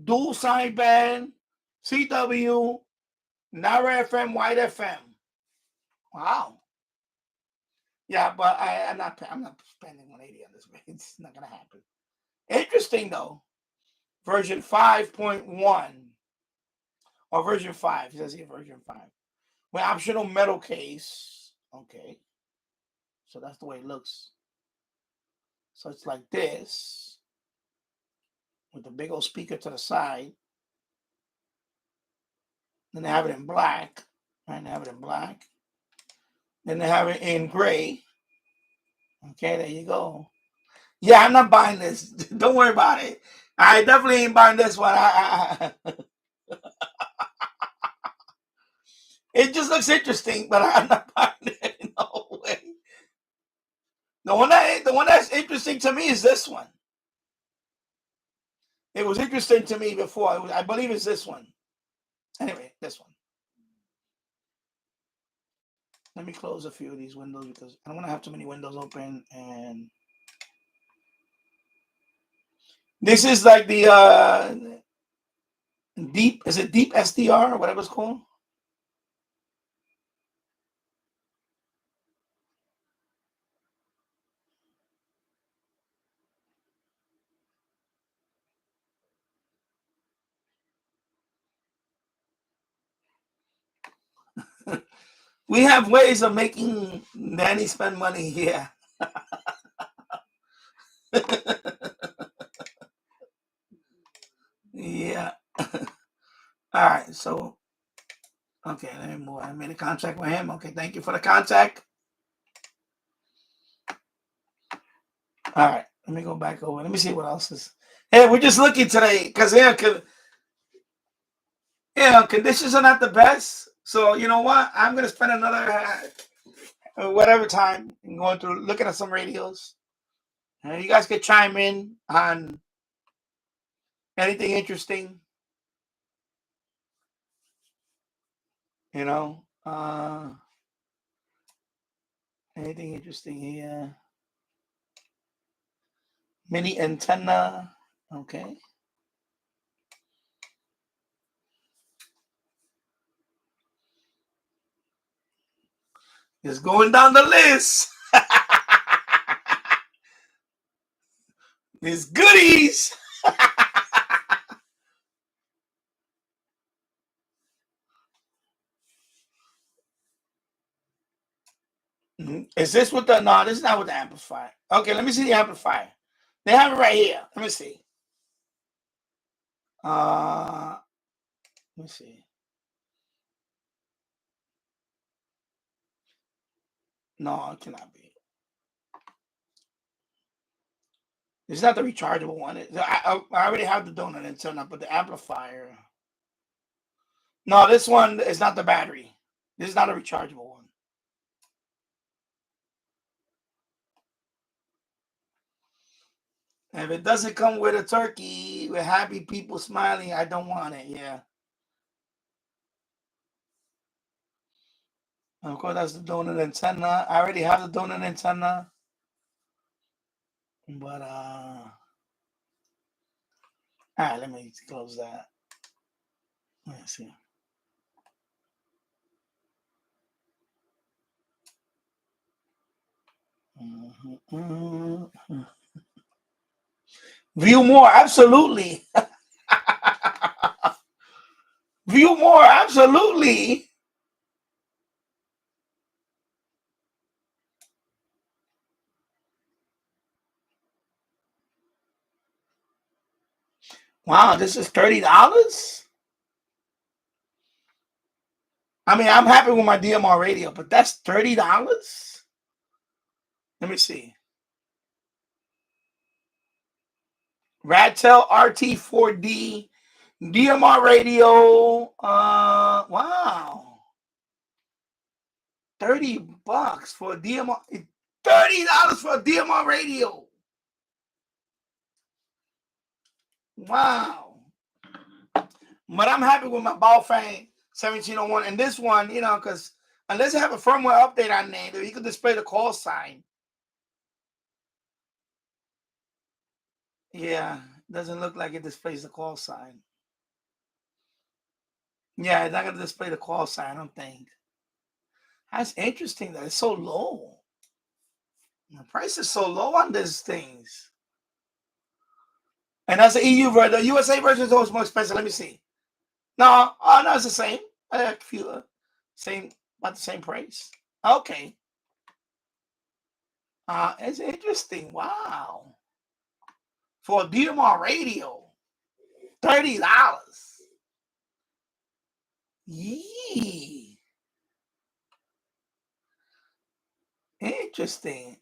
dual sideband, CW, Narrow FM, wide FM. Wow. Yeah, but I'm not spending 180 on this. It's not gonna happen. Interesting though. Version 5.1 or version 5. It says here version 5 with optional metal case. Okay, so that's the way it looks. So it's like this with the big old speaker to the side. Then they have it in black. Right, they have it in black. Then they have it in gray. Okay, there you go. Yeah, I'm not buying this. Don't worry about it. I definitely ain't buying this one. It just looks interesting, but I'm not buying it. No way. The one that's interesting to me is this one. It was interesting to me before. I believe it's this one. Anyway, this one. Let me close a few of these windows because I don't want to have too many windows open. And this is like the deep. Is it deep SDR or whatever it's called? We have ways of making Danny spend money here. Yeah. All right. So, okay, let me move. I made a contact with him. Okay, thank you for the contact. All right, let me go back over. Let me see what else is. Hey, we're just looking today because conditions are not the best. So you know what? I'm gonna spend another whatever time going through looking at some radios. And you guys can chime in on anything interesting. You know, anything interesting here. Mini antenna. Okay. Just going down the list. These goodies. Is this with the, no, this is not with the amplifier. Okay, let me see the amplifier. They have it right here. Let me see. Let me see. No, it cannot be. It's not the rechargeable one. I already have the donut antenna, but the amplifier. No, this one is not the battery. This is not a rechargeable one. If it doesn't come with a turkey with happy people smiling, I don't want it. Yeah. Of course, that's the donut antenna. I already have the donut antenna. But, all right, let me close that. Let's see. View more, absolutely. View more, absolutely. Wow, this is $30? I mean, I'm happy with my DMR radio, but that's $30? Let me see. Radtel RT4D DMR radio. Wow. $30 for a DMR. $30 for a DMR radio. Wow. But I'm happy with my Baofeng 1701. And this one, you know, because unless you have a firmware update on there, you can display the call sign. Yeah, doesn't look like it displays the call sign. Yeah, it's not going to display the call sign, I don't think. That's interesting that it's so low. The price is so low on these things. And that's the EU version. The USA version is always more expensive. Let me see. No, no, it's the same. Same, about the same price. Okay. It's interesting. Wow. For a DMR radio, $30. Yee. Interesting.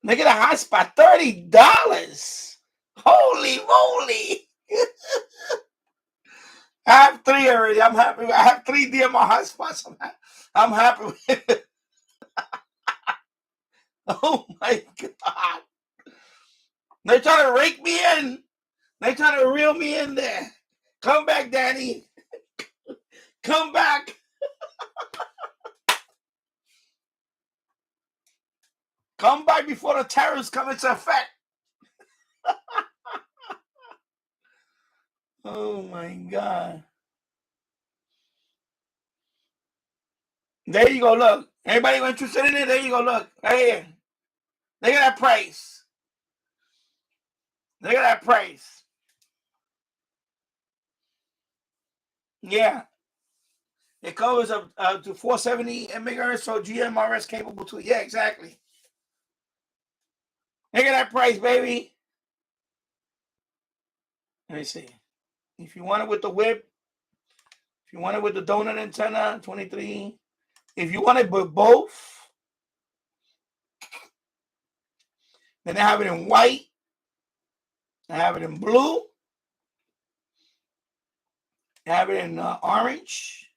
Look at the hotspot, $30. Holy moly. I have 3 already. I'm happy. I have 3 DMR hotspots. I'm happy with it. Oh my God. They're trying to rake me in. They're trying to reel me in there. Come back, Danny. Come back. Come back before the tariffs come into effect. Oh my God. There you go. Look. Anybody interested in it? There you go. Look. Right here. Look at that price. Look at that price. Yeah. It covers up to 470 megahertz, so GMRS capable too. Yeah, exactly. Look at that price, baby. Let me see. If you want it with the whip, if you want it with the donut antenna, 23. If you want it with both, then they have it in white. They have it in blue. They have it in orange.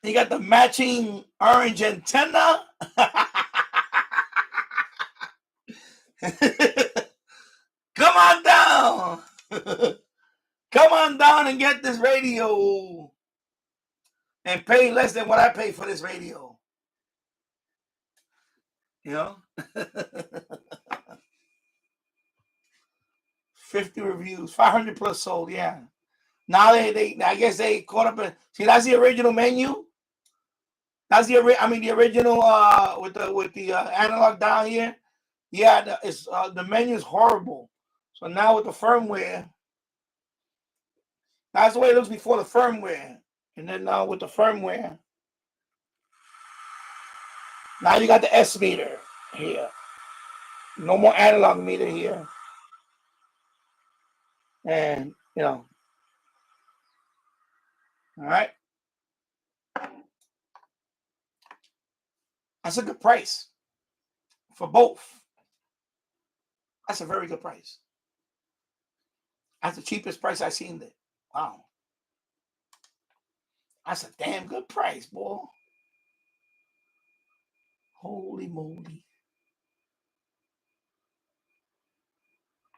You got the matching orange antenna. Come on down. Come on down and get this radio and pay less than what I pay for this radio. You know? 50 reviews, 500 plus sold, yeah. Now they I guess they caught up in, see, that's the original menu. That's the original with the analog down here. Yeah, the menu is horrible. So now with the firmware, that's the way it looks before the firmware. And then now with the firmware, now you got the S meter here. No more analog meter here. And, you know, all right. That's a good price. for both. That's a very good price. That's the cheapest price I've seen there. Wow. That's a damn good price, boy. Holy moly.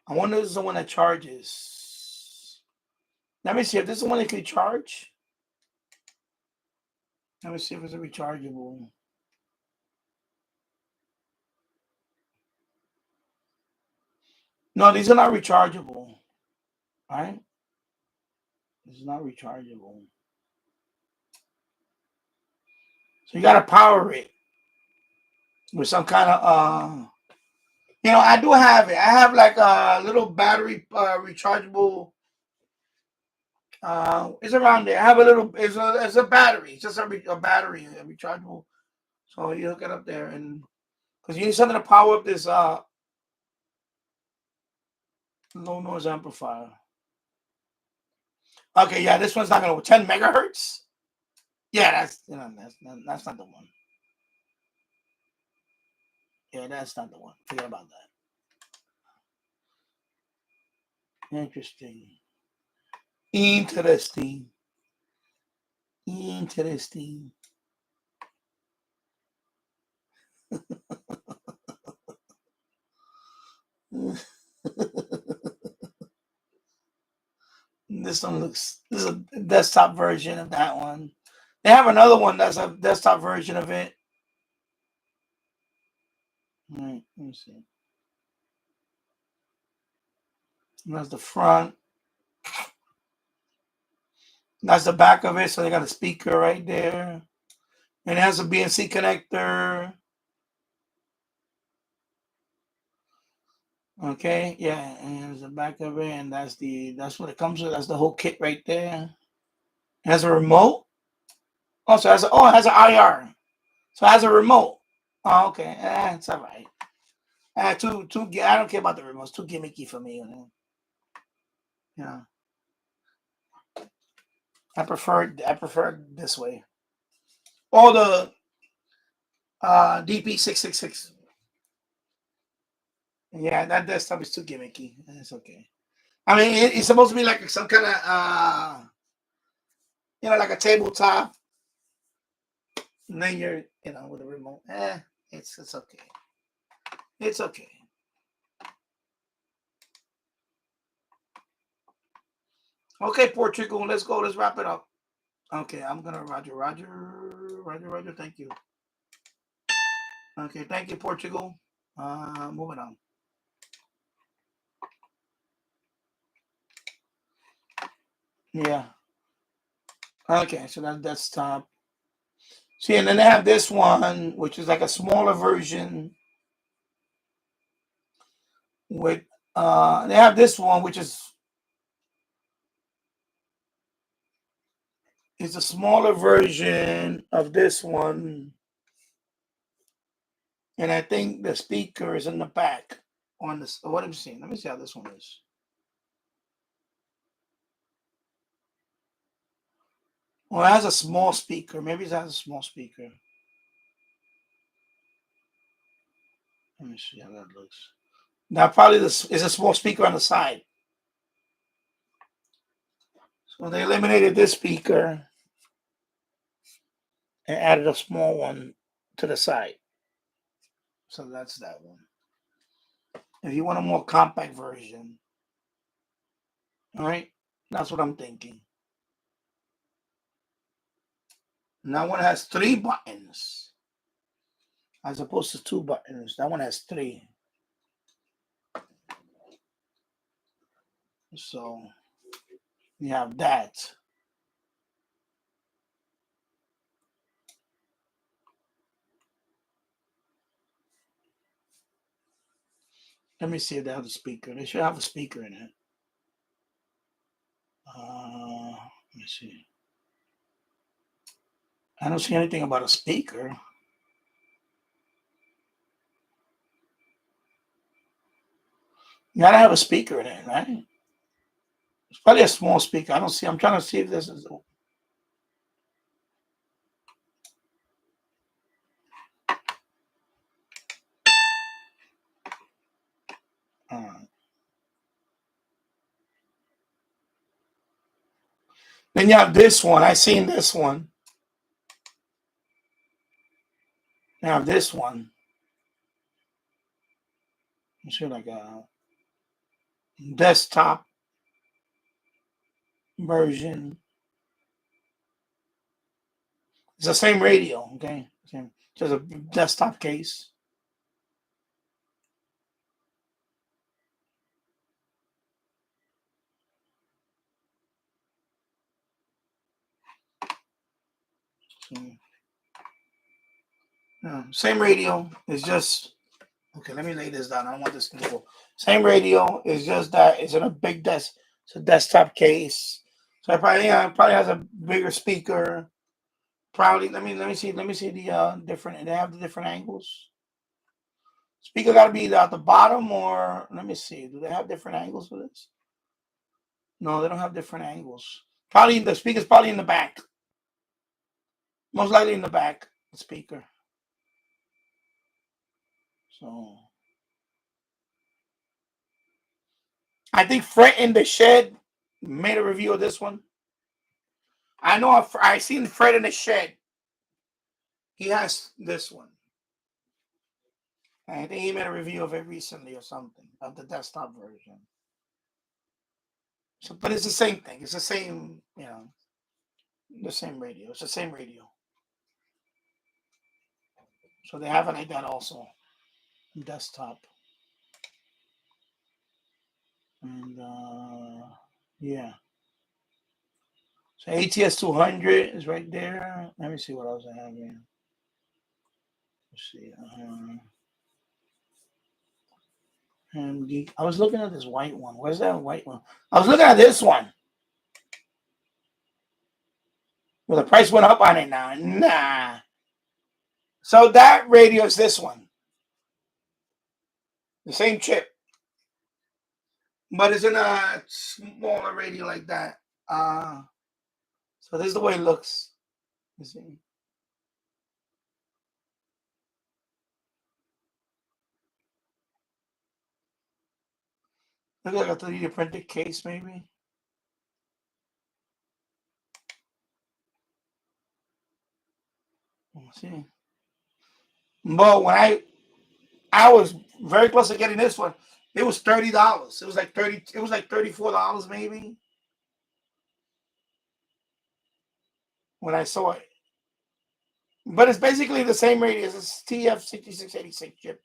I wonder if this is the one that charges. Let me see if this is the one that can charge. Let me see if it's a rechargeable. No, these are not rechargeable. Right? This is not rechargeable. So you gotta power it with some kind of you know, I do have it. I have like a little battery rechargeable. It's around there. I have a little. It's a battery. It's just a battery, a rechargeable. So you hook it up there, and because you need something to power up this low noise amplifier. Okay, yeah, this one's not gonna 10 megahertz. Yeah, that's not the one. Yeah, that's not the one. Forget about that. Interesting. Interesting. Interesting. This one looks. This is a desktop version of that one. They have another one that's a desktop version of it. All right, let me see. That's the front. That's the back of it. So they got a speaker right there. And it has a BNC connector. Okay, yeah, and there's the back of it, and that's what it comes with. That's the whole kit right there. It has a remote. Also, it has an IR. So it has a remote. Oh, okay. It's all right. I don't care about the remotes. Too gimmicky for me. Yeah. I prefer it this way. Or the DP666. Yeah, that desktop is too gimmicky. It's okay. I mean, it's supposed to be like some kind of like a tabletop. And then you're, with a remote. It's okay. It's okay. Okay, Portugal, let's go. Let's wrap it up. Okay, I'm gonna Roger. Thank you. Okay, thank you, Portugal. Moving on. Yeah. Okay, so that's desktop. See, and then they have this one, which is like a smaller version. With they have this one, which is a smaller version of this one. And I think the speaker is in the back on this. What am I seeing? Let me see how this one is. Well, it has a small speaker. Maybe it has a small speaker. Let me see how that looks. Now, probably this is a small speaker on the side. So they eliminated this speaker and added a small one to the side. So that's that one. If you want a more compact version, all right, that's what I'm thinking. And that one has 3 buttons as opposed to 2 buttons. That one has 3. So you have that. Let me see if they have a speaker. They should have a speaker in it. Let me see. I don't see anything about a speaker. You gotta have a speaker in it, right? It's probably a small speaker. I don't see. I'm trying to see if this is. Then you have this one. I seen this one. You have this one. It's like a desktop version. It's the same radio, okay? Just a desktop case. Same radio. It's just okay. Let me lay this down. I don't want this to go. Same radio. It's just that it's in a big desk. It's a desktop case. So it probably has a bigger speaker. Probably. Let me see the different. They have the different angles. Speaker got to be at the bottom, or let me see. Do they have different angles for this? No, they don't have different angles. Probably the speaker's probably in the back. Most likely in the back. The speaker. So I think Fred in the Shed made a review of this one. I know I seen Fred in the Shed. He has this one. I think he made a review of it recently or something, of the desktop version. So, but it's the same thing. It's the same, the same radio. It's the same radio. So they have it like that also. Desktop. And yeah. So ATS 200 is right there. Let me see what else I have here. Let's see. And I was looking at this white one. Where's that white one? I was looking at this one. Well, the price went up on it now. Nah. So that radio is this one. The same chip. But it's in a smaller radio like that. So this is the way it looks. You see. Look like a 3D printed case, maybe. Let's see. But when I was very close to getting this one, it was $30. It was like $34 maybe. When I saw it. But it's basically the same radio. It's a TF6686 chip.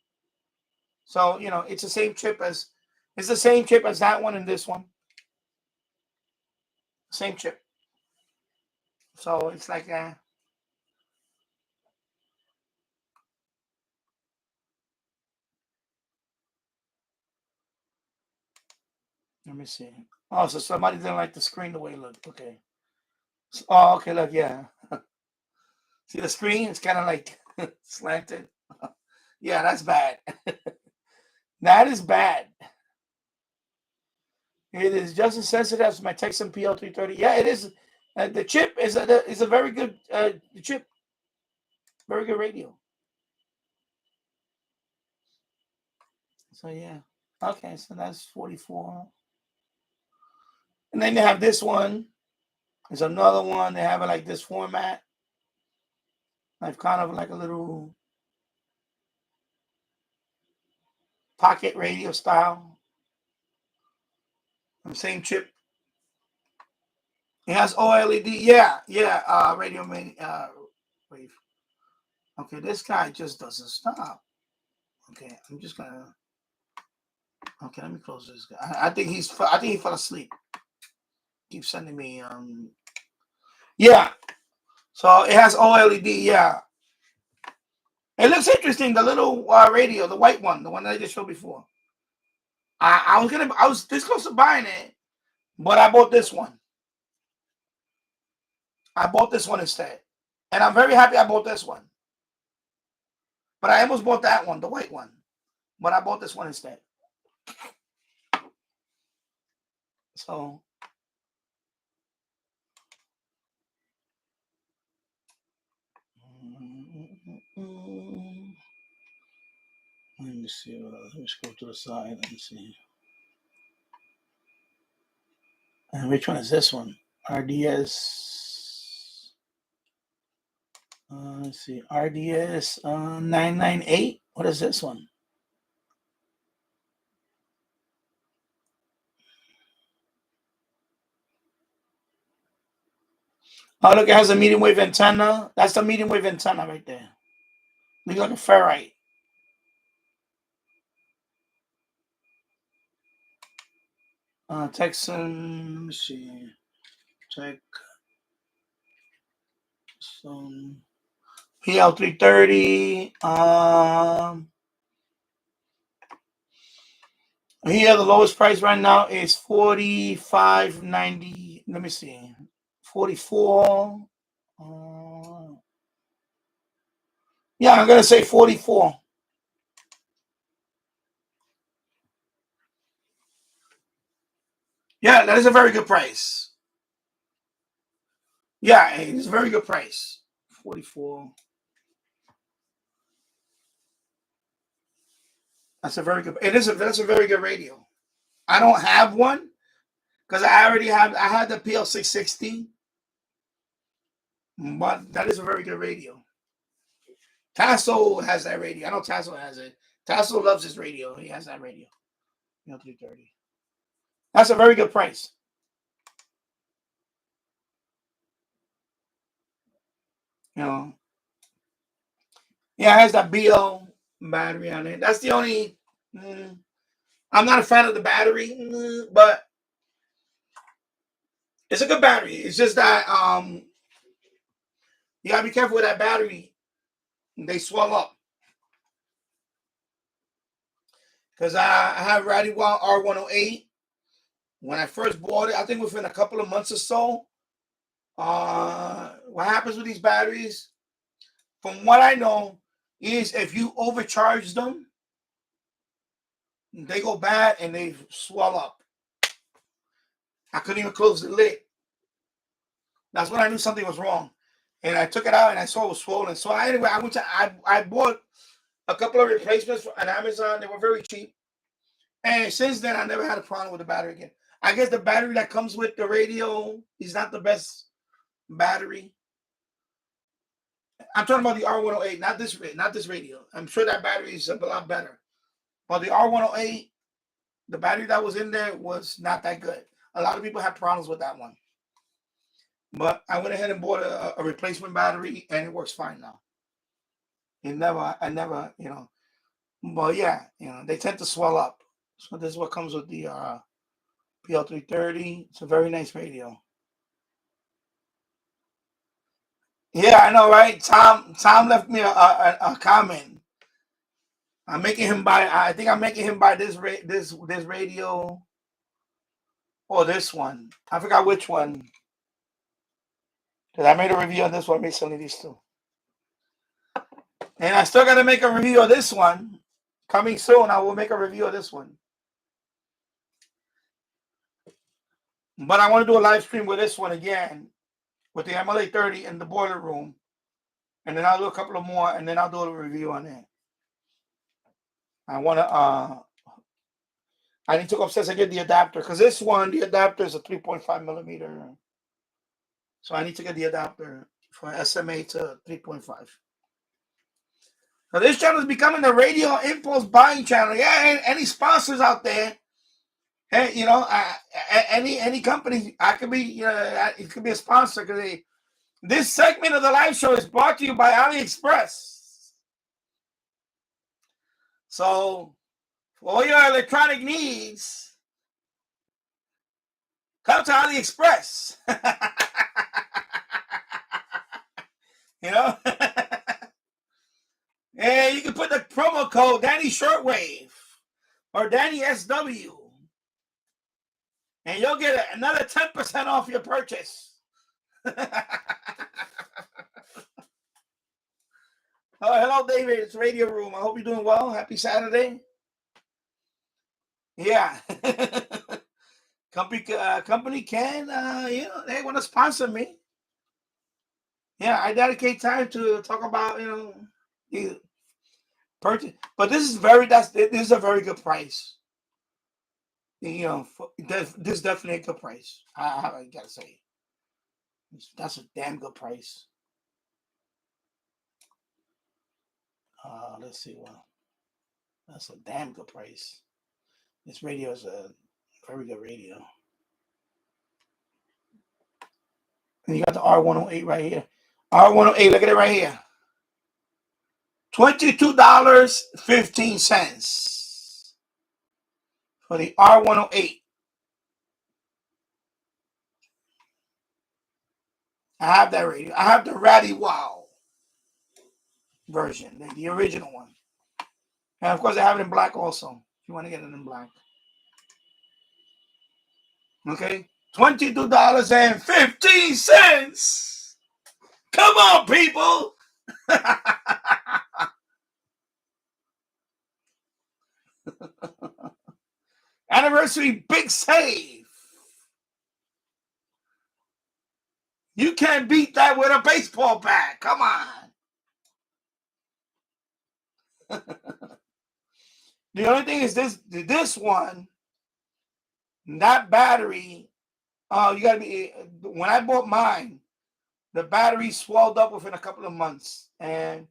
So, it's the same chip as that one and this one. Same chip. So it's like let me see. Oh, so somebody didn't like the screen the way it looked. Okay. Oh, okay, look, yeah. See the screen? It's kind of like slanted. Yeah, that's bad. That is bad. It is just as sensitive as my Texan PL330. Yeah, it is. The chip is a very good chip. Very good radio. So yeah. Okay, so that's 44. And then they have this one. There's another one. They have it like this format. Like kind of like a little pocket radio style. Same chip. It has OLED. Yeah. Radio wave. Okay, this guy just doesn't stop. Okay, I'm just gonna. Okay, let me close this guy. I think he fell asleep. Keep sending me. Yeah. So it has OLED. Yeah. It looks interesting. The little radio, the white one, the one that I just showed before. I was this close to buying it, but I bought this one. I bought this one instead, and I'm very happy I bought this one. But I almost bought that one, the white one, but I bought this one instead. So. Let me see. Let me scroll to the side. Let me see. And which one is this one? RDS. Let's see, RDS 998. What is this one? Oh, look, it has a medium wave antenna. That's the medium wave antenna right there. Looks like a ferrite. Texan, let me see. Check. Some PL330. Here the lowest price right now is $45.90. Let me see. 44. Yeah, I'm gonna say 44. Yeah, that is a very good price. Yeah, it's a very good price. 44. That's a very good. That's a very good radio. I don't have one because I had the PL660, but that is a very good radio. Tasso has that radio. I know Tasso has it. Tasso loves his radio. He has that radio. 330. That's a very good price. Yeah, it has that BO battery on it. That's the only. I'm not a fan of the battery, but it's a good battery. It's just that you gotta be careful with that battery. They swell up. Because I have Radio R108. When I first bought it, I think within a couple of months or so, what happens with these batteries, from what I know, is if you overcharge them, they go bad and they swell up. I couldn't even close the lid. That's when I knew something was wrong. And I took it out and I saw it was swollen. So anyway, I bought a couple of replacements on Amazon. They were very cheap. And since then, I never had a problem with the battery again. I guess the battery that comes with the radio is not the best battery. I'm talking about the R108, not this radio. I'm sure that battery is a lot better. But the R108, the battery that was in there was not that good. A lot of people have problems with that one. But I went ahead and bought a replacement battery, and it works fine now. I never, But yeah, they tend to swell up. So this is what comes with the PL330. It's a very nice radio. Yeah, I know, right? Tom left me a comment. I'm making him buy. I think I'm making him buy this radio or this one. I forgot which one. Because I made a review on this one recently. These two, and I still got to make a review of this one. Coming soon, I will make a review of this one. But I want to do a live stream with this one again, with the MLA30 in the boiler room. And then I'll do a couple of more, and then I'll do a review on it. I want to, I need to go upstairs and get the adapter, because this one, the adapter is a 3.5 millimeter. So I need to get the adapter for SMA to 3.5. So this channel is becoming a radio impulse buying channel. Yeah, any sponsors out there? Hey, any company, I could be, it could be a sponsor. Because this segment of the live show is brought to you by AliExpress. So, for all your electronic needs, come to AliExpress. And you can put the promo code Danny Shortwave or Danny SW, and you'll get another 10% off your purchase. Oh, hello, David. It's Radio Room. I hope you're doing well. Happy Saturday. Yeah. Company can, they want to sponsor me. Yeah, I dedicate time to talk about, purchase. But this is a very good price. This is definitely a good price. I gotta say. That's a damn good price. Let's see. Well, that's a damn good price. This radio is a very good radio. And you got the R108 right here. R108, look at it right here. $22.15 for the R108. I have that radio. I have the Ratty Wow version, the original one. And of course, I have it in black also, if you want to get it in black. Okay, $22.15. Come on, people. Anniversary big save. You can't beat that with a baseball bat. Come on. The only thing is this one, that battery, you gotta be, when I bought mine, the battery swelled up within a couple of months, and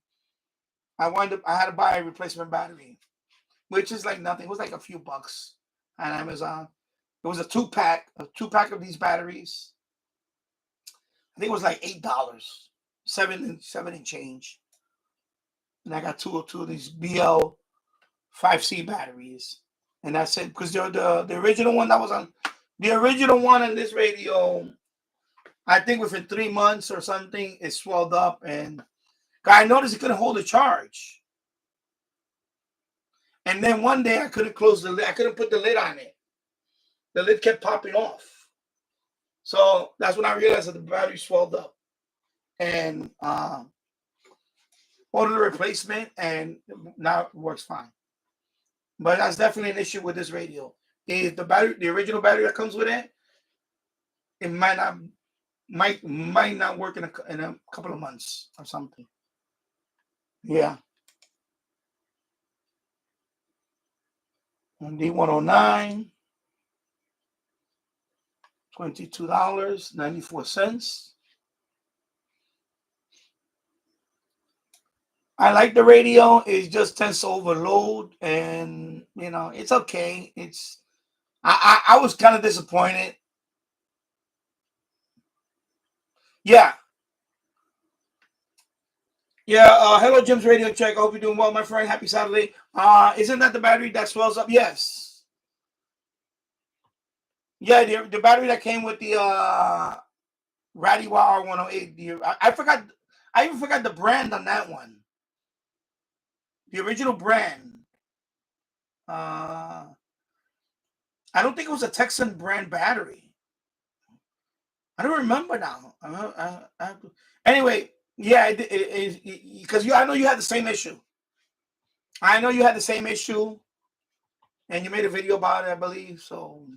I had to buy a replacement battery, which is like nothing. It was like a few bucks on Amazon. It was a two-pack of these batteries. I think it was like $8, seven and change. And I got two of these BL 5C batteries, and that's it. Because the original one that was on the original one on this radio, I think within 3 months or something, it swelled up, and I noticed it couldn't hold a charge. And then one day I couldn't close the lid. I couldn't put the lid on it. The lid kept popping off. So that's when I realized that the battery swelled up, and ordered a replacement, and now it works fine. But that's definitely an issue with this radio. Is the original battery that comes with it, it might not work in a couple of months or something. Yeah. D109, $22.94. I like the radio. It just tends to overload, and it's okay. I was kind of disappointed. Yeah. Hello, Jim's Radio Check. I hope you're doing well, my friend. Happy Saturday. Isn't that the battery that swells up? Yes. Yeah, the battery that came with the Ratty Wow R108. I even forgot the brand on that one. The original brand. I don't think it was a Texan brand battery. I don't remember now. Anyway, yeah, because I know you had the same issue. I know you had the same issue, and you made a video about it, I believe. So,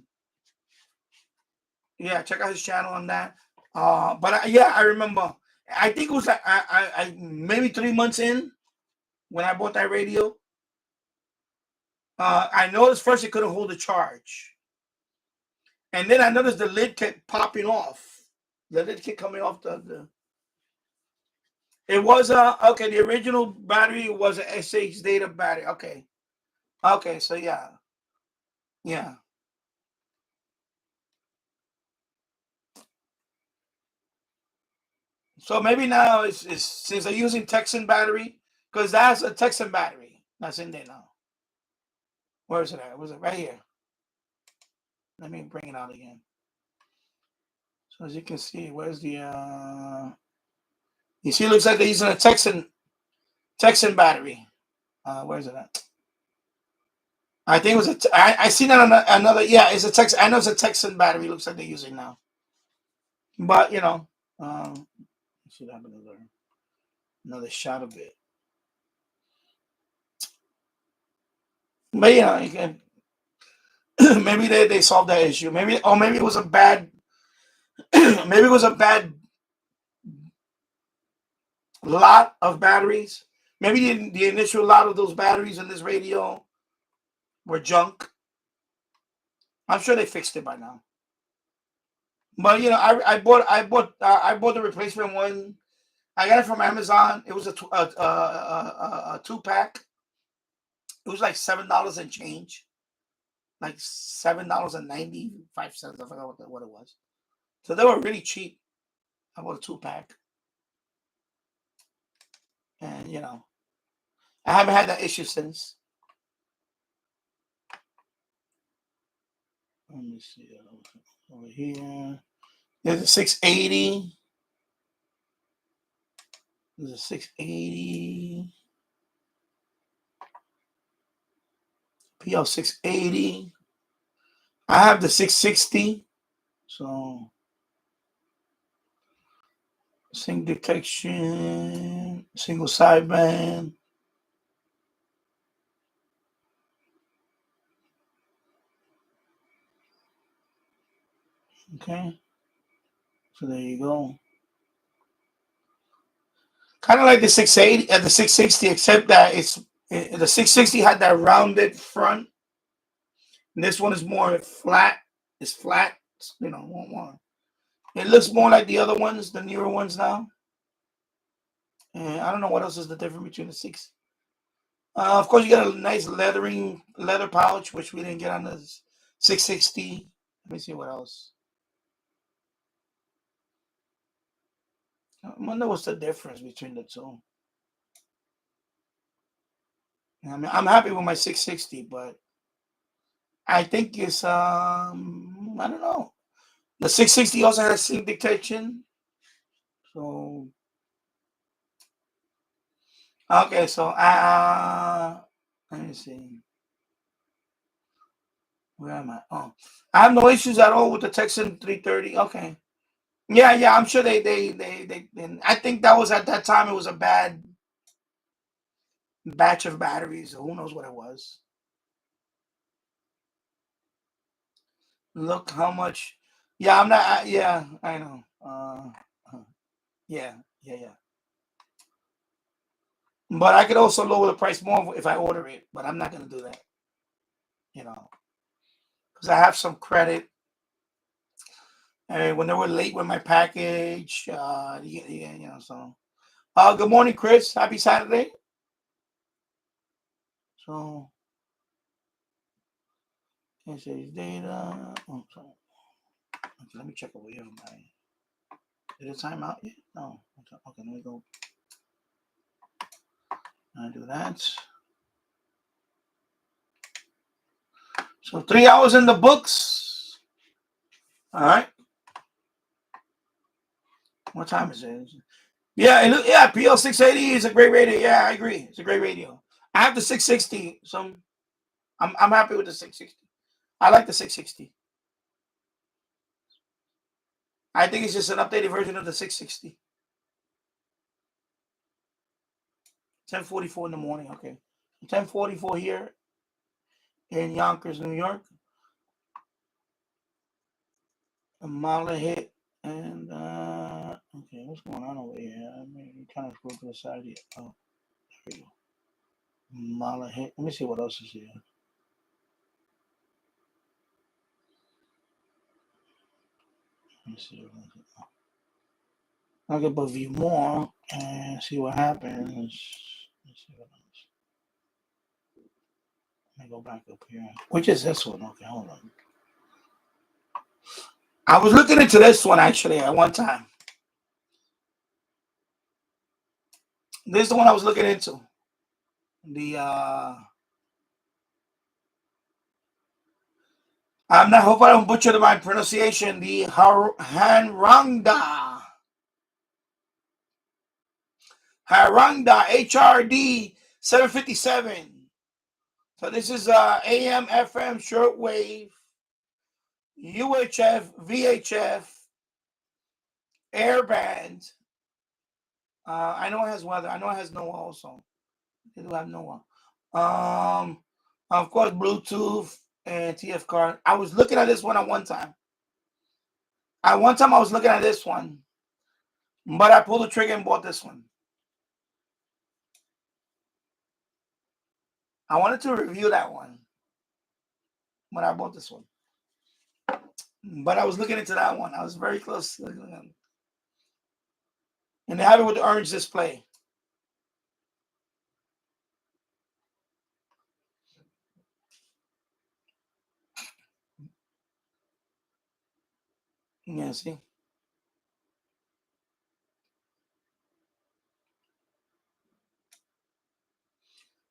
yeah, check out his channel on that. But I remember. I think it was like I maybe 3 months in when I bought that radio. I noticed first it couldn't hold a charge, and then I noticed the lid kept popping off. The lid kept coming off the. It was okay. The original battery was a SH Data battery. Okay. So yeah. So maybe now it's since they're using Texan battery, because that's a Texan battery that's in there now. Where is it at? Was it right here? Let me bring it out again. So as you can see, where's the you see, it looks like they're using a Texan battery. Where's it at? I think it was I seen that on another. Yeah, it's a Texan. I know it's a Texan battery. Looks like they're using now. But should have another shot of it. But you can. Maybe they solved that issue. Maybe it was a bad. Maybe it was a bad lot of batteries. Maybe the initial lot of those batteries in this radio were junk. I'm sure they fixed it by now. But you know, I bought the replacement one. I got it from Amazon. It was a 2-pack. It was like $7 and change, like $7.95. I forgot what it was. So they were really cheap. I bought a 2-pack, and you know, I haven't had that issue since. Let me see over here. There's a 680. There's a 680. PL 680. I have the 660. So sync detection, single sideband. Okay. So there you go. Kind of like the 680 and the 660, except that the 660 had that rounded front. And this one is more flat. It's flat. You know, more. It looks more like the other ones, the newer ones now. And I don't know what else is the difference between the 6. Of course, you got a nice leather pouch, which we didn't get on the 660. Let me see what else. I wonder what's the difference between the two. I mean, I'm happy with my 660, but I think it's I don't know. The 660 also has sync detection. So okay, so let me see. Where am I? Oh, I have no issues at all with the Texan 330. Okay. Yeah, I'm sure they I think that was at that time it was a bad batch of batteries. So who knows what it was. Look how much. Yeah, I'm not. Yeah, I know. Yeah. But I could also lower the price more if I order it. But I'm not gonna do that. You know, because I have some credit. And when they were late with my package, you know. So, good morning, Chris. Happy Saturday. So, it says data. Oh, sorry. Okay, let me check over here. Did it time out yet? No. Okay, let me go. I do that. So 3 hours in the books. All right. What time is it? Yeah, PL 680 is a great radio. Yeah, I agree. It's a great radio. I have the 660, so I'm happy with the 660. I like the 660. I think it's just an updated version of the 660. 10:44 in the morning. Okay, 10:44 here in Yonkers, New York. A mile hit, and okay, what's going on over here? I mean, you kind of go to the side here. Oh, there we go. Mile hit. Let me see what else is here. Let me see. I can view more and see what happens. Let's see what else. Let me go back up here. Which is this one? Okay, hold on. I was looking into this one actually at one time. This is the one I was looking into. The I'm not hoping I don't butcher my pronunciation. The Harangda HRD 757. So this is AM FM shortwave UHF VHF airband. I know it has weather. I know it has NOAA also. They do have NOAA. Of course, Bluetooth and TF card. I was looking at this one at one time. At one time, I was looking at this one, but I pulled the trigger and bought this one. I wanted to review that one, but I bought this one. But I was looking into that one. I was very close. And they have it with the orange display. Yeah, see?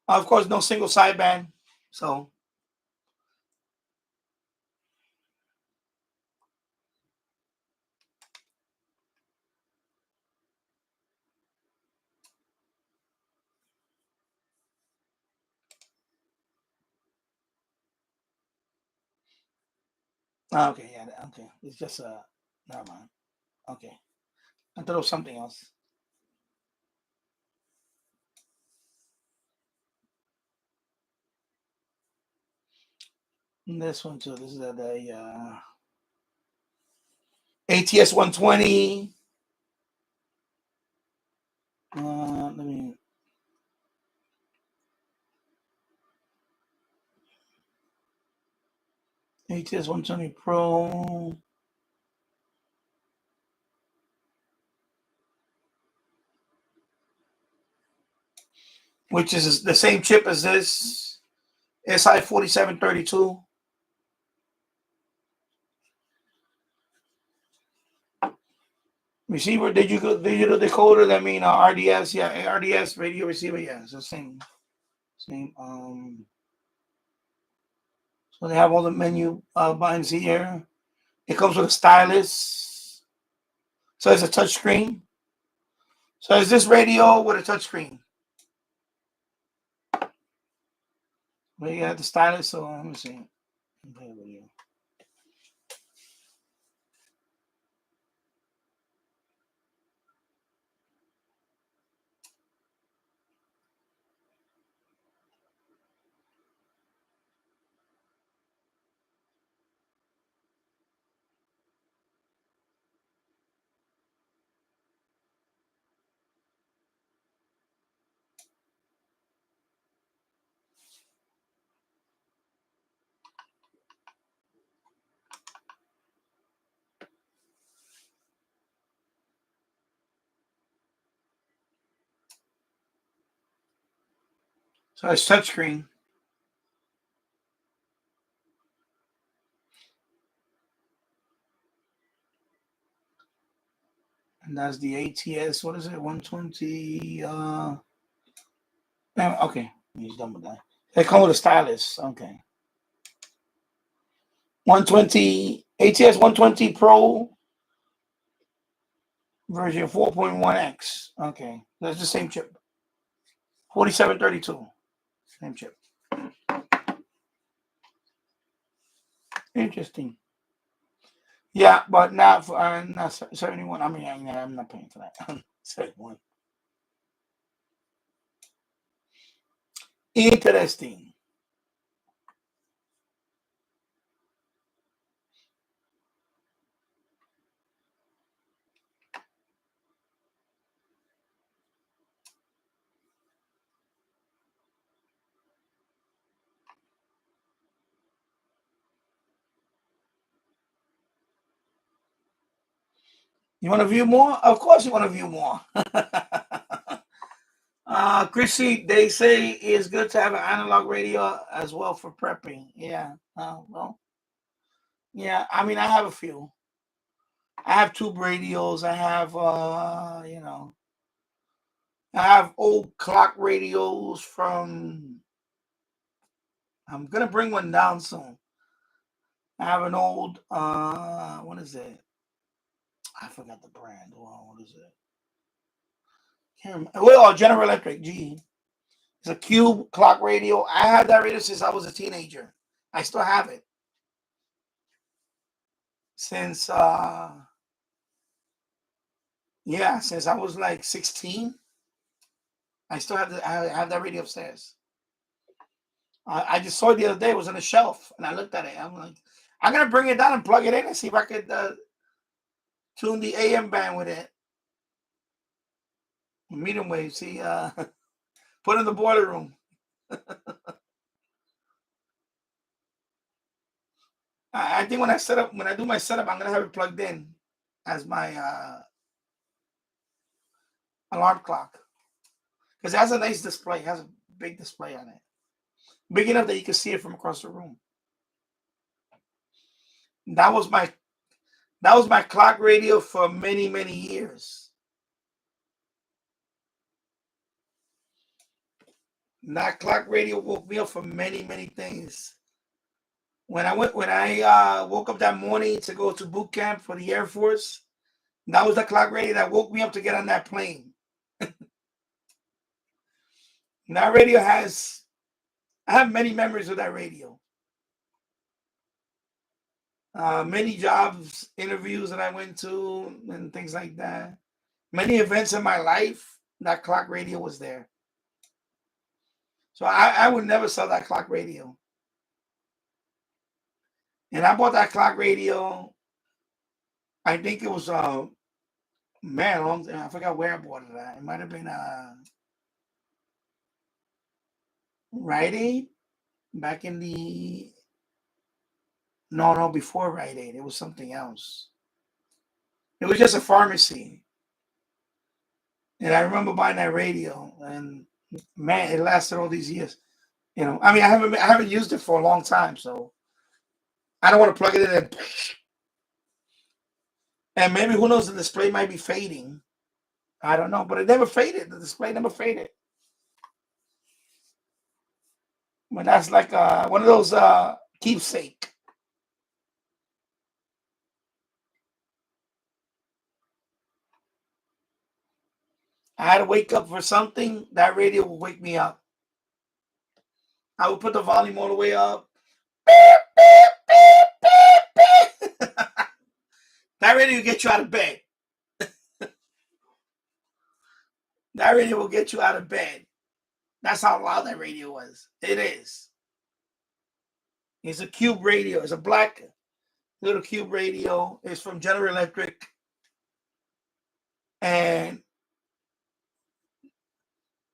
Of course, no single sideband. So okay, yeah, okay. It's just never mind. Okay. I thought it was something else. And this one too. This is the ATS 120. Let me. ATS 120 Pro. Which is the same chip as this SI 4732. Receiver, digital decoder, that mean RDS, yeah, RDS radio receiver, yeah, it's the same. So they have all the menu buttons here. It comes with a stylus. So it's a touch screen. So is this radio with a touch screen? Well, you have the stylus, so let me see. So it's touchscreen. And that's the ATS, what is it, 120? Okay, he's done with that. They come with a stylus, okay. 120, ATS 120 Pro version 4.1X. Okay, that's the same chip. 4732, same chip. Interesting. Yeah, but not for not 71. I mean, I'm not paying for that. 71. Interesting. You want to view more? Of course, you want to view more. Chrissy, they say it's good to have an analog radio as well for prepping. Yeah. Well, yeah. I mean, I have a few. I have tube radios. I have, I have old clock radios from. I'm gonna bring one down soon. I have an old. What is it? I forgot the brand. What is it? Can't remember. Well, General Electric. G. It's a cube clock radio. I had that radio since I was a teenager. I still have it. Since since I was like 16. I still have I have that radio upstairs. I just saw it the other day. It was on the shelf, and I looked at it. I'm like, I'm gonna bring it down and plug it in and see if I could tune the AM band with it. Medium wave. See, put in the boiler room. I think when I do my setup, I'm gonna have it plugged in as my alarm clock, because it has a nice display. It has a big display on it, big enough that you can see it from across the room. That was my clock radio for many, many years. That clock radio woke me up for many, many things. When I woke up that morning to go to boot camp for the Air Force, that was the clock radio that woke me up to get on that plane. That radio I have many memories of that radio. Many jobs, interviews that I went to, and things like that. Many events in my life, that clock radio was there. So I would never sell that clock radio. And I bought that clock radio, I think it was, man, I forgot where I bought it at. It might have been Rite Aid back in the, no, before Rite Aid. It was something else. It was just a pharmacy. And I remember buying that radio, and man, it lasted all these years. You know, I mean, I haven't used it for a long time, so I don't want to plug it in and maybe, who knows, the display might be fading. I don't know, but it never faded. The display never faded. But that's like one of those keepsake. I had to wake up for something, that radio would wake me up. I would put the volume all the way up. That radio will get you out of bed. That radio will get you out of bed. That's how loud that radio was. It is. It's a cube radio. It's a black little cube radio. It's from General Electric. And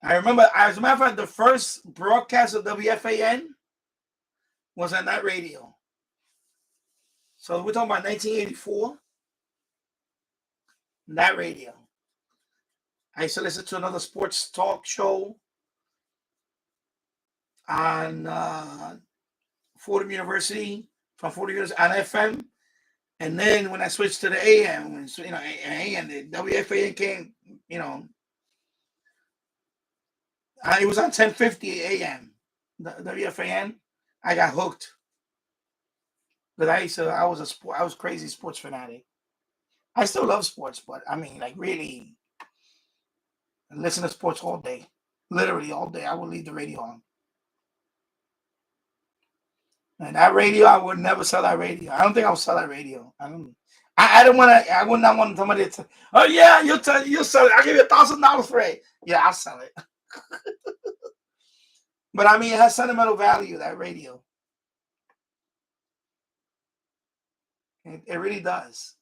I remember, as a matter of fact, the first broadcast of WFAN was on that radio. So we're talking about 1984. That radio. I used to listen to another sports talk show on Fordham University, from Fordham University on FM. And then when I switched to the AM, when, you know, AM, the WFAN came, you know, it was on 1050 AM, the WFAN. I got hooked. But I was crazy sports fanatic. I still love sports, but I mean, like, really listen to sports all day, literally all day. I would leave the radio on. And that radio, I would never sell that radio. I don't think I'll sell that radio. I would not want somebody to, oh yeah, you'll sell it. I'll give you $1,000 for it. Yeah, I'll sell it. But I mean, it has sentimental value, that radio. It really does.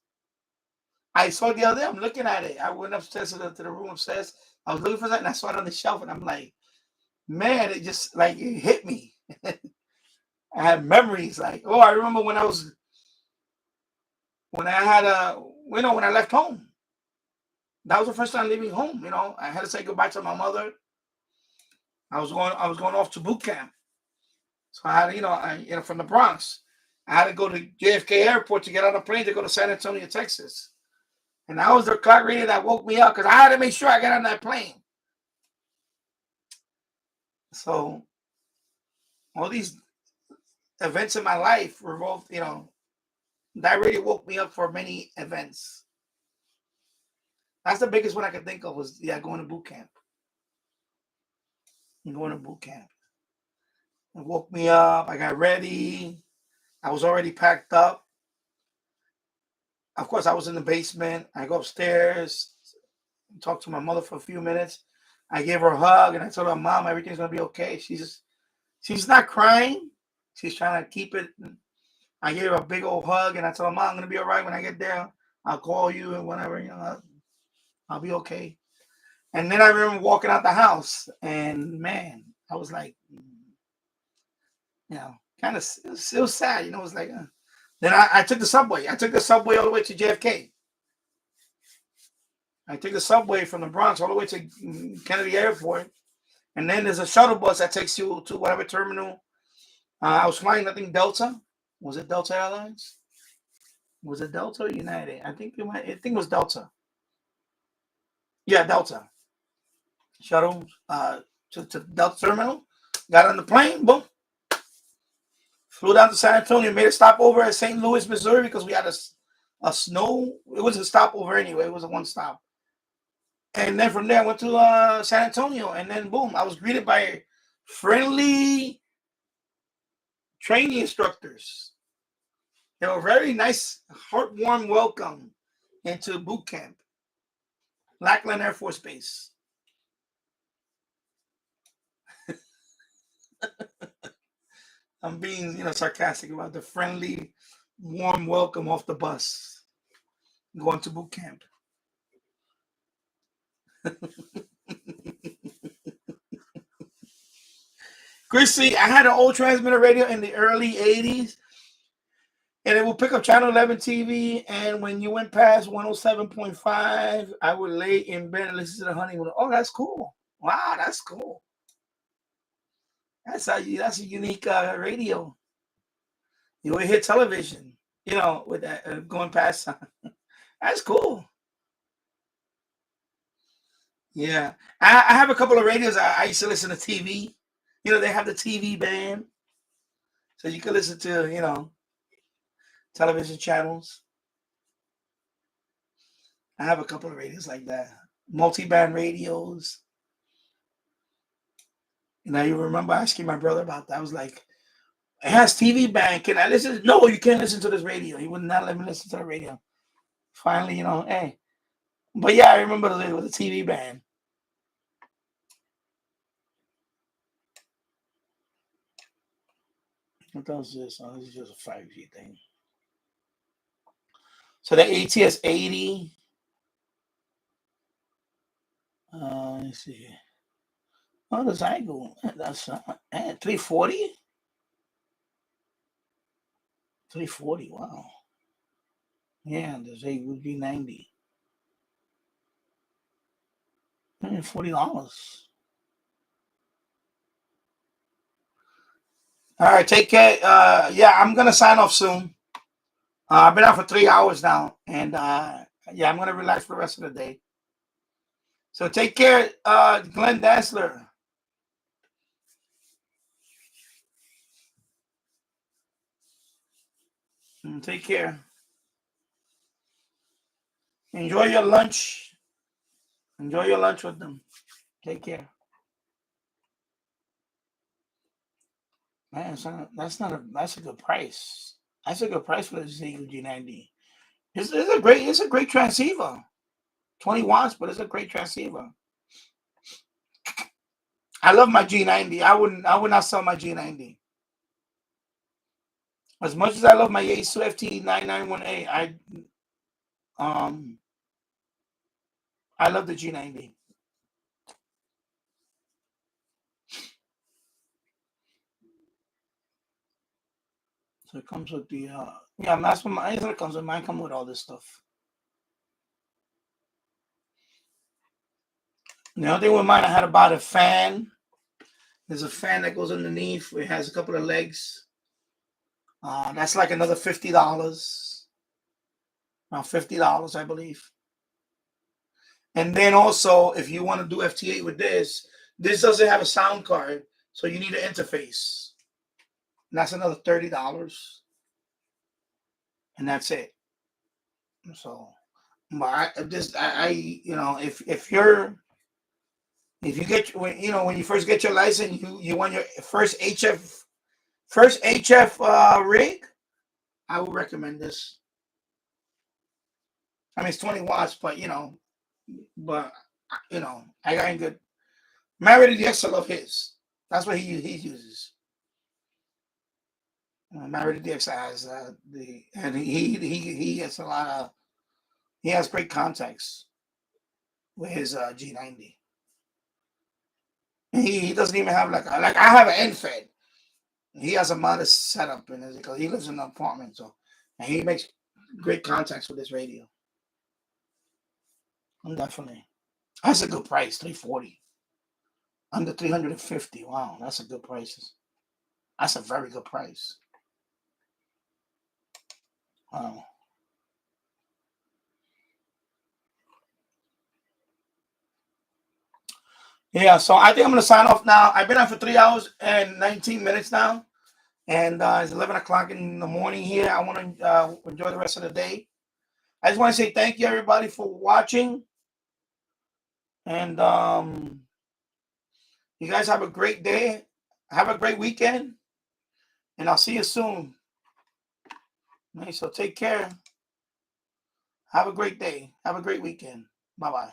I saw it the other day. I'm looking at it. I went upstairs to the room upstairs. I was looking for that, and I saw it on the shelf, and I'm like, man, it just, like, it hit me. I had memories, like, oh, I remember when I left home. That was the first time leaving home. You know, I had to say goodbye to my mother. I was going off to boot camp, so I had, from the Bronx, I had to go to JFK Airport to get on a plane to go to San Antonio, Texas. And that was the clock radio that woke me up, because I had to make sure I got on that plane. So all these events in my life revolved, that radio woke me up for many events. That's the biggest one I could think of, was, going to boot camp. Going to boot camp. It woke me up. I got ready. I was already packed up. Of course, I was in the basement. I go upstairs, talk to my mother for a few minutes. I gave her a hug, and I told her, Mom, everything's going to be okay. She's not crying. She's trying to keep it. I gave her a big old hug, and I told her, Mom, I'm going to be all right when I get there. I'll call you and whatever, I'll be okay. And then I remember walking out the house, and man, I was like, kind of, it was sad. It was like, Then I took the subway. I took the subway all the way to JFK. I took the subway from the Bronx all the way to Kennedy Airport. And then there's a shuttle bus that takes you to whatever terminal. I was flying, I think, Delta. Was it Delta Airlines? Was it Delta or United? I think it was Delta. Yeah, Delta. Shuttle to Delta terminal. Got on the plane, boom. Flew down to San Antonio, made a stopover at St. Louis, Missouri, because we had a snow. It was a stopover anyway. It was a one stop. And then from there, I went to San Antonio. And then, boom, I was greeted by friendly training instructors. They were very nice, heart-warm welcome into boot camp. Lackland Air Force Base. I'm being, sarcastic about the friendly, warm welcome off the bus going to boot camp. Chrissy, I had an old transmitter radio in the early 80s, and it would pick up channel 11 TV, and when you went past 107.5, I would lay in bed and listen to the honeymoon. Oh, that's cool. Wow, that's cool. That's a unique radio. You would hear television, with that going past. That's cool. Yeah. I have a couple of radios. I used to listen to TV. They have the TV band. So you can listen to, television channels. I have a couple of radios like that. Multi-band radios. You remember asking my brother about that. I was like, it has TV band. Can I listen? No, you can't listen to this radio. He would not let me listen to the radio. Finally, hey. But yeah, I remember with the TV band. What else is this? Oh, this is just a 5G thing. So the ATS 80. Let's see. Oh, the Zygo. That's 340. 340. Wow. Yeah, the Zygo G90. $40. All right, take care. Yeah, I'm gonna sign off soon. I've been out for 3 hours now, and yeah, I'm gonna relax for the rest of the day. So take care, Glenn Dassler. Take care. Enjoy your lunch. Enjoy your lunch with them. Take care. Man, that's a good price. That's a good price for the Zygo G90. It's a great transceiver. 20 watts, but it's a great transceiver. I love my G90. I would not sell my G90. As much as I love my Yaesu FT991A, I love the G90. So it comes with the yeah, that's what mine comes with. Mine come with all this stuff. The only thing with mine, I had to buy a fan. There's a fan that goes underneath. It has a couple of legs. That's like another $50. Around $50, I believe. And then also, if you want to do FT8 with this doesn't have a sound card, so you need an interface. And that's another $30. And that's it. So, but when you first get your license, you want your first HF rig, I would recommend this. I mean, it's 20 watts, but I got in good. Married DX, I love his. That's what he uses. Married DX has and he gets a lot of. He has great contacts with his G90. He doesn't even have like I have an end fed. He has a modest setup in it because he lives in an apartment, so And he makes great contacts with this radio. Definitely. That's a good price, $340. Under $350. Wow, that's a good price. That's a very good price. Wow. Yeah, so I think I'm going to sign off now. I've been on for 3 hours and 19 minutes now. And it's 11 o'clock in the morning here. I want to enjoy the rest of the day. I just want to say thank you, everybody, for watching. And you guys have a great day. Have a great weekend. And I'll see you soon. Okay, so take care. Have a great day. Have a great weekend. Bye-bye.